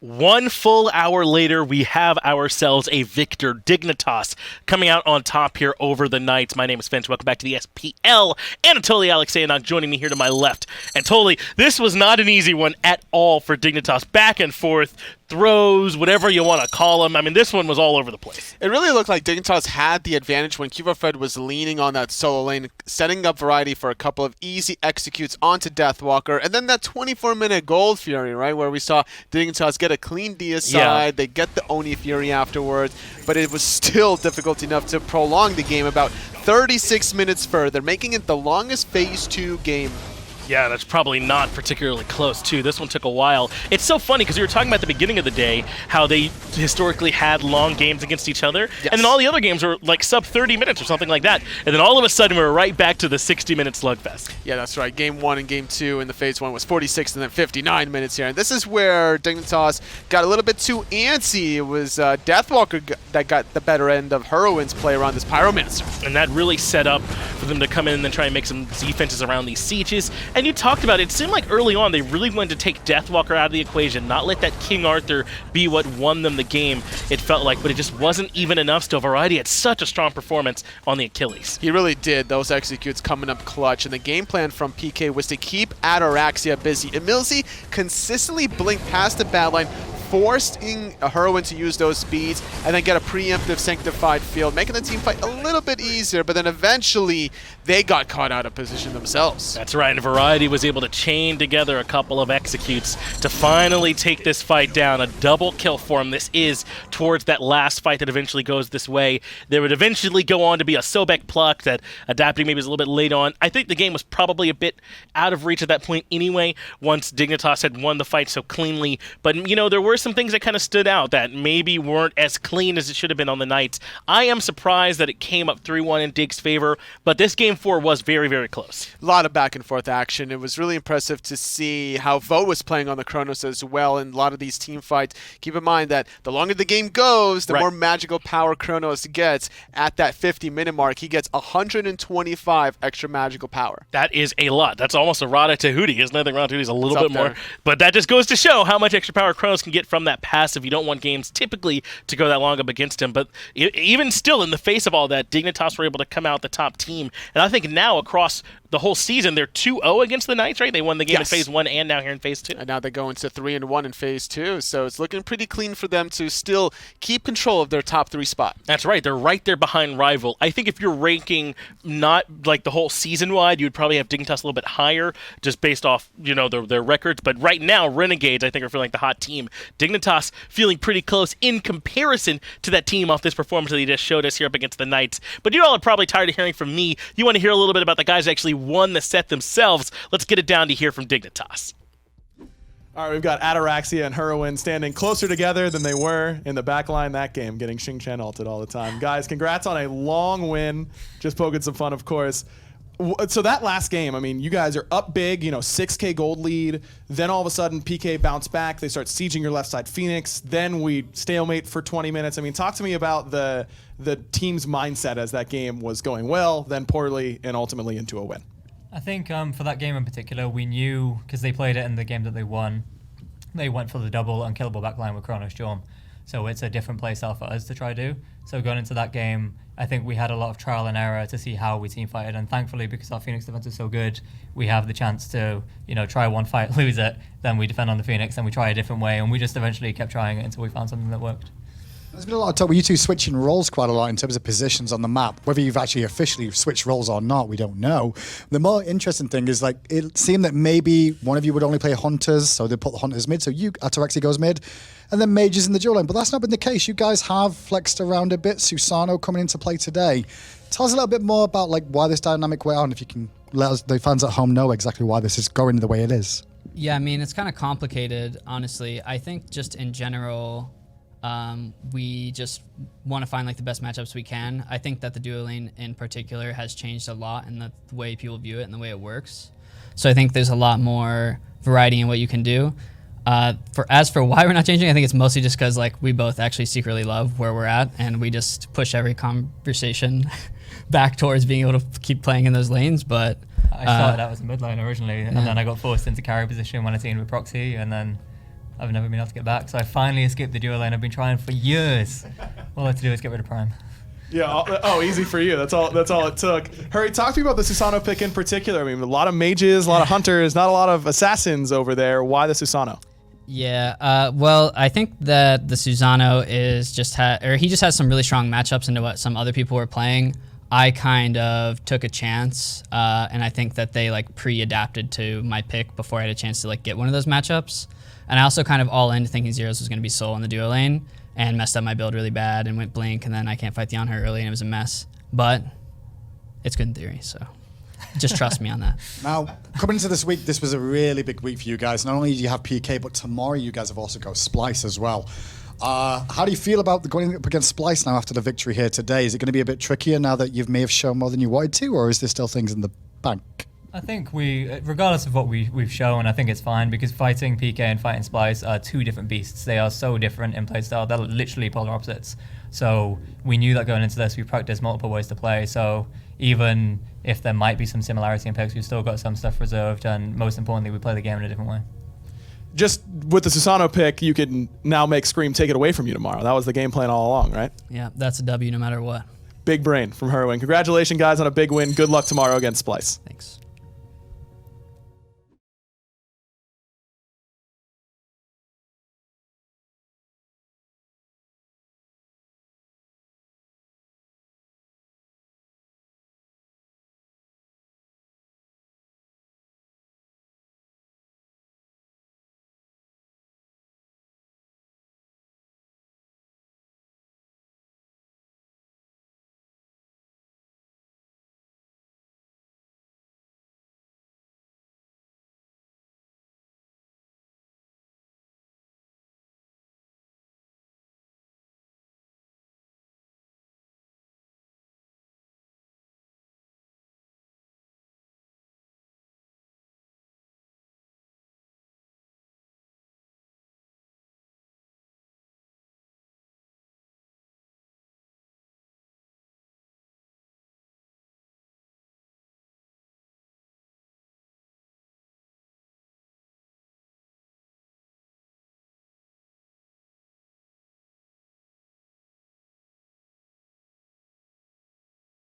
One full hour later, we have ourselves a victor, Dignitas, coming out on top here over the Knights. My name is Finch. Welcome back to the SPL. Anatoly Alexeyev joining me here to my left. Anatoly, this was not an easy one at all for Dignitas. Back and forth, throws, whatever you want to call them. I mean, this one was all over the place. It really looked like Dignitas had the advantage when KuvoFred was leaning on that solo lane, setting up Variety for a couple of easy executes onto Deathwalker, and then that 24-minute Gold Fury, right, where we saw Dignitas get a clean deicide, they get the Oni Fury afterwards, but it was still difficult enough to prolong the game about 36 minutes further, making it the longest Phase 2 game. Yeah, that's probably not particularly close, too. This one took a while. It's so funny because we were talking about at the beginning of the day how they historically had long games against each other, and then all the other games were like sub 30 minutes or something like that. And then all of a sudden, we're right back to the 60-minute slugfest. Yeah, that's right. Game 1 and Game 2 in the Phase 1 was 46 and then 59 minutes here. And this is where Dignitas got a little bit too antsy. It was Deathwalker that got the better end of Heroine's play around this Pyromancer. And that really set up for them to come in and then try and make some defenses around these sieges. And you talked about it seemed like early on they really wanted to take Deathwalker out of the equation, not let that King Arthur be what won them the game, it felt like, but it just wasn't even enough still. Variety had such a strong performance on the Achilles. He really did. Those executes coming up clutch, and the game plan from PK was to keep Ataraxia busy. Emilzy consistently blinked past the bad line, forcing a Heroine to use those speeds and then get a preemptive Sanctified Field, making the team fight a little bit easier, but then eventually they got caught out of position themselves. That's right, and Variety was able to chain together a couple of executes to finally take this fight down. A double kill for him. This is towards that last fight that eventually goes this way. There would eventually go on to be a Sobek pluck that adapting maybe was a little bit late on. I think the game was probably a bit out of reach at that point anyway, once Dignitas had won the fight so cleanly. But, you know, there were some things that kind of stood out that maybe weren't as clean as it should have been on the Knights. I am surprised that it came up 3-1 in Dig's favor, but this Game 4 was very, very close. A lot of back and forth action. It was really impressive to see how Vogt was playing on the Chronos as well in a lot of these team fights. Keep in mind that the longer the game goes, the more magical power Chronos gets. At that 50-minute mark, he gets 125 extra magical power. That is a lot. That's almost a Rada Tahuti. There's nothing wrong with Tahuti's a little bit more. But that just goes to show how much extra power Chronos can get from that passive. You don't want games typically to go that long up against him. But even still, in the face of all that, Dignitas were able to come out the top team. And I think now across the whole season, they're 2-0 against the Knights, right? They won the game in Phase 1 and now here in Phase 2. And now they go into 3-1 in Phase 2, so it's looking pretty clean for them to still keep control of their top 3 spot. That's right. They're right there behind Rival. I think if you're ranking not like the whole season-wide, you would probably have Dignitas a little bit higher just based off, you know, their records. But right now, Renegades, I think, are feeling like the hot team. Dignitas feeling pretty close in comparison to that team off this performance that they just showed us here up against the Knights. But you all are probably tired of hearing from me. You want to hear a little bit about the guys who actually won the set themselves. Let's get it down to hear from Dignitas. All right, we've got Ataraxia and Heroin standing closer together than they were in the back line that game, getting Xingqian ulted all the time. Guys, congrats on a long win. Just poking some fun, of course. So that last game, I mean, you guys are up big, 6K gold lead. Then all of a sudden, PK bounce back. They start sieging your left side Phoenix. Then we stalemate for 20 minutes. I mean, talk to me about the team's mindset as that game was going well, then poorly, and ultimately into a win. I think for that game in particular, we knew, because they played it in the game that they won, they went for the double unkillable backline with Chrono Storm. So it's a different playstyle for us to try to do. So going into that game, I think we had a lot of trial and error to see how we team fighted. And thankfully, because our Phoenix defense is so good, we have the chance to, try one fight, lose it, then we defend on the Phoenix, and we try a different way. And we just eventually kept trying it until we found something that worked. There's been a lot of talk with you two switching roles quite a lot in terms of positions on the map. Whether you've actually officially switched roles or not, we don't know. The more interesting thing is, it seemed that maybe one of you would only play Hunters, so they put the Hunters mid, so you, Ataraxia, goes mid, and then Mages in the dual lane. But that's not been the case. You guys have flexed around a bit. Susano coming into play today. Tell us a little bit more about why this dynamic went on, if you can let us, the fans at home, know exactly why this is going the way it is. Yeah, I mean, it's kind of complicated, honestly. I think just in general, we just want to find the best matchups we can. I think that the duo lane in particular has changed a lot in the way people view it and the way it works. So I think there's a lot more variety in what you can do. As for why we're not changing, I think it's mostly just because we both actually secretly love where we're at, and we just push every conversation back towards being able to keep playing in those lanes. But I started out as a mid lane originally, and then I got forced into carry position when I teamed with Proxy, and then I've never been able to get back. So I finally escaped the duo lane. I've been trying for years. All I have to do is get rid of Prime. Yeah, easy for you. That's all it took. Hurry, talk to me about the Susano pick in particular. I mean, a lot of mages, a lot of hunters, not a lot of assassins over there. Why the Susano? Yeah, well, I think that the Susano is he just has some really strong matchups into what some other people were playing. I kind of took a chance, and I think that they pre-adapted to my pick before I had a chance to get one of those matchups. And I also kind of all in thinking Zeros was going to be Soul in the duo lane, and messed up my build really bad and went Blink, and then I can't fight the on her early, and it was a mess. But it's good in theory, so just trust me on that. Now, coming into this week, this was a really big week for you guys. Not only do you have PK, but tomorrow you guys have also got Splyce as well. How do you feel about going up against Splyce now after the victory here today? Is it going to be a bit trickier now that you may have shown more than you wanted to, or is there still things in the bank? I think regardless of what we've shown, I think it's fine, because fighting PK and fighting Splyce are two different beasts. They are so different in playstyle. They're literally polar opposites. So we knew that going into this, we practiced multiple ways to play. So even if there might be some similarity in picks, we've still got some stuff reserved, and most importantly, we play the game in a different way. Just with the Susano pick, you can now make Scream take it away from you tomorrow. That was the game plan all along, right? Yeah, that's a W no matter what. Big brain from Heroin. Congratulations, guys, on a big win. Good luck tomorrow against Splyce. Thanks.